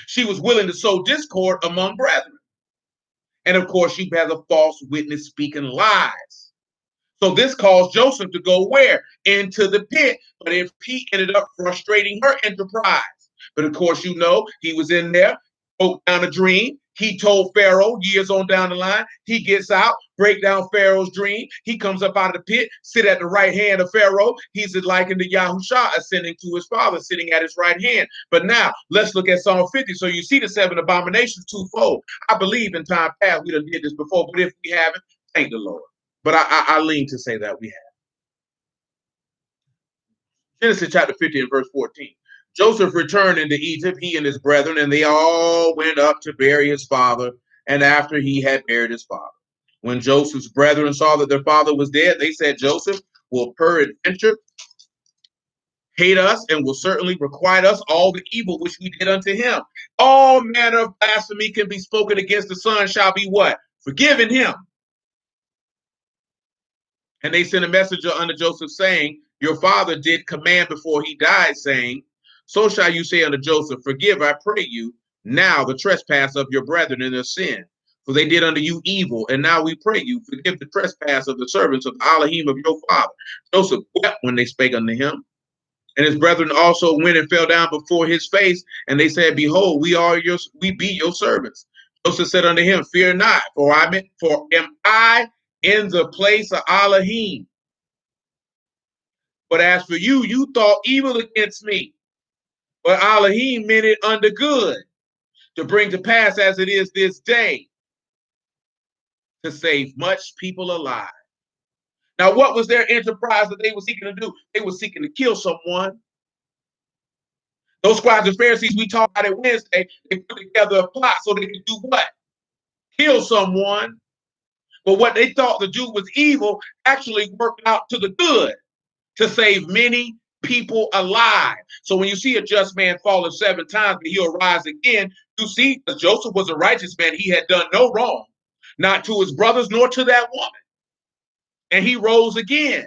She was willing to sow discord among brethren. And of course, she has a false witness speaking lies. So this caused Joseph to go where? Into the pit. But if he ended up frustrating her enterprise. But of course, you know, he was in there, broke down a dream. He told Pharaoh years on down the line. He gets out, break down Pharaoh's dream. He comes up out of the pit, sit at the right hand of Pharaoh. He's likened to Yahusha ascending to his father, sitting at his right hand. But now let's look at Psalm 50. So you see the 7 abominations twofold. I believe in time past we done did this before, but if we haven't, thank the Lord. But I lean to say that we have. Genesis chapter 50 and verse 14. Joseph returned into Egypt, he and his brethren, and they all went up to bury his father. And after he had buried his father, when Joseph's brethren saw that their father was dead, they said, Joseph will peradventure hate us and will certainly requite us all the evil which we did unto him. All manner of blasphemy can be spoken against the son shall be what? Forgiven him. And they sent a messenger unto Joseph, saying, your father did command before he died, saying, so shall you say unto Joseph, forgive, I pray you, now the trespass of your brethren and their sin. For they did unto you evil, and now we pray you, forgive the trespass of the servants of the Elohim of your father. Joseph wept when they spake unto him. And his brethren also went and fell down before his face, and they said, behold, we be your servants. Joseph said unto him, fear not, for am I in the place of Elohim. But as for you, you thought evil against me. But Elohim meant it unto good, to bring to pass as it is this day, to save much people alive. Now, what was their enterprise that they were seeking to do? They were seeking to kill someone. Those scribes and Pharisees we talked about it Wednesday, they put together a plot so they could do what? Kill someone. But what they thought to do was evil actually worked out to the good, to save many people alive. So when you see a just man falling 7 times, but he'll rise again, you see, because Joseph was a righteous man, he had done no wrong, not to his brothers nor to that woman. And he rose again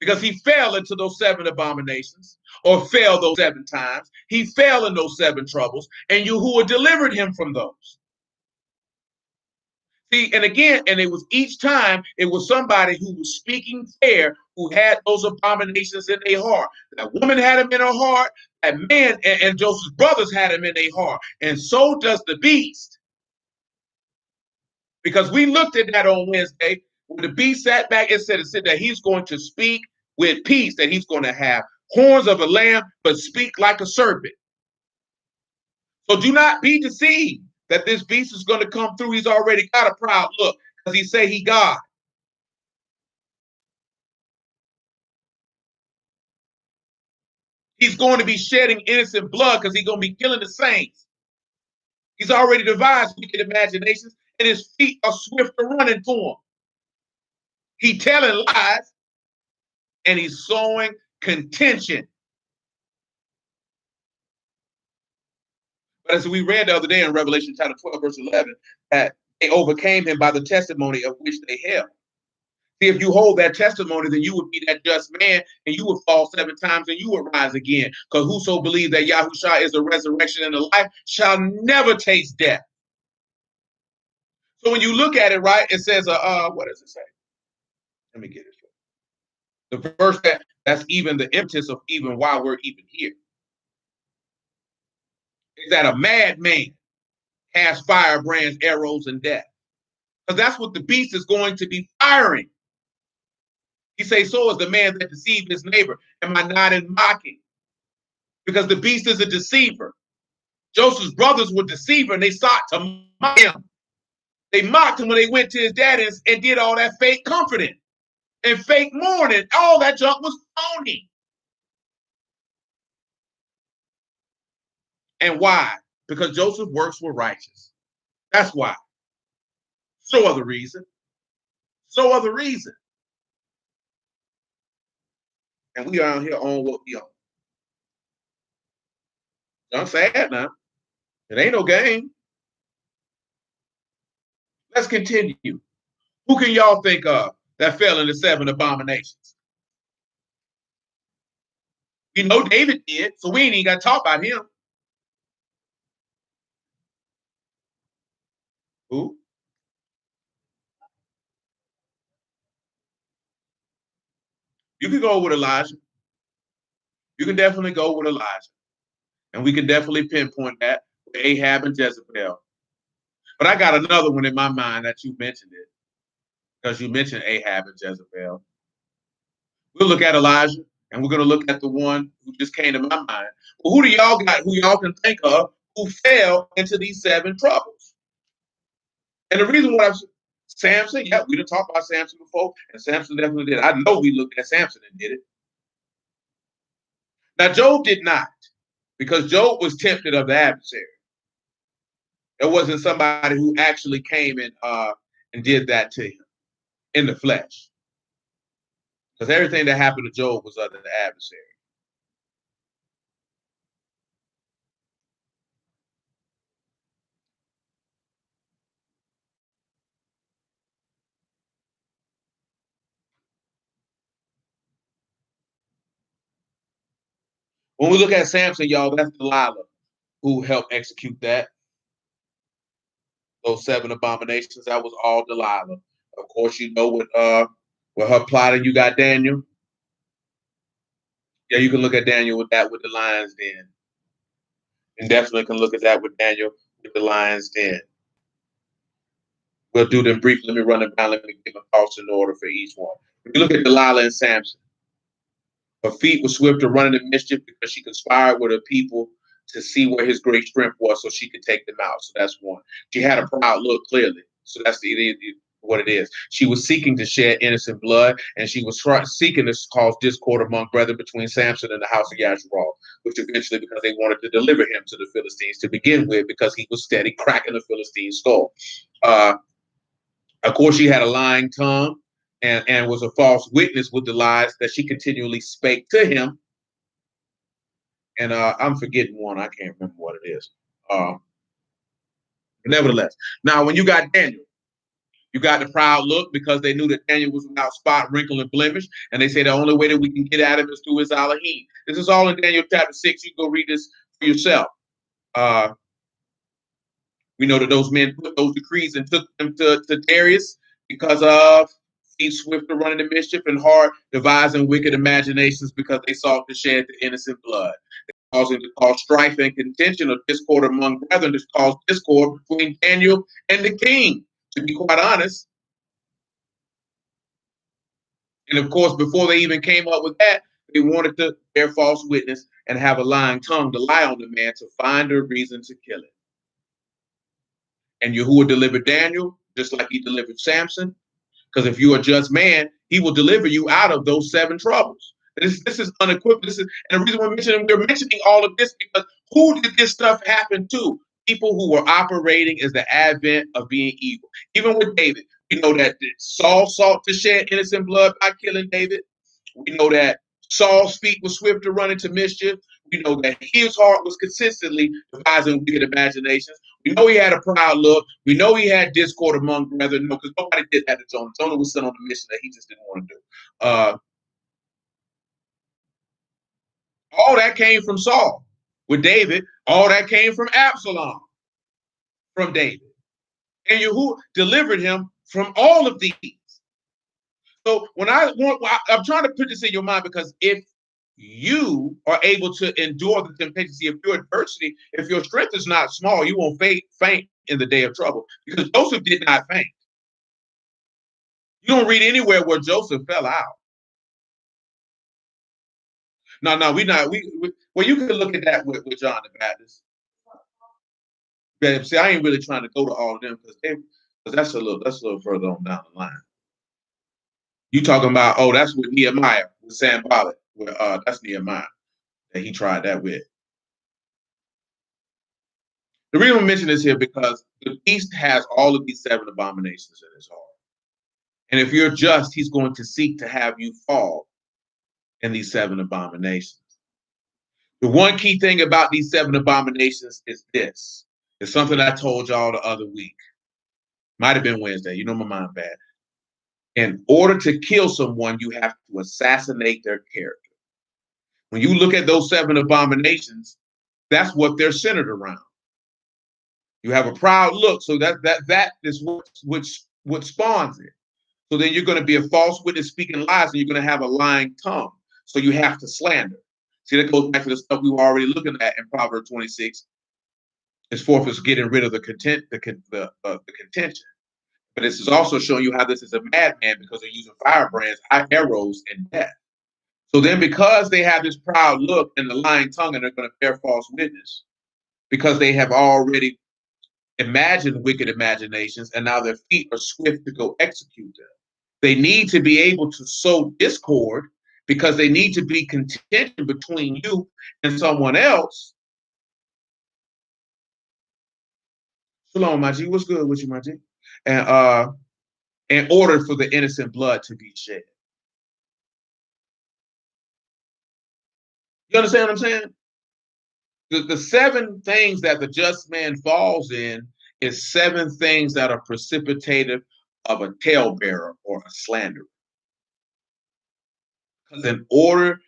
because he fell into those 7 abominations, or fell those 7 times. He fell in those 7 troubles, and Yahuwah delivered him from those. See, and again, and it was each time, it was somebody who was speaking fair, who had those abominations in their heart. That woman had them in her heart, that man and Joseph's brothers had them in their heart. And so does the beast. Because we looked at that on Wednesday, when the beast sat back and said that he's going to speak with peace, that he's going to have horns of a lamb, but speak like a serpent. So do not be deceived that this beast is going to come through. He's already got a proud look because he say he God. He's going to be shedding innocent blood because he's going to be killing the saints. He's already devised wicked imaginations, and his feet are swift to running to him. He's telling lies, and he's sowing contention. But as we read the other day in Revelation chapter 12, verse 11, that they overcame him by the testimony of which they held. See, if you hold that testimony, then you would be that just man, and you would fall 7 times, and you would rise again. Because whoso believes that Yahusha is the resurrection and the life shall never taste death. So when you look at it, right, it says, what does it say? Let me get it. The verse that's even the impetus of even why we're even here is that a madman has firebrands, arrows, and death. Because that's what the beast is going to be firing. He says, so is the man that deceived his neighbor. Am I not in mocking? Because the beast is a deceiver. Joseph's brothers were deceiver, and they sought to mock him. They mocked him when they went to his dad and did all that fake comforting and fake mourning. All that junk was phony. And why? Because Joseph's works were righteous. That's why. No other reason. No other reason. And we out here on what we on. I'm sad now. It ain't no game. Let's continue. Who can y'all think of that fell into 7 abominations. We know David did, so we ain't even got to talk about him. Who? You can go with Elijah. You can definitely go with Elijah. And we can definitely pinpoint that with Ahab and Jezebel. But I got another one in my mind that you mentioned it, because you mentioned Ahab and Jezebel. We'll look at Elijah, and we're going to look at the one who just came to my mind. Well, who do y'all got, who y'all can think of, who fell into these 7 troubles? And the reason why Samson, yeah, we didn't talk about Samson before, and Samson definitely did. I know we looked at Samson and did it. Now, Job did not, because Job was tempted of the adversary. It wasn't somebody who actually came and did that to him in the flesh. Because everything that happened to Job was under the adversary. When we look at Samson, y'all, that's Delilah who helped execute that. Those 7 abominations, that was all Delilah. Of course, you know with her plotting, you got Daniel. Yeah, you can look at Daniel with that with the lion's den. And definitely can look at that with Daniel with the lion's den. We'll do them briefly. Let me run them down. Let me give them thoughts in order for each one. If you look at Delilah and Samson, her feet were swift to run into mischief because she conspired with her people to see where his great strength was so she could take them out. So that's one. She had a proud look, clearly. So that's what it is. She was seeking to shed innocent blood, and she was seeking to cause discord among brethren between Samson and the house of Yasharal, which eventually, because they wanted to deliver him to the Philistines to begin with, because he was steady cracking the Philistine skull. Of course, she had a lying tongue and was a false witness with the lies that she continually spake to him. And I'm forgetting one. I can't remember what it is. Nevertheless, now when you got Daniel, you got the proud look because they knew that Daniel was without spot, wrinkle, and blemish. And they say the only way that we can get at him is through his Elohim. This is all in Daniel chapter 6. You can go read this for yourself. We know that those men put those decrees and took them to Darius because of feet swift to run into mischief and hard devising wicked imaginations because they sought to shed the innocent blood. Causing to cause strife and contention or discord among brethren, to cause discord between Daniel and the king, to be quite honest. And of course, before they even came up with that, they wanted to bear false witness and have a lying tongue to lie on the man to find a reason to kill him. And Yahuwah delivered Daniel just like he delivered Samson. Because if you're a just man, he will deliver you out of those 7 troubles. This is unequivocal. And the reason we're mentioning all of this because who did this stuff happen to? People who were operating as the advent of being evil. Even with David, we know that Saul sought to shed innocent blood by killing David. We know that Saul's feet were swift to run into mischief. We know that his heart was consistently devising wicked imaginations. We know he had a proud look. We know he had discord among brethren. No, because nobody did that to Jonah. Jonah was sent on a mission that he just didn't want to do. All that came from Saul. With David, all that came from Absalom, from David. And Yahuwah delivered him from all of these. So I'm trying to put this in your mind because if you are able to endure the temptation, if your adversity, if your strength is not small, you won't faint in the day of trouble because Joseph did not faint. You don't read anywhere where Joseph fell out. No, well, you can look at that with John the Baptist. But see, I ain't really trying to go to all of them because that's a little further on down the line. You talking about, that's with Nehemiah, with Sanballat. That's Nehemiah that he tried that with. The reason I mention this here because the beast has all of these 7 abominations in his heart. And if you're just, he's going to seek to have you fall in these 7 abominations. The one key thing about these 7 abominations is this. It's something I told y'all the other week. Might have been Wednesday. You know my mind bad. In order to kill someone, you have to assassinate their character. When you look at those 7 abominations, that's what they're centered around. You have a proud look, so that is what spawns it. So then you're going to be a false witness speaking lies, and you're going to have a lying tongue. So you have to slander. See, that goes back to the stuff we were already looking at in Proverbs 26. As fourth is getting rid of the contention. But this is also showing you how this is a madman, because they're using firebrands, arrows, and death. So then, because they have this proud look and the lying tongue, and they're going to bear false witness, because they have already imagined wicked imaginations, and now their feet are swift to go execute them. They need to be able to sow discord, because they need to be contention between you and someone else. Shalom, my G. What's good with you, my G? And in order for the innocent blood to be shed. You understand what I'm saying? The 7 things that the just man falls in is 7 things that are precipitative of a talebearer or a slanderer. Because in order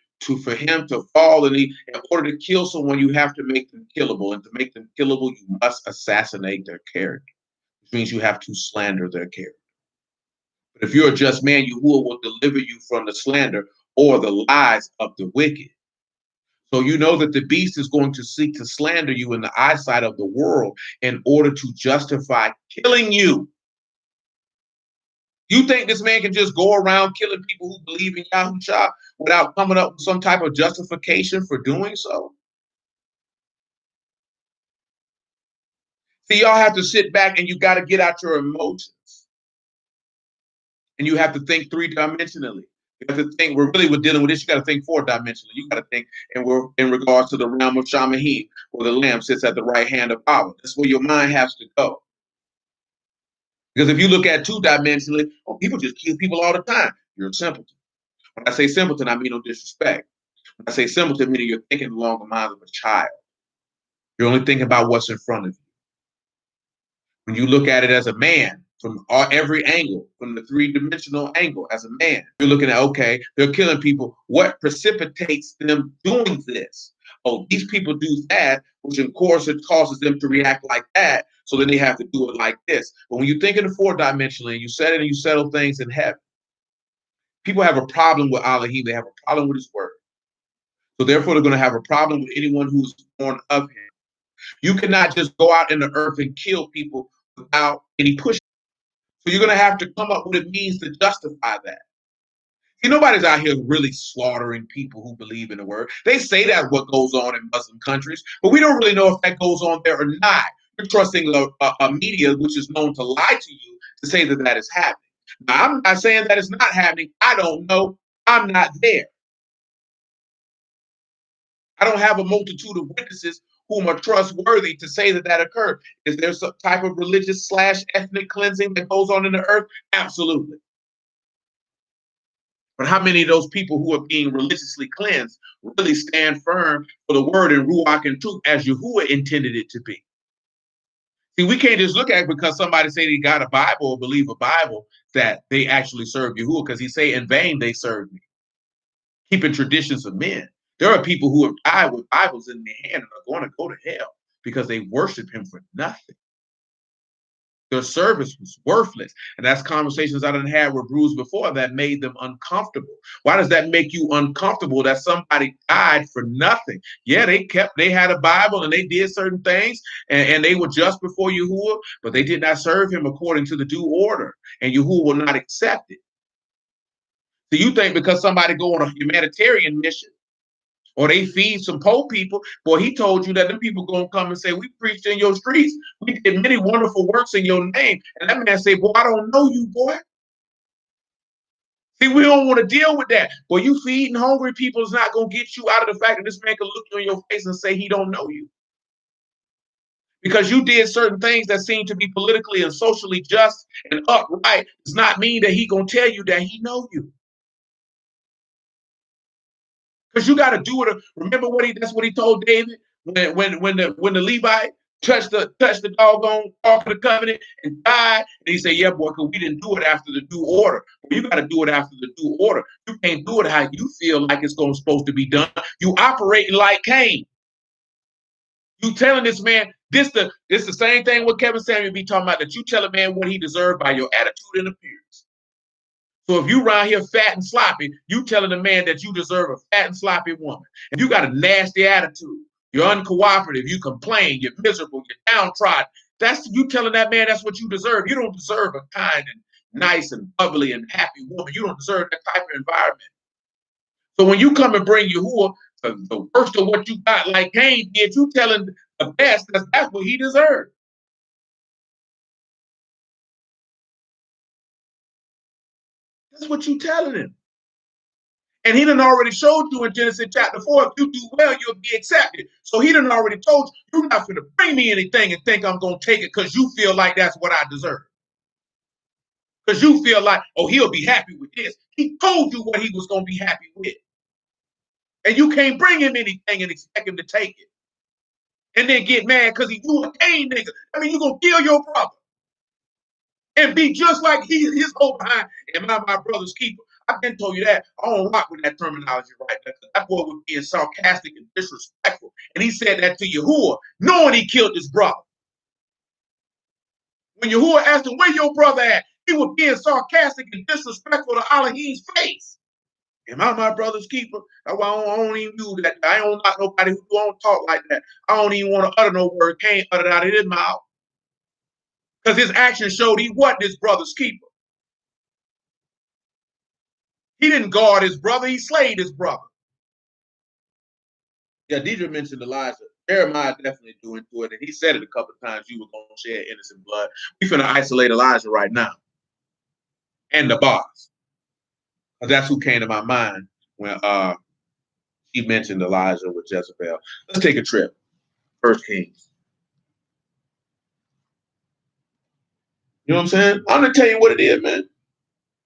for him to fall, in order to kill someone, you have to make them killable. And to make them killable, you must assassinate their character, which means you have to slander their character. But if you're a just man, Yahuwah will deliver you from the slander or the lies of the wicked. So you know that the beast is going to seek to slander you in the eyesight of the world in order to justify killing you. You think this man can just go around killing people who believe in Yahushua without coming up with some type of justification for doing so? See, y'all have to sit back and you got to get out your emotions. And you have to think 3-dimensionally. You have to think, we're dealing with this, you got to think 4-dimensionally. You got to think, and we're in regards to the realm of Shamahim, where the Lamb sits at the right hand of Abba. That's where your mind has to go. Because if you look at 2-dimensionally, people just kill people all the time. You're a simpleton. When I say simpleton, I mean no disrespect. When I say simpleton, meaning you're thinking along the lines of a child. You're only thinking about what's in front of you. When you look at it as a man, from every angle, from the 3-dimensional angle as a man, you're looking at, okay, they're killing people. What precipitates them doing this? Oh, these people do that, which of course it causes them to react like that. So then they have to do it like this. But when you think in the 4-dimensionally, you set it and you settle things in heaven. People have a problem with Elohim. They have a problem with his word. So therefore, they're going to have a problem with anyone who's born of him. You cannot just go out in the earth and kill people without any push. So you're going to have to come up with what it means to justify that. See, nobody's out here really slaughtering people who believe in the word. They say that's what goes on in Muslim countries, but we don't really know if that goes on there or not. You're trusting a media which is known to lie to you to say that that is happening. Now, I'm not saying that it's not happening. I don't know. I'm not there. I don't have a multitude of witnesses whom are trustworthy to say that that occurred. Is there some type of religious / ethnic cleansing that goes on in the earth? Absolutely. But how many of those people who are being religiously cleansed really stand firm for the word and Ruach and truth as Yahuwah intended it to be? See, we can't just look at it because somebody say they got a Bible or believe a Bible that they actually serve Yahuwah, because he say in vain they serve me, keeping traditions of men. There are people who have died with Bibles in their hand and are going to go to hell because they worship him for nothing. Their service was worthless. And that's conversations I done had with Bruce before that made them uncomfortable. Why does that make you uncomfortable that somebody died for nothing? Yeah, they had a Bible and they did certain things and they were just before Yahuwah, but they did not serve him according to the due order, and Yahuwah will not accept it. So you think because somebody go on a humanitarian mission or they feed some poor people, boy, he told you that them people gonna come and say, we preached in your streets. We did many wonderful works in your name. And that man say, boy, I don't know you, boy. See, we don't want to deal with that. Boy, you feeding hungry people is not gonna get you out of the fact that this man can look you in your face and say he don't know you. Because you did certain things that seem to be politically and socially just and upright does not mean that he gonna tell you that he know you. Because you got to do it. Remember that's what he told David when the Levite touched the doggone Ark of the Covenant and died. And he said, yeah, boy, because we didn't do it after the due order. Well, you got to do it after the due order. You can't do it how you feel like it's supposed to be done. You operating like Cain. You telling this man, this the same thing what Kevin Samuel be talking about, that you tell a man what he deserves by your attitude and appearance. So if you around here fat and sloppy, you telling a man that you deserve a fat and sloppy woman. If you got a nasty attitude, you're uncooperative, you complain, you're miserable, you're downtrodden, that's you telling that man that's what you deserve. You don't deserve a kind and nice and bubbly and happy woman. You don't deserve that type of environment. So when you come and bring Yahuwah the worst of what you got, like Cain did, you telling the best that's what he deserved. That's what you telling him. And he done already showed you in Genesis chapter 4, if you do well, you'll be accepted. So he done already told you, you're not going to bring me anything and think I'm going to take it because you feel like that's what I deserve. Because you feel like, oh, he'll be happy with this. He told you what he was going to be happy with. And you can't bring him anything and expect him to take it. And then get mad because he do a Cain nigga. I mean, you're going to kill your brother. And be just like his whole behind. Am I my brother's keeper? I've been told you that. I don't rock with that terminology right there. That boy was being sarcastic and disrespectful. And he said that to Yahuwah, knowing he killed his brother. When Yahuwah asked him, where your brother at? He was being sarcastic and disrespectful to Elohim's face. Am I my brother's keeper? That's why I don't even do that. I don't like nobody who don't talk like that. I don't even want to utter no word. Can't utter it out of his mouth. Because his actions showed he wasn't his brother's keeper. He didn't guard his brother. He slayed his brother. Yeah, Deidre mentioned Elijah. Jeremiah definitely do into it. And he said it a couple of times, you were going to shed innocent blood. We finna isolate Elijah right now. And the boss. That's who came to my mind when he mentioned Elijah with Jezebel. Let's take a trip. 1 Kings. You know what I'm saying? I'm going to tell you what it is, man.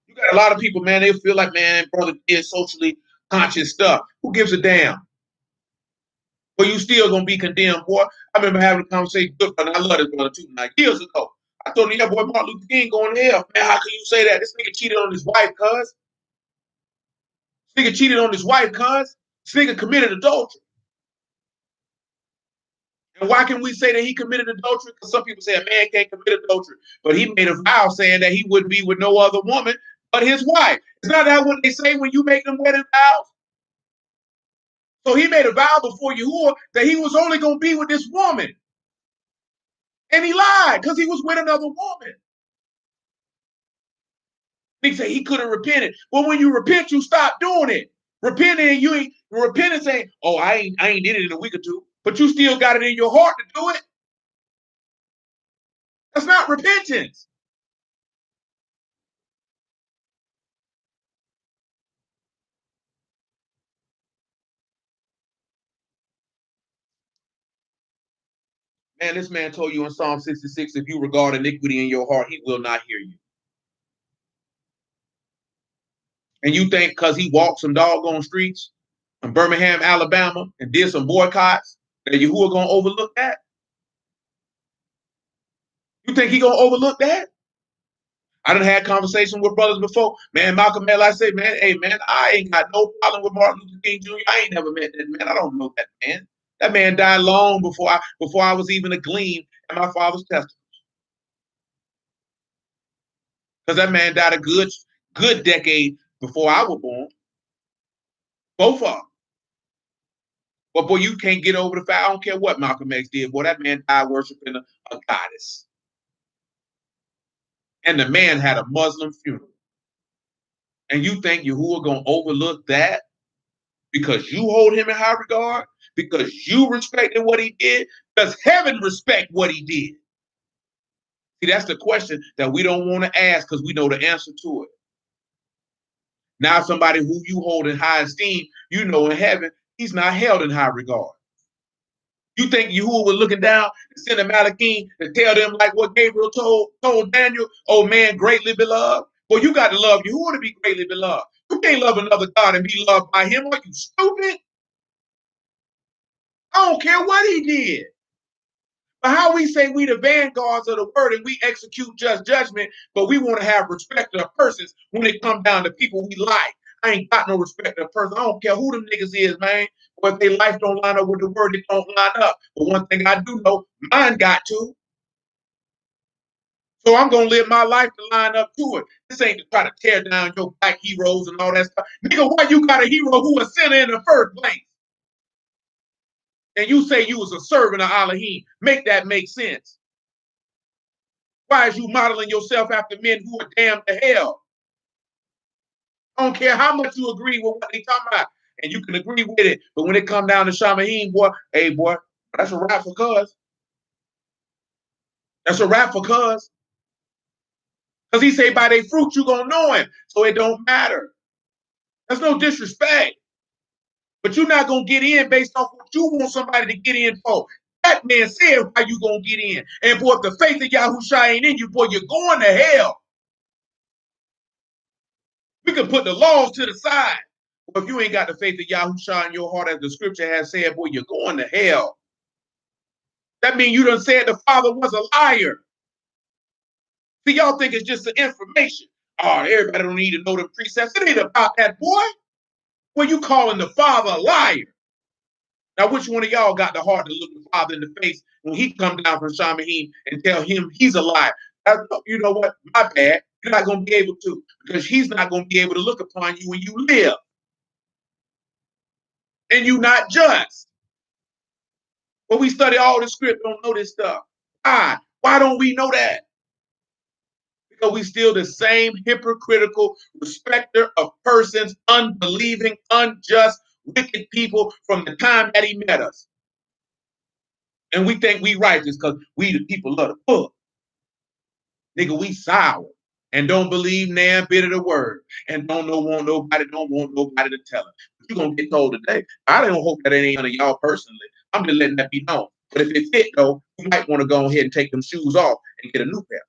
You got a lot of people, man, they feel like, man, brother did socially conscious stuff. Who gives a damn? But you still gonna be condemned, boy. I remember having a conversation with brother. I love this brother too. Like years ago, I told him, "Yeah, boy, Martin Luther King going to hell, man. How can you say that? This nigga cheated on his wife, cuz. This nigga cheated on his wife, cuz. This nigga committed adultery. And why can we say that he committed adultery? Because some people say a man can't commit adultery, but he made a vow saying that he wouldn't be with no other woman but his wife. It's not that what they say when you make them wedding vows. So he made a vow before Yahuwah that he was only gonna be with this woman. And he lied because he was with another woman. He say he could have repented. Well, when you repent, you stop doing it. Repenting, and you ain't repenting saying, oh, I ain't did it in a week or two, but you still got it in your heart to do it. That's not repentance. Man, this man told you in Psalm 66, if you regard iniquity in your heart, he will not hear you. And you think because he walked some doggone streets in Birmingham, Alabama, and did some boycotts, that Yahuwah gonna overlook that? You think he gonna overlook that? I done had conversations with brothers before. Man, Malcolm X, I say, man, hey, man, I ain't got no problem with Martin Luther King Jr. I ain't never met that man. I don't know that man. That man died long before I was even a gleam in my father's testimony. Because that man died a good decade before I was born. Both of them. But boy, you can't get over the fact. I don't care what Malcolm X did. Boy, that man died worshiping a goddess. And the man had a Muslim funeral. And you think Yahuwah gonna overlook that because you hold him in high regard? Because you respected what he did? Does heaven respect what he did? See, that's the question that we don't want to ask because we know the answer to it. Now, somebody who you hold in high esteem, you know in heaven, he's not held in high regard. You think Yahuwah was looking down and send a Malachim to tell them like what Gabriel told Daniel, oh man, greatly beloved? Well, you got to love Yahuwah to be greatly beloved. You can't love another God and be loved by him. Are you stupid? I don't care what he did. But how we say we the vanguards of the word and we execute just judgment, but we want to have respect of persons when it comes down to people we like. I ain't got no respect of person. I don't care who them niggas is, man. But if their life don't line up with the word, it don't line up. But one thing I do know, mine got to. So I'm gonna live my life to line up to it. This ain't to try to tear down your black heroes and all that stuff. Nigga, why you got a hero who was sinner in the first place? And you say you was a servant of Elohim. Make that make sense. Why is you modeling yourself after men who are damned to hell? I don't care how much you agree with what they talking about. And you can agree with it. But when it come down to Shamahim, boy, hey, boy, that's a rap for cuz. That's a rap for cuz. Because he say by their fruit, you going to know him. So it don't matter. That's no disrespect. But you're not going to get in based off what you want somebody to get in for. That man said why you going to get in. And boy, if the faith of Yahushua ain't in you, boy, you're going to hell. We can put the laws to the side. But if you ain't got the faith of Yahushua in your heart, as the scripture has said, boy, you're going to hell. That means you done said the Father was a liar. See, y'all think it's just the information. Oh, everybody don't need to know the precepts. It ain't about that, boy. When you calling the Father a liar. Now, which one of y'all got the heart to look the Father in the face when he come down from Shamahim and tell him he's a liar? You know what? My bad. You're not going to be able to, because he's not going to be able to look upon you when you live. And you not just. But we study all the script, don't know this stuff. Why? Why don't we know that? Because we still the same hypocritical respecter of persons, unbelieving, unjust, wicked people from the time that he met us. And we think we righteous because we the people of the book. Nigga, we sour and don't believe nan bit of the word and don't want nobody to tell us. But you're going to get told today. I don't hope that it ain't none of y'all personally. I'm just letting that be known. But if it fit, though, you might want to go ahead and take them shoes off and get a new pair.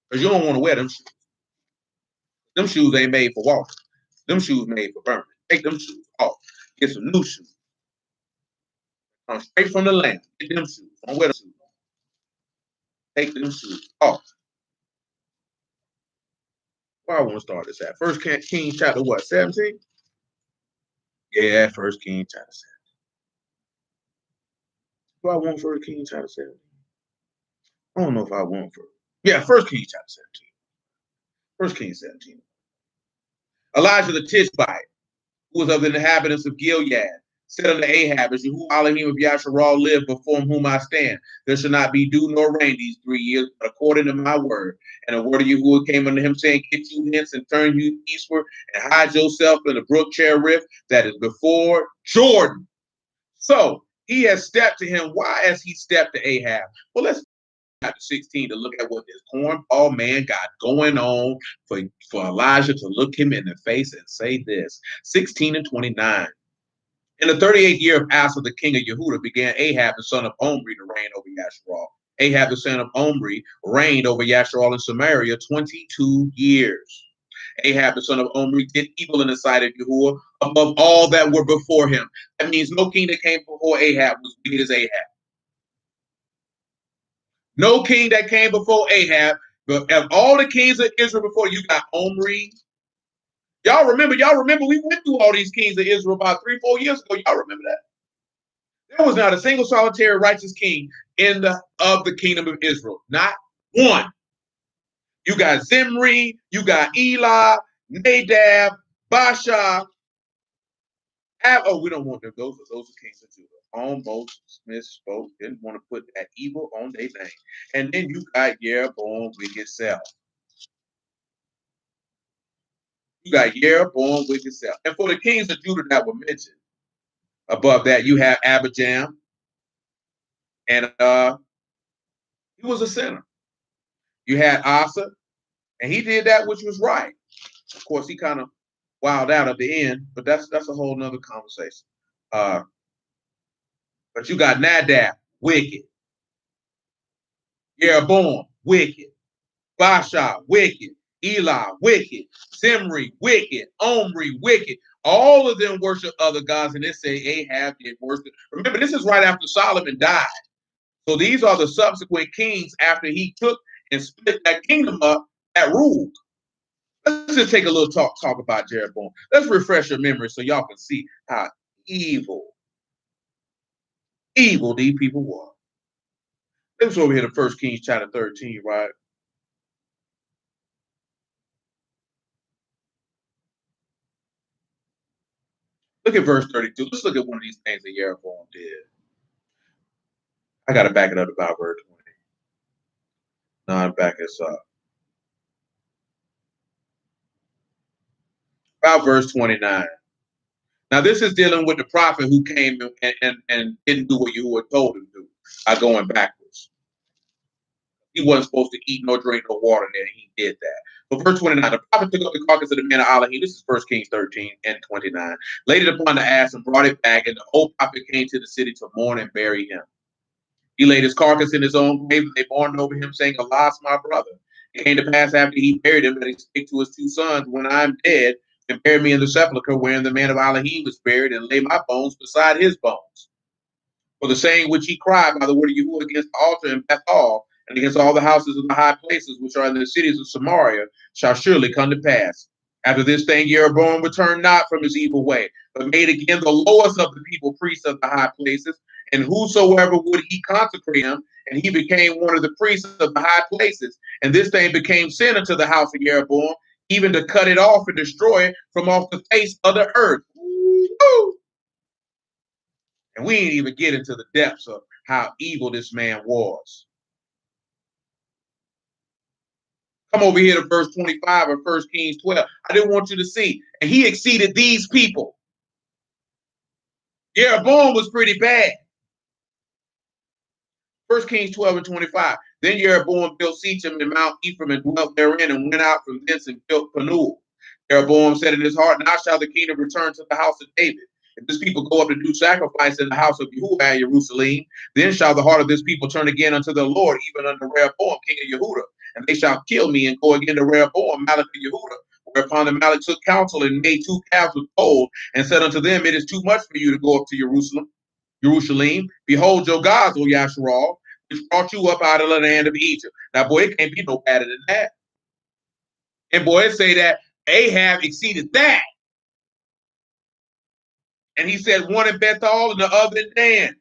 Because you don't want to wear them shoes. Them shoes ain't made for walking. Them shoes made for burning. Take them shoes off. Get some new shoes. Come straight from the land. Get them shoes. Don't wear them shoes. Take them shoes off. Where I want to start this at? First Kings chapter what? 17? Yeah, First Kings chapter 17. Do I want First Kings chapter 17? I don't know if I want for. Yeah, First Kings chapter 17. First Kings 17. Elijah the Tishbite, who was of the inhabitants of Gilead, said unto Ahab, as Yahuwah Elohim of Yasharal live, before whom I stand, there shall not be dew nor rain these 3 years, but according to my word. And a word of Yahuwah came unto him, saying, get you hence and turn you eastward, and hide yourself in the brook Cherith that is before Jordan. So he has stepped to him. Why has he stepped to Ahab? Well, let's chapter 16 to look at what this cornball man got going on for Elijah to look him in the face and say this. 16 and 29. In the 38th year of Asa, the king of Yehudah, began Ahab, the son of Omri, to reign over Yasharal. Ahab, the son of Omri, reigned over Yasharal in Samaria 22 years. Ahab, the son of Omri, did evil in the sight of Yahuwah above all that were before him. That means no king that came before Ahab was wicked as Ahab. No king that came before Ahab, but of all the kings of Israel before, you got Omri. Y'all remember we went through all these kings of Israel about 3-4 years ago. Y'all remember that? There was not a single solitary righteous king of the kingdom of Israel. Not one. You got Zimri, you got Elah, Nadab, Baasha. We don't want them. Those are kings of Judah. Almost misspoke. Didn't want to put that evil on their name. And then you got Jeroboam wicked self. You got Jeroboam wicked self. And for the kings of Judah that were mentioned, above that, you have Abijam. And he was a sinner. You had Asa, and he did that which was right. Of course, he kind of wilded out at the end, but that's a whole nother conversation. But you got Nadab, wicked. Jeroboam, wicked. Baasha, wicked. Elah, wicked. Zimri, wicked. Omri, wicked. All of them worship other gods, and they say Ahab did worship. Remember, this is right after Solomon died. So these are the subsequent kings after he took and split that kingdom up that ruled. Let's just take a little talk about Jeroboam. Let's refresh your memory so y'all can see how evil these people were. Let's over here to 1 Kings chapter 13, right? Look at verse 32. Let's look at one of these things that Jeroboam did. I got to back it up about verse 20. No, I'm back this up. About verse 29. Now, this is dealing with the prophet who came and didn't do what you had told him to do by going backwards. He wasn't supposed to eat nor drink no water, and he did that. But verse 29, the prophet took up the carcass of the man of Elohim. This is 1 Kings 13 and 29. Laid it upon the ass and brought it back, and the old prophet came to the city to mourn and bury him. He laid his carcass in his own grave, and they mourned over him, saying, Alas, my brother. It came to pass after he buried him that he spake to his two sons, When I am dead, and bury me in the sepulchre wherein the man of Elohim was buried, and lay my bones beside his bones. For the saying which he cried by the word of Yahuwah against the altar in Bethel, and against all the houses of the high places which are in the cities of Samaria, shall surely come to pass. After this thing, Jeroboam returned not from his evil way, but made again the lowest of the people priests of the high places, and whosoever would he consecrate him, and he became one of the priests of the high places. And this thing became sin unto the house of Jeroboam, even to cut it off and destroy it from off the face of the earth. Woo! And we ain't even get into the depths of how evil this man was. Come over here to verse 25 of 1 Kings 12. I didn't want you to see. And he exceeded these people. Jeroboam was pretty bad. 1 Kings 12 and 25. Then Jeroboam built Shechem and Mount Ephraim and dwelt therein, and went out from thence and built Penuel. Jeroboam said in his heart, Now shall the kingdom return to the house of David. If this people go up to do sacrifice in the house of Yahuwah at Jerusalem, then shall the heart of this people turn again unto the Lord, even unto Rehoboam, king of Yehudah. And they shall kill me and go again to Rehoboam, Malach of Yehudah. Whereupon the Malach took counsel and made 2 calves with gold, and said unto them, It is too much for you to go up to Jerusalem. Behold your gods, O Yasharal, which brought you up out of the land of Egypt. Now, boy, it can't be no better than that. And boy, it say that Ahab exceeded that. And he said, one in Bethel and the other in Dan.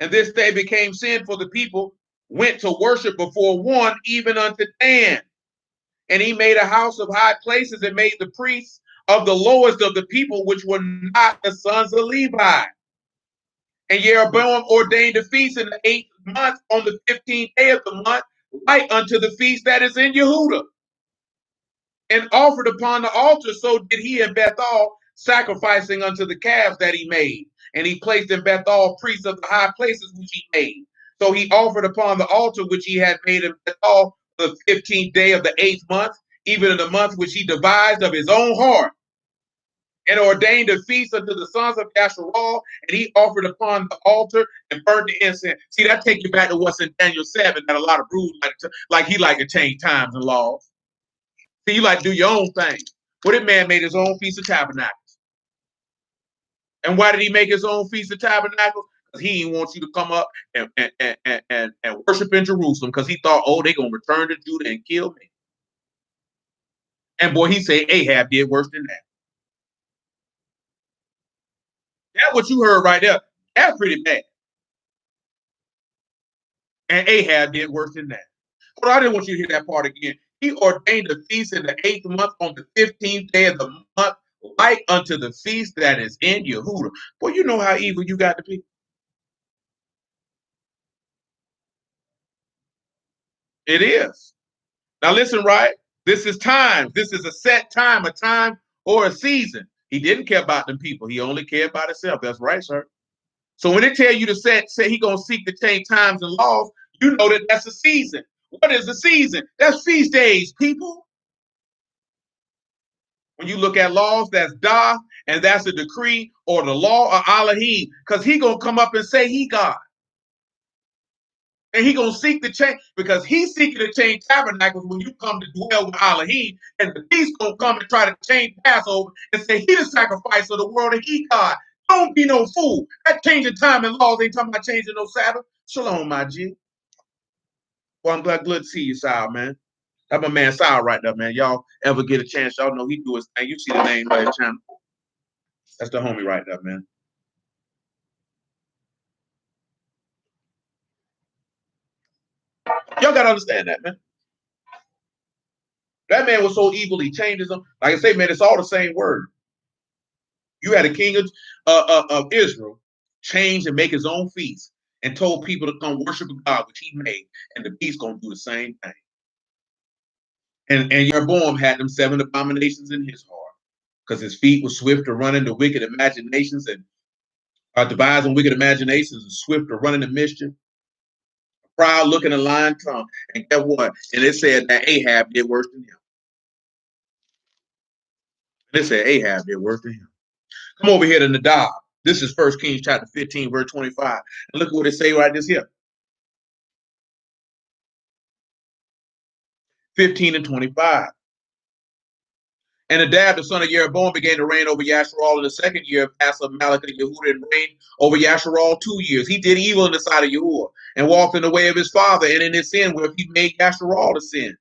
And this day became sin, for the people went to worship before one, even unto Dan. And he made a house of high places and made the priests of the lowest of the people, which were not the sons of Levi. And Jeroboam ordained a feast in the 8th month on the 15th day of the month, like unto the feast that is in Yehudah. And offered upon the altar, so did he in Bethel, sacrificing unto the calves that he made. And he placed in Bethel priests of the high places which he made. So he offered upon the altar which he had made in Bethel the 15th day of the 8th month, even in the month which he devised of his own heart, and ordained a feast unto the sons of Yasharal, and he offered upon the altar and burnt the incense. See, that take you back to what's in Daniel 7, that a lot of brews like he like to change times and laws. See, you like to do your own thing. Well, that man made his own Feast of Tabernacles. And why did he make his own Feast of Tabernacles? Because he didn't want you to come up and worship in Jerusalem, because he thought, oh, they're going to return to Judah and kill me. And boy, he said Ahab did worse than that. That's what you heard right there. That's pretty bad. And Ahab did worse than that. But I didn't want you to hear that part again. He ordained a feast in the 8th month on the 15th day of the month, like unto the feast that is in Yehudah. Boy, you know how evil you got to be. It is. Now listen, right? This is time. This is a set time, a time or a season. He didn't care about them people. He only cared about himself. That's right, sir. So when they tell you to say he gonna seek to change times and laws, you know that that's a season. What is a season? That's feast days, people. When you look at laws, that's da, and that's a decree or the law of Elohim, because he gonna come up and say he God. And he gonna seek to change, because he's seeking to change tabernacles when you come to dwell with Elohim, and the beast gonna come and try to change Passover and say he the sacrifice of the world and he God. Don't be no fool. That changing time and laws ain't talking about changing no Sabbath. Shalom, my G. Well, I'm glad to see you, Sal, man. That's my man Sal right there, man. Y'all ever get a chance, y'all know he do his thing. You see the name right channel. That's the homie right there, man. Y'all gotta understand that, man. That man was so evil, he changes them. Like I say, man, it's all the same word. You had a king of Israel change and make his own feast and told people to come worship a God which he made, and the beast gonna do the same thing. And Jeroboam had them 7 abominations in his heart, because his feet were swift to run into wicked imaginations and devising wicked imaginations, and swift to run into mischief, proud looking, a lying tongue. And guess what? And it said that Ahab did worse than him. And it said Ahab did worse than him. Come over here to Nadab. This is 1 Kings chapter 15, verse 25. And look at what it say right this here. 15 and 25. And Nadab, the son of Jeroboam, began to reign over Yasharal in the 2nd year of Asa, Malachah, and Yehuda, and reigned over Yasharal 2 years. He did evil in the sight of Yahuwah, and walked in the way of his father, and in his sin, where he made Yasharal to sin.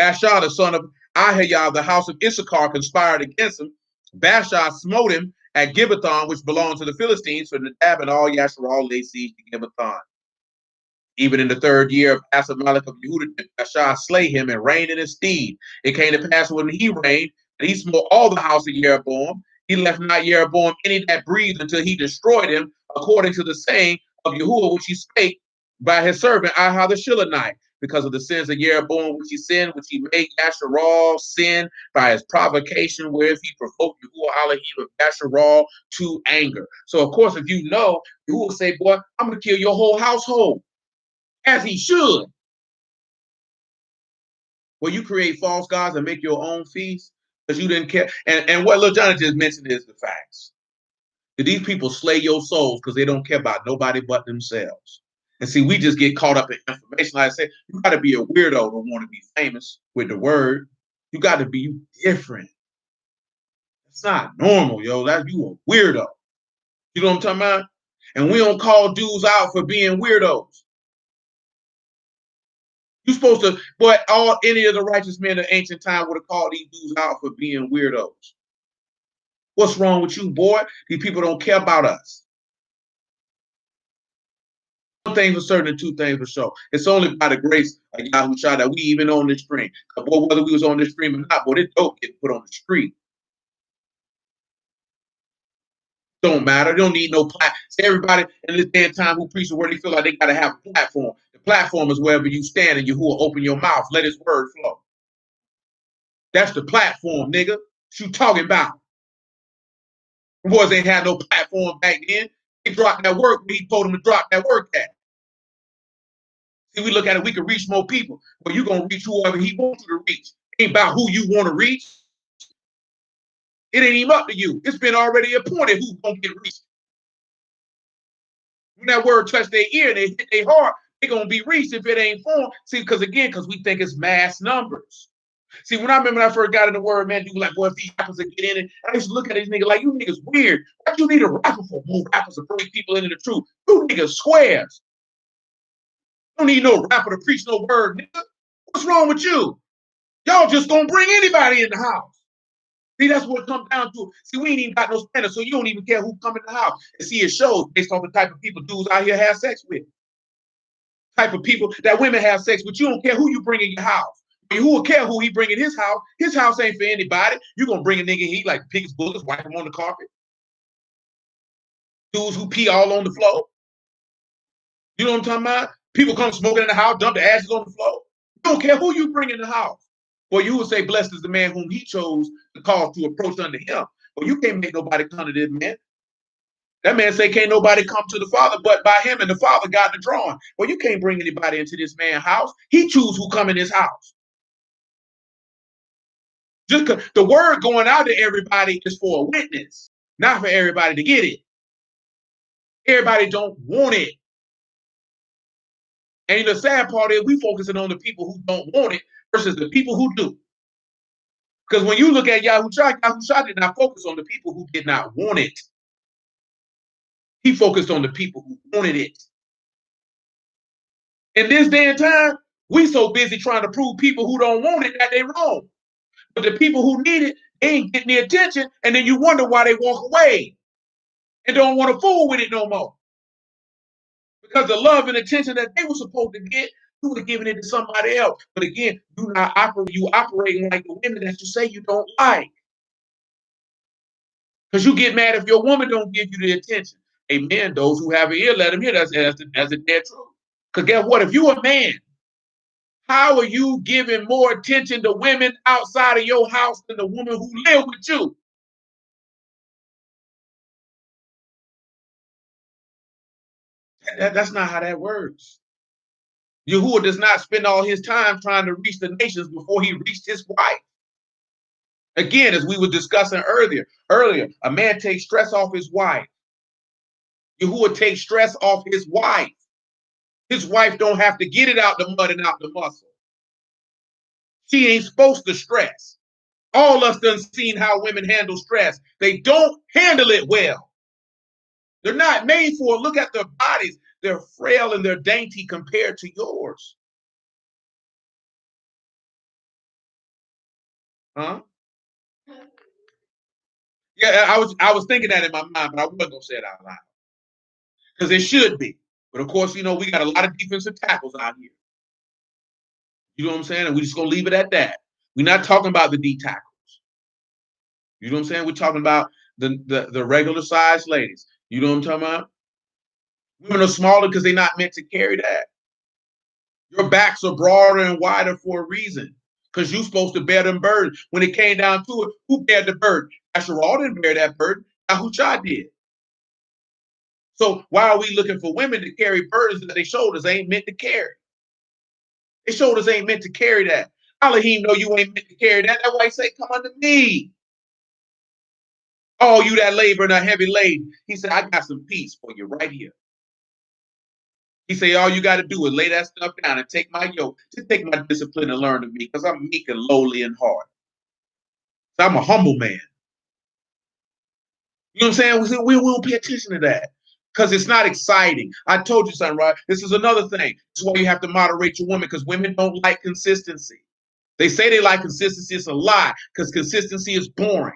Baasha, the son of Ahiah, of the house of Issachar, conspired against him. Baasha smote him at Gibbethon, which belonged to the Philistines, for Nadab and all Yasharal laid siege to Gibbethon. Even in the 3rd year of Asa, Malach of Yehuda, did Baasha slay him and reign in his stead. It came to pass when he reigned, that he smote all the house of Jeroboam. He left not Jeroboam any that breathed until he destroyed him, according to the saying of Yahuwah, which he spake by his servant Ahah the Shilonite, because of the sins of Jeroboam which he sinned, which he made Yasharal sin by his provocation, whereas he provoked Yahuwah Elohim of Yasharal to anger. So, of course, if you know, Yahuwah will say, boy, I'm going to kill your whole household. As he should. Well, you create false gods and make your own feast because you didn't care. And what Lil Johnny just mentioned is the facts. That these people slay your souls because they don't care about nobody but themselves. And see, we just get caught up in information. Like I said, you got to be a weirdo to want to be famous with the word. You got to be different. It's not normal, yo. That you a weirdo. You know what I'm talking about? And we don't call dudes out for being weirdos. You're supposed to, but any of the righteous men of ancient time would have called these dudes out for being weirdos. What's wrong with you, boy? These people don't care about us. One thing for certain and two things for sure. It's only by the grace of Yahushua that we even on this stream. Boy, whether we was on this stream or not, boy, this dope get put on the street. Don't matter. They don't need no platform. Everybody in this day and time who preaches where they feel like they got to have a platform. The platform is wherever you stand and Yahuwah open your mouth. Let his word flow. That's the platform, nigga. What you talking about? The boys ain't had no platform back then. They dropped that work when he told them to drop that work at. See, we look at it, we can reach more people. But you're going to reach whoever he wants you to reach. It ain't about who you want to reach. It ain't even up to you. It's been already appointed who's going to get reached. When that word touch their ear and they hit their heart, they're going to be reached if it ain't for them. See, because we think it's mass numbers. See, when I remember when I first got in the word, man, you like, boy, if these rappers would get in it, I used to look at these niggas like, you niggas weird. Why you need a rapper for more rappers to bring people into the truth? You niggas squares. Don't need no rapper to preach no word, nigga. What's wrong with you? Y'all just gonna bring anybody in the house. See, that's what it comes down to. See, we ain't even got no standards, so you don't even care who come in the house. And see, it shows based on the type of people dudes out here have sex with. Type of people that women have sex with. You don't care who you bring in your house. Who will care who he bring in his house? His house ain't for anybody. You're going to bring a nigga, he like pick his bullets, wipe him on the carpet. Dudes who pee all on the floor. You know what I'm talking about? People come smoking in the house, dump the ashes on the floor. You don't care who you bring in the house. Well, you would say, blessed is the man whom he chose to cause to approach unto him. Well, you can't make nobody come to this man. That man say, can't nobody come to the Father but by him, and the Father got the drawing. Well, you can't bring anybody into this man's house. He choose who come in his house. Just the word going out to everybody is for a witness, not for everybody to get it. Everybody don't want it. And the sad part is we focusing on the people who don't want it versus the people who do. Because when you look at Yahushua did not focus on the people who did not want it. He focused on the people who wanted it. In this day and time, we so busy trying to prove people who don't want it that they're wrong. But the people who need it, they ain't getting the attention, and then you wonder why they walk away and don't want to fool with it no more. Because the love and attention that they were supposed to get, you would have given it to somebody else. But again, you operating like the women that you say you don't like. Because you get mad if your woman don't give you the attention. Amen. Those who have an ear, let them hear. That's the dead truth. Because guess what? If you're a man, how are you giving more attention to women outside of your house than the woman who live with you? That's not how that works. Yahuwah does not spend all his time trying to reach the nations before he reached his wife. Again, as we were discussing earlier, a man takes stress off his wife. Yahuwah takes stress off his wife. His wife don't have to get it out the mud and out the muscle. She ain't supposed to stress. All of us done seen how women handle stress. They don't handle it well. They're not made for it. Look at their bodies. They're frail and they're dainty compared to yours. Huh? Yeah, I was thinking that in my mind, but I wasn't gonna say it out loud. Because it should be. But of course, we got a lot of defensive tackles out here. You know what I'm saying? And we're just gonna leave it at that. We're not talking about the D tackles. You know what I'm saying? We're talking about the regular sized ladies. You know what I'm talking about? Women are smaller because they're not meant to carry that. Your backs are broader and wider for a reason. Because you're supposed to bear them burdens. When it came down to it, who bared the burden? Asherah didn't bear that burden. Yahushua did. So why are we looking for women to carry burdens that their shoulders ain't meant to carry? Their shoulders ain't meant to carry that. Elohim know you ain't meant to carry that. That's why he say, come unto me. Oh, you that labor and a heavy laden. He said, I got some peace for you right here. He said, all you got to do is lay that stuff down and take my yoke. Just take my discipline and learn of me because I'm meek and lowly in heart. So I'm a humble man. You know what I'm saying? We will pay attention to that because it's not exciting. I told you something, right? This is another thing. This is why you have to moderate your women because women don't like consistency. They say they like consistency. It's a lie because consistency is boring.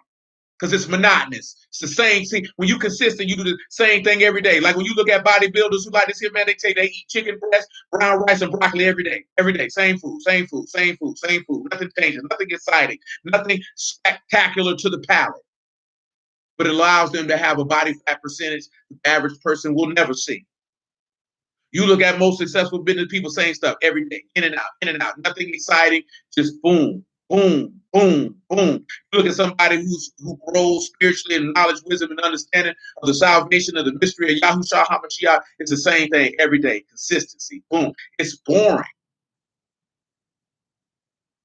Because it's monotonous. It's the same thing. When you're consistent, you do the same thing every day. Like when you look at bodybuilders who like this here, man, they say they eat chicken breast, brown rice, and broccoli every day. Every day. Same food, same food, same food, same food. Nothing changes, nothing exciting, nothing spectacular to the palate. But it allows them to have a body fat percentage the average person will never see. You look at most successful business people saying stuff every day, in and out, nothing exciting, just boom, boom, boom, boom. You look at somebody who grows spiritually in knowledge, wisdom, and understanding of the salvation of the mystery of Yahushua HaMashiach. It's the same thing every day, consistency, boom. It's boring.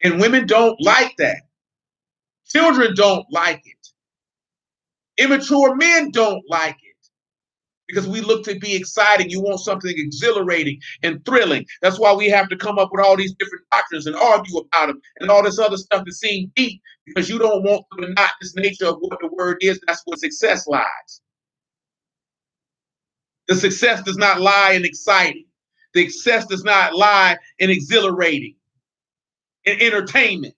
And women don't like that. Children don't like it. Immature men don't like it. Because we look to be exciting. You want something exhilarating and thrilling. That's why we have to come up with all these different doctrines and argue about them and all this other stuff that seems deep because you don't want the monotonous nature of what the word is. That's where success lies. The success does not lie in exciting. The success does not lie in exhilarating, in entertainment.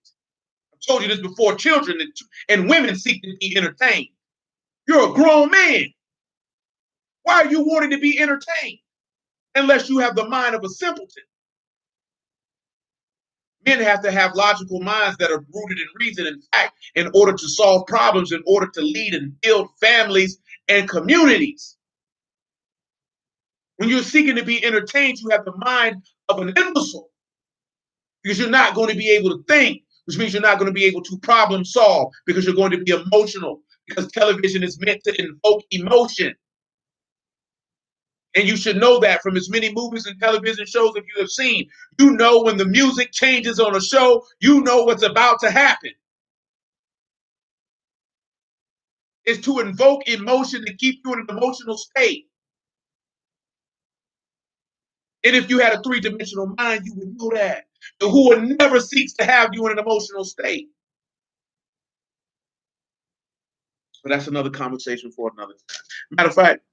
I've told you this before. Children and women seek to be entertained. You're a grown man. Why are you wanting to be entertained? Unless you have the mind of a simpleton. Men have to have logical minds that are rooted in reason and fact in order to solve problems, in order to lead and build families and communities. When you're seeking to be entertained, you have the mind of an imbecile because you're not going to be able to think, which means you're not going to be able to problem solve because you're going to be emotional because television is meant to invoke emotion. And you should know that from as many movies and television shows that you have seen. You know when the music changes on a show, you know what's about to happen. It's to invoke emotion to keep you in an emotional state. And if you had a three-dimensional mind, you would know that. Yahuwah never seeks to have you in an emotional state. But that's another conversation for another time. Matter of fact,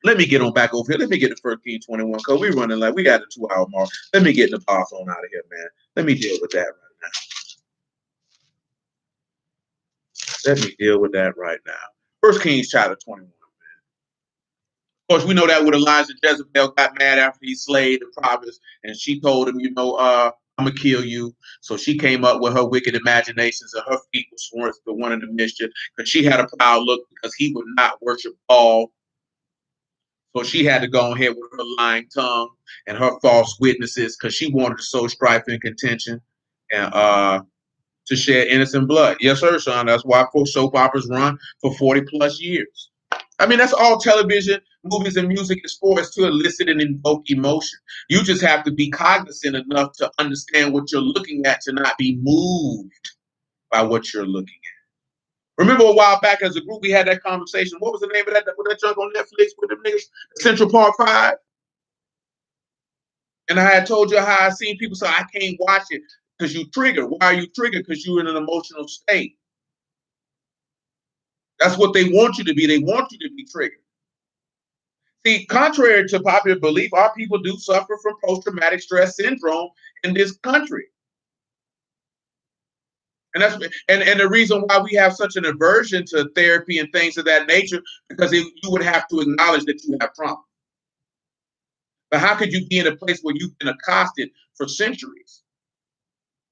let me get on back over here. Let me get to 1 Kings 21 because we're running like we got a 2-hour mark. Let me get the boss on out of here, man. Let me deal with that right now. Let me deal with that right now. 1 Kings chapter 21. Of course, we know that with Elijah, Jezebel got mad after he slayed the prophets, and she told him, I'm gonna kill you. So she came up with her wicked imaginations, and her feet were sworn to one of the mischief, because she had a proud look because he would not worship Baal. So she had to go ahead with her lying tongue and her false witnesses because she wanted to sow strife and contention and to shed innocent blood. Yes, sir, son. That's why soap operas run for 40 plus years. I mean, that's all television, movies, and music is for, is to elicit and invoke emotion. You just have to be cognizant enough to understand what you're looking at, to not be moved by what you're looking at. Remember a while back as a group, we had that conversation. What was the name of that junk on Netflix with them niggas? Central Park 5? And I had told you how I seen people say, I can't watch it because you triggered. Why are you triggered? Because you're in an emotional state. That's what they want you to be. They want you to be triggered. See, contrary to popular belief, our people do suffer from post-traumatic stress syndrome in this country. And that's and the reason why we have such an aversion to therapy and things of that nature, because you would have to acknowledge that you have trauma. But how could you be in a place where you've been accosted for centuries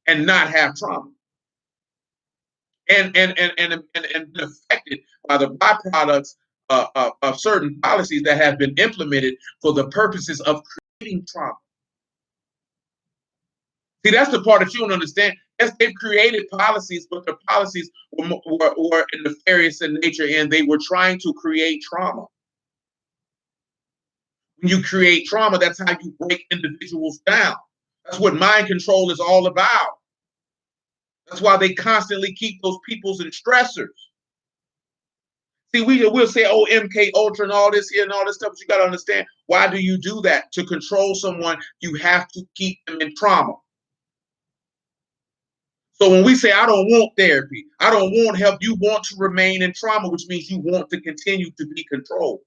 and not have trauma? And affected by the byproducts of certain policies that have been implemented for the purposes of creating trauma. See, that's the part that you don't understand. Yes, they've created policies, but the policies were nefarious in nature, and they were trying to create trauma. When you create trauma, that's how you break individuals down. That's what mind control is all about. That's why they constantly keep those peoples in stressors. See, we'll say, oh, MK Ultra and all this here and all this stuff, but you got to understand, why do you do that? To control someone, you have to keep them in trauma. So when we say, I don't want therapy, I don't want help, you want to remain in trauma, which means you want to continue to be controlled.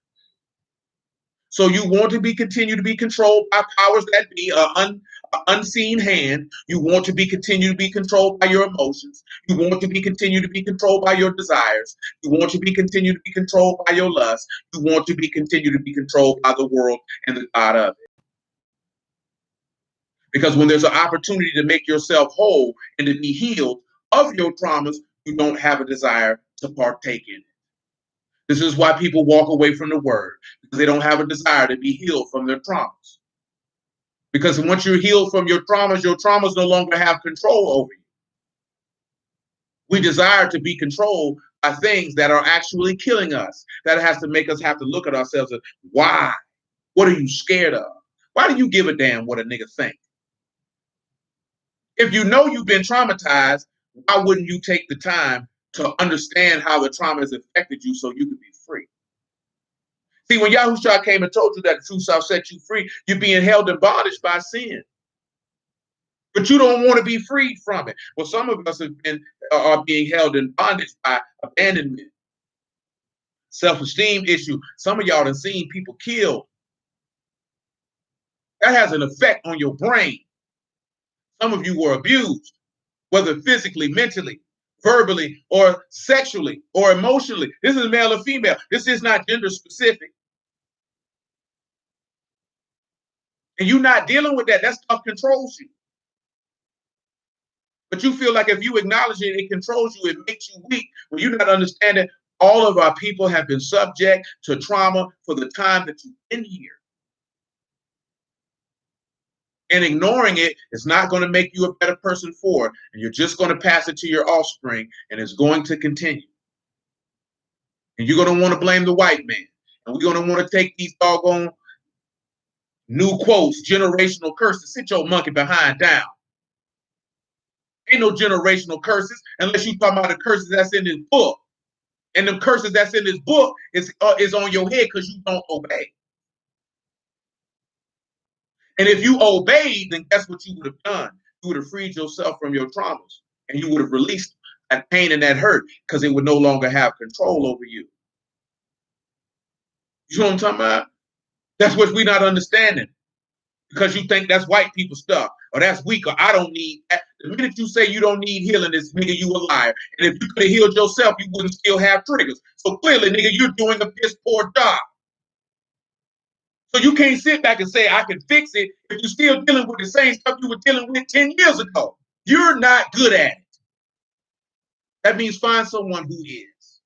So you want to continue to be controlled by powers that be, an unseen hand. You want to continue to be controlled by your emotions. You want to continue to be controlled by your desires. You want to continue to be controlled by your lust. You want to continue to be controlled by the world and the God of it. Because when there's an opportunity to make yourself whole and to be healed of your traumas, you don't have a desire to partake in it. This is why people walk away from the word, because they don't have a desire to be healed from their traumas. Because once you're healed from your traumas no longer have control over you. We desire to be controlled by things that are actually killing us. That has to make us have to look at ourselves and why? What are you scared of? Why do you give a damn what a nigga think? If you know you've been traumatized, why wouldn't you take the time to understand how the trauma has affected you so you could be free? See, when Yahushua came and told you that the truth shall set you free, you're being held in bondage by sin. But you don't want to be freed from it. Well, some of us are being held in bondage by abandonment, self-esteem issue. Some of y'all have seen people killed. That has an effect on your brain. Some of you were abused, whether physically, mentally, verbally, or sexually, or emotionally. This is male or female. This is not gender specific. And you're not dealing with that. That stuff controls you. But you feel like if you acknowledge it, it controls you, it makes you weak. When you're not understanding, all of our people have been subject to trauma for the time that you've been here. And ignoring it is not going to make you a better person for it. And you're just going to pass it to your offspring, and it's going to continue. And you're going to want to blame the white man. And we're going to want to take these doggone new quotes, generational curses. Sit your monkey behind down. Ain't no generational curses unless you talking about the curses that's in this book. And the curses that's in this book is on your head because you don't obey. And if you obeyed, then guess what you would have done? You would have freed yourself from your traumas, and you would have released that pain and that hurt, because it would no longer have control over you. You know what I'm talking about? That's what we're not understanding, because you think that's white people stuff, or that's weak, or I don't need. The minute you say you don't need healing, this nigga, you a liar. And if you could have healed yourself, you wouldn't still have triggers. So clearly, nigga, you're doing a piss poor job. So you can't sit back and say I can fix it if you're still dealing with the same stuff you were dealing with 10 years ago. You're not good at it. That means find someone who is.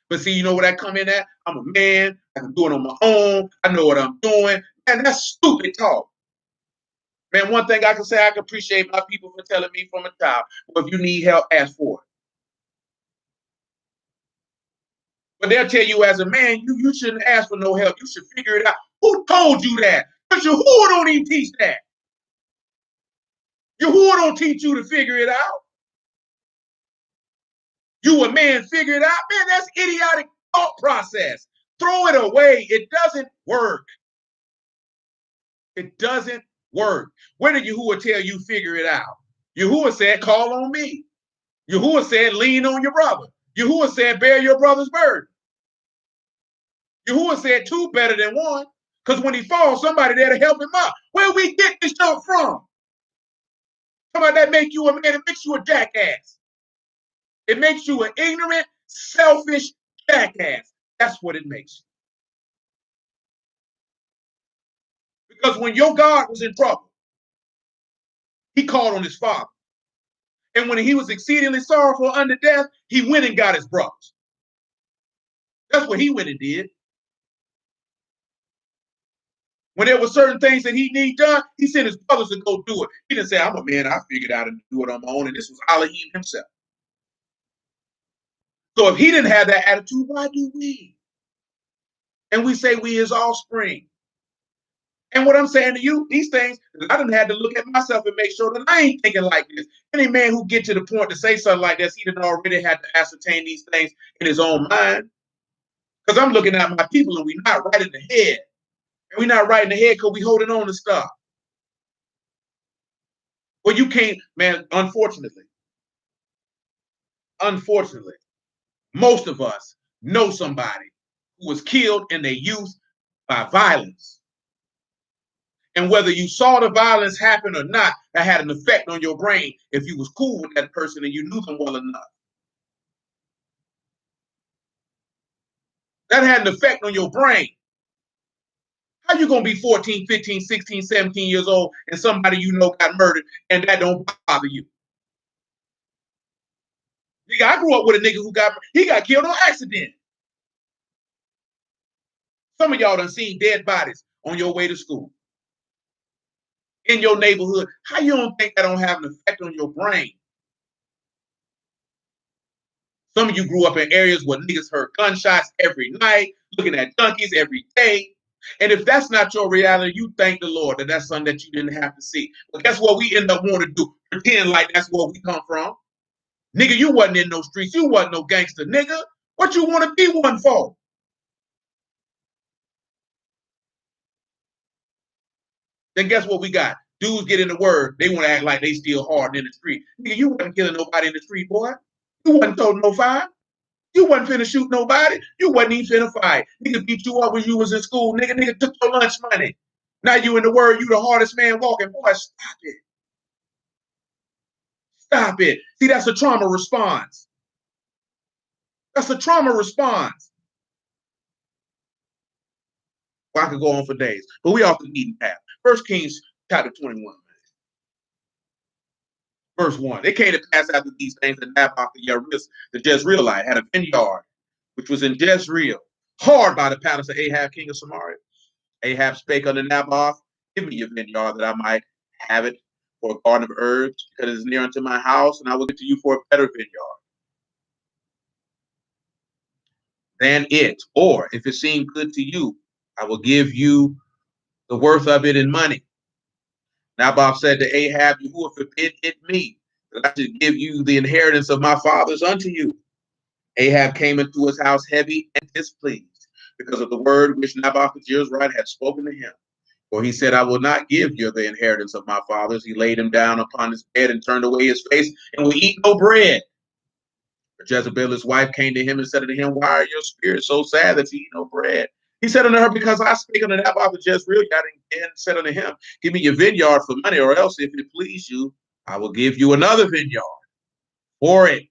But see, you know where that come in at? I'm a man. I can do it on my own. I know what I'm doing. Man, that's stupid talk. Man, one thing I can say, I can appreciate my people for telling me from a child, well, if you need help, ask for it. But they'll tell you as a man, you shouldn't ask for no help. You should figure it out. Who told you that? Because your who don't even teach that. Your who don't teach you to figure it out. You a man, figure it out. Man, that's idiotic thought process. Throw it away. It doesn't work. It doesn't work. Where did Yahuwah tell you figure it out? Yahuwah said, call on me. Yahuwah said, lean on your brother. Yahuwah said, bear your brother's burden. Yahuwah said, two better than one. Because when he falls, somebody there to help him up. Where we get this stuff from? Somebody that make you a man, it makes you a jackass. It makes you an ignorant, selfish jackass. That's what it makes you. Because when your God was in trouble, he called on his father. And when he was exceedingly sorrowful unto death, he went and got his brothers. That's what he went and did. When there were certain things that he need done, he sent his brothers to go do it. He didn't say, I'm a man, I figured out and do it on my own. And this was Elohim himself. So if he didn't have that attitude, why do we? And we say we his offspring. And what I'm saying to you, these things, I done had to look at myself and make sure that I ain't thinking like this. Any man who get to the point to say something like this, he done already had to ascertain these things in his own mind. Because I'm looking at my people and we're not right in the head. And we're not right in the head because we holding on to stuff. Well, you can't, man, unfortunately, most of us know somebody who was killed in their youth by violence. And whether you saw the violence happen or not, that had an effect on your brain if you was cool with that person and you knew them well enough. That had an effect on your brain. How you going to be 14, 15, 16, 17 years old and somebody you know got murdered and that don't bother you? Nigga, I grew up with a nigga who got killed on accident. Some of y'all done seen dead bodies on your way to school. In your neighborhood. How you don't think that don't have an effect on your brain? Some of you grew up in areas where niggas heard gunshots every night, looking at junkies every day. And if that's not your reality, you thank the Lord that that's something that you didn't have to see. But guess what we end up wanting to do? Pretend like that's where we come from. Nigga, you wasn't in no streets. You wasn't no gangster, nigga. What you want to be one for? Then guess what we got? Dudes get in the word. They want to act like they still hard in the street. Nigga, you wasn't killing nobody in the street, boy. You wasn't throwing no fire. You wasn't finna shoot nobody. You wasn't even finna fight. Nigga beat you up when you was in school. Nigga took your lunch money. Now you in the word, you the hardest man walking. Boy, stop it. Stop it. See, that's a trauma response. That's a trauma response. Well, I could go on for days, but we off the beaten path. 1 Kings chapter 21. Verse 1. It came to pass after these things that Naboth the Jezreelite had a vineyard, which was in Jezreel, hard by the palace of Ahab, king of Samaria. Ahab spake unto Naboth, give me your vineyard that I might have it for a garden of herbs, because it is near unto my house, and I will give to you for a better vineyard than it. Or if it seem good to you, I will give you the worth of it in money. Naboth said to Ahab, Yahuwah forbid it me, that I should give you the inheritance of my fathers unto you. Ahab came into his house heavy and displeased, because of the word which Naboth the Jezreelite had spoken to him. For he said, I will not give you the inheritance of my fathers. He laid him down upon his bed and turned away his face and will eat no bread. Jezebel, his wife, came to him and said unto him, why are your spirits so sad that you eat no bread? He said unto her, because I spake unto Naboth of Jezreel, and said unto him, give me your vineyard for money, or else, if it please you, I will give you another vineyard for it.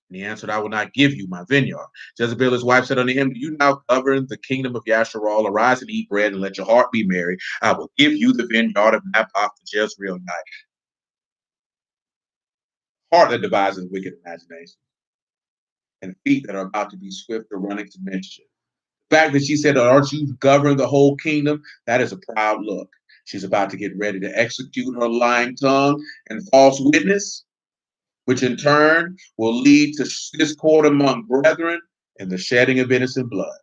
And he answered, I will not give you my vineyard. Jezebel, his wife, said unto him, do you now govern the kingdom of Yasharal? Arise and eat bread, and let your heart be merry. I will give you the vineyard of Naboth the Jezreelite. Heart that devises wicked imagination, and feet that are about to be swift or running to mischief. The fact that she said, aren't you govern the whole kingdom? That is a proud look. She's about to get ready to execute her lying tongue and false witness, which in turn will lead to discord among brethren and the shedding of innocent blood.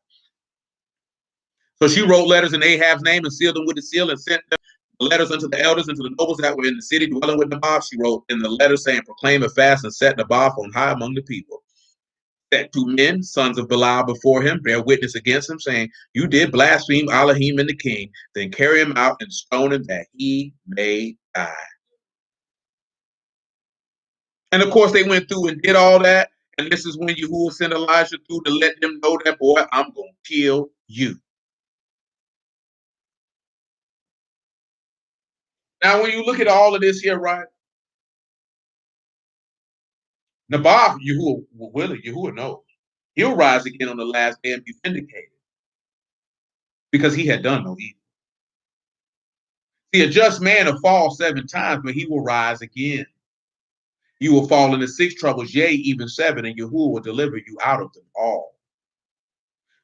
So she wrote letters in Ahab's name and sealed them with the seal and sent them letters unto the elders and to the nobles that were in the city dwelling with Naboth. She wrote in the letter saying, proclaim a fast and set Naboth on high among the people. Set 2 men, sons of Belial, before him, bear witness against him, saying, you did blaspheme Elohim and the king, then carry him out and stone him that he may die. And of course, they went through and did all that. And this is when Yahuwah sent Elijah through to let them know that, boy, I'm going to kill you. Now, when you look at all of this here, right? Naboth, Yahuwah knows. He'll rise again on the last day and be vindicated because he had done no evil. See, a just man will fall 7 times, but he will rise again. You will fall into 6 troubles, yea, even 7, and Yahuwah will deliver you out of them all.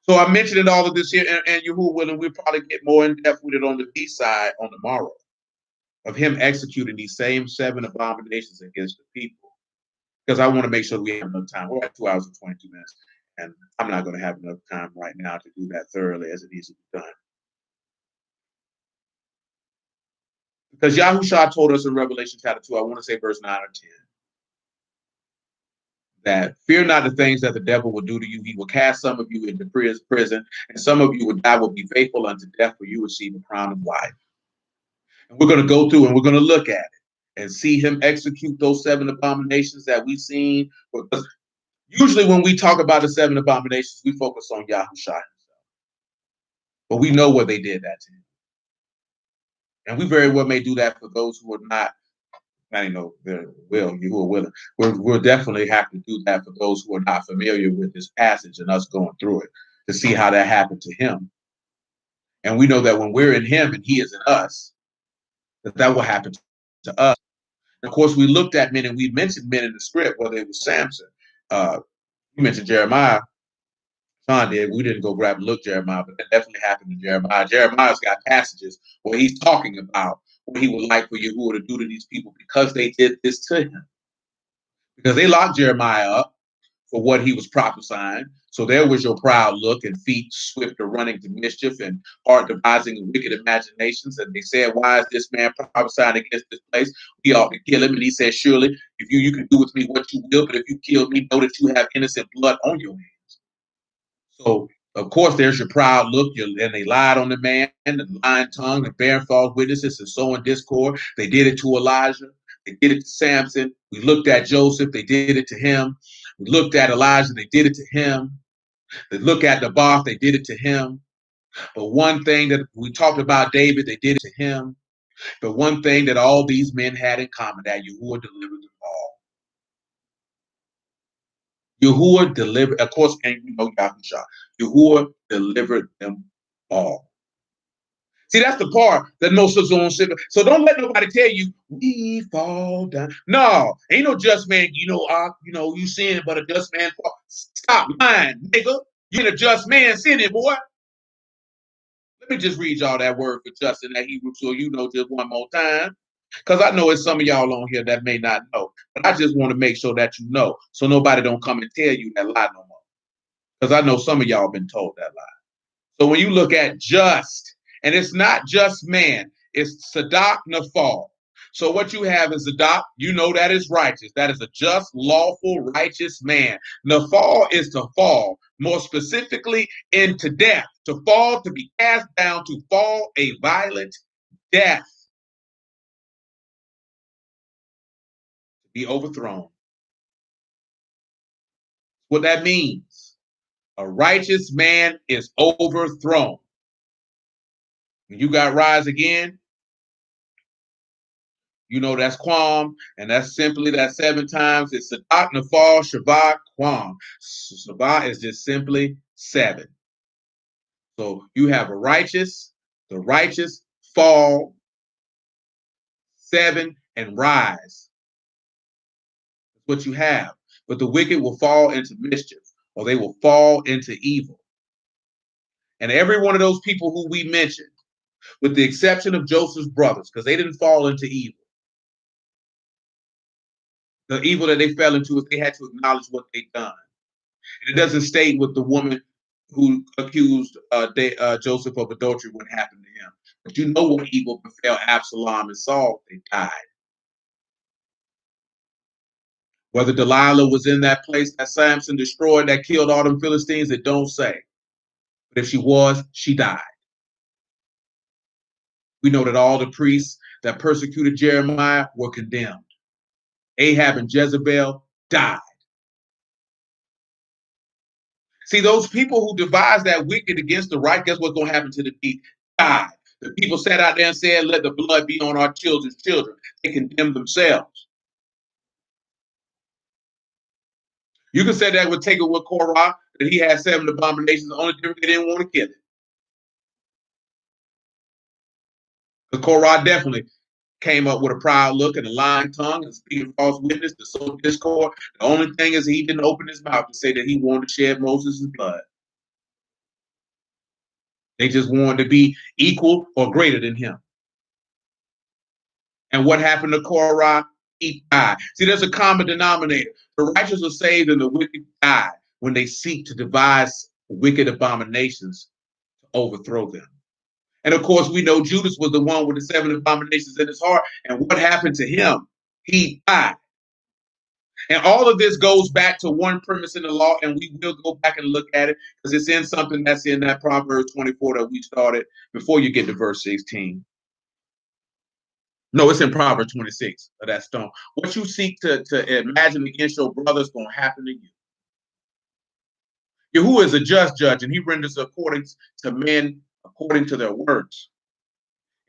So I mentioned all of this here, and Yahuwah willing, we'll probably get more in depth with it on the B side on the morrow of him executing these same 7 abominations against the people. Because I want to make sure we have enough time. We're at 2 hours and 22 minutes, and I'm not going to have enough time right now to do that thoroughly as it needs to be done. Because Yahushua told us in Revelation chapter 2, I want to say verse 9 or 10, that fear not the things that the devil will do to you. He will cast some of you into prison, and some of you will die, will be faithful unto death, for you receive a crown of life. And we're going to go through and we're going to look at it and see him execute those 7 abominations that we've seen. Because usually when we talk about the 7 abominations, we focus on Yahushua himself. But we know what they did that to him. And we very well may do that for those who are not, I know they're willing. We'll definitely have to do that for those who are not familiar with this passage and us going through it to see how that happened to him. And we know that when we're in him and he is in us, that will happen to us. And of course, we looked at men and we mentioned men in the script, whether it was Samson. You mentioned Jeremiah. Sean did. We didn't go grab and look Jeremiah, but that definitely happened to Jeremiah. Jeremiah's got passages where he's talking about what he would like for Yahuwah to do to these people because they did this to him. Because they locked Jeremiah up for what he was prophesying. So there was your proud look and feet swift or running to mischief and heart devising wicked imaginations. And they said, why is this man prophesying against this place? We ought to kill him. And he said, surely, if you can do with me what you will, but if you kill me, know that you have innocent blood on your hands. So, of course, there's your proud look, and they lied on the man, the lying tongue, and bearing false witnesses, and sowing discord. They did it to Elijah. They did it to Samson. We looked at Joseph. They did it to him. We looked at Elijah. They did it to him. They look at Naboth. They did it to him. But one thing that we talked about David, they did it to him. But one thing that all these men had in common, that Yahuwah delivered them all. Yahuwah delivered, of course, and you know Yahushua. Yahuwah delivered them all. See, that's the part that most of us don't see. So don't let nobody tell you we fall down. No, ain't no just man. You sin, but a just man fall. Stop lying, nigga. You ain't a just man sinning, boy. Let me just read y'all that word for just in that Hebrew, so you know just one more time. Because I know it's some of y'all on here that may not know, but I just want to make sure that you know, so nobody don't come and tell you that lie no more. Because I know some of y'all been told that lie. So when you look at just, and it's not just man, it's Sadak Nafal. So what you have is Zadok, you know that is righteous. That is a just, lawful, righteous man. Nafal is to fall, more specifically into death, to fall, to be cast down, to fall a violent death, to be overthrown. What that means, a righteous man is overthrown. When you got rise again, you know that's Quam, and that's simply that 7 times. It's Sadak, Nafal, Shabbat, Quam. Shabbat is just simply 7. So you have the righteous fall, 7, and rise. That's what you have. But the wicked will fall into mischief, or they will fall into evil. And every one of those people who we mentioned, with the exception of Joseph's brothers, because they didn't fall into evil. The evil that they fell into is they had to acknowledge what they'd done. And it doesn't state with the woman who accused Joseph of adultery what happened to him. But you know what evil befell Absalom and Saul, they died. Whether Delilah was in that place that Samson destroyed, that killed all them Philistines, it don't say. But if she was, she died. We know that all the priests that persecuted Jeremiah were condemned. Ahab and Jezebel died. See, those people who devised that wicked against the right, guess what's going to happen to the deed? Died. The people sat out there and said, let the blood be on our children's children. They condemned themselves. You can say that would take it with Korah, that he had 7 abominations. The only difference, they didn't want to kill it. Because Korah definitely came up with a proud look and a lying tongue and speaking false witness to sow discord. The only thing is he didn't open his mouth to say that he wanted to shed Moses' blood. They just wanted to be equal or greater than him. And what happened to Korah? He died. See, there's a common denominator. The righteous are saved and the wicked die when they seek to devise wicked abominations to overthrow them. And of course, we know Judas was the one with the 7 abominations in his heart. And what happened to him? He died. And all of this goes back to one premise in the law, and we will go back and look at it because it's in something that's in that Proverbs 24 that we started before you get to verse 16. No, it's in Proverbs 26 of that stone. What you seek to imagine against your brother is going to happen to you. Yahuwah is a just judge, and he renders according to men according to their works.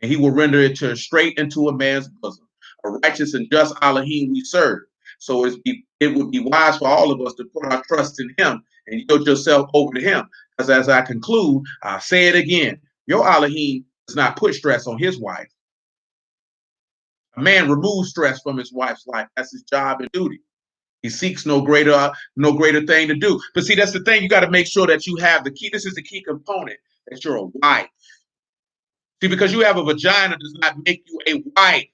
And he will render it to straight into a man's bosom. A righteous and just Elohim we serve. So it would be wise for all of us to put our trust in him and yield yourself over to him. Because as I conclude, I'll say it again. Your Elohim does not put stress on his wife. A man removes stress from his wife's life. That's his job and duty. He seeks no greater thing to do. But see, that's the thing. You got to make sure that you have the key. This is the key component, that you're a wife. See, because you have a vagina does not make you a wife.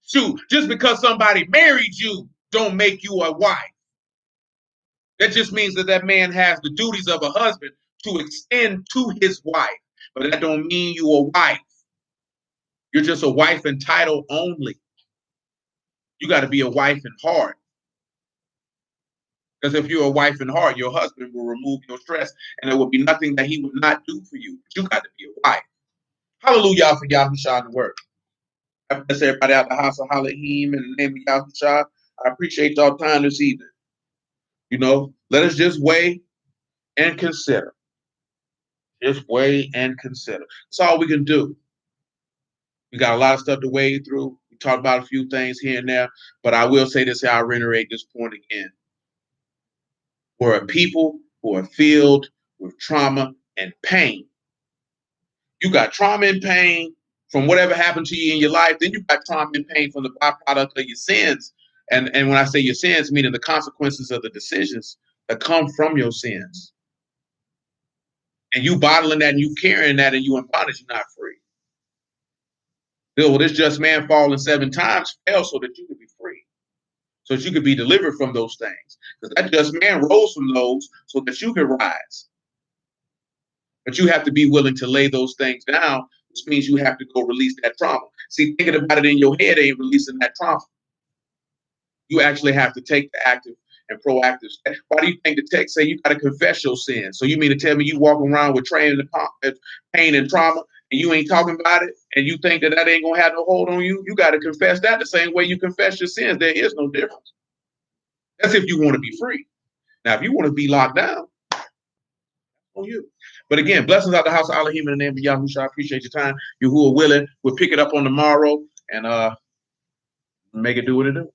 Shoot, just because somebody married you don't make you a wife. That just means that that man has the duties of a husband to extend to his wife. But that don't mean you a wife. You're just a wife in title only. You got to be a wife in heart. Because if you're a wife in heart, your husband will remove your stress, and there will be nothing that he would not do for you. But you got to be a wife. Hallelujah for Yahushua and the word. I bless everybody out the house of Elohim in the name of Yahushua. I appreciate y'all time this evening. You know, let us just weigh and consider. Just weigh and consider. That's all we can do. We got a lot of stuff to wade through. We talked about a few things here and there, but I will say this, I'll reiterate this point again. We're a people who are filled with trauma and pain. You got trauma and pain from whatever happened to you in your life. Then you got trauma and pain from the byproduct of your sins. And when I say your sins, meaning the consequences of the decisions that come from your sins. And you bottling that and you carrying that and you in bondage, you're not free. Well, this just man falling 7 times fell so that you could be free. So that you could be delivered from those things. Because that just man rose from those so that you could rise. But you have to be willing to lay those things down, which means you have to go release that trauma. See, thinking about it in your head ain't releasing that trauma. You actually have to take the active and proactive step. Why do you think the text say you got to confess your sins? So you mean to tell me you walking around with pain and trauma and you ain't talking about it, and you think that ain't gonna have no hold on you? You got to confess that the same way you confess your sins. There is no difference. That's if you want to be free. Now, if you want to be locked down, on you. But again, blessings out the house of Elohim in the name of Yahushua. I appreciate your time. You who are willing, we'll pick it up on tomorrow and make it do what it do.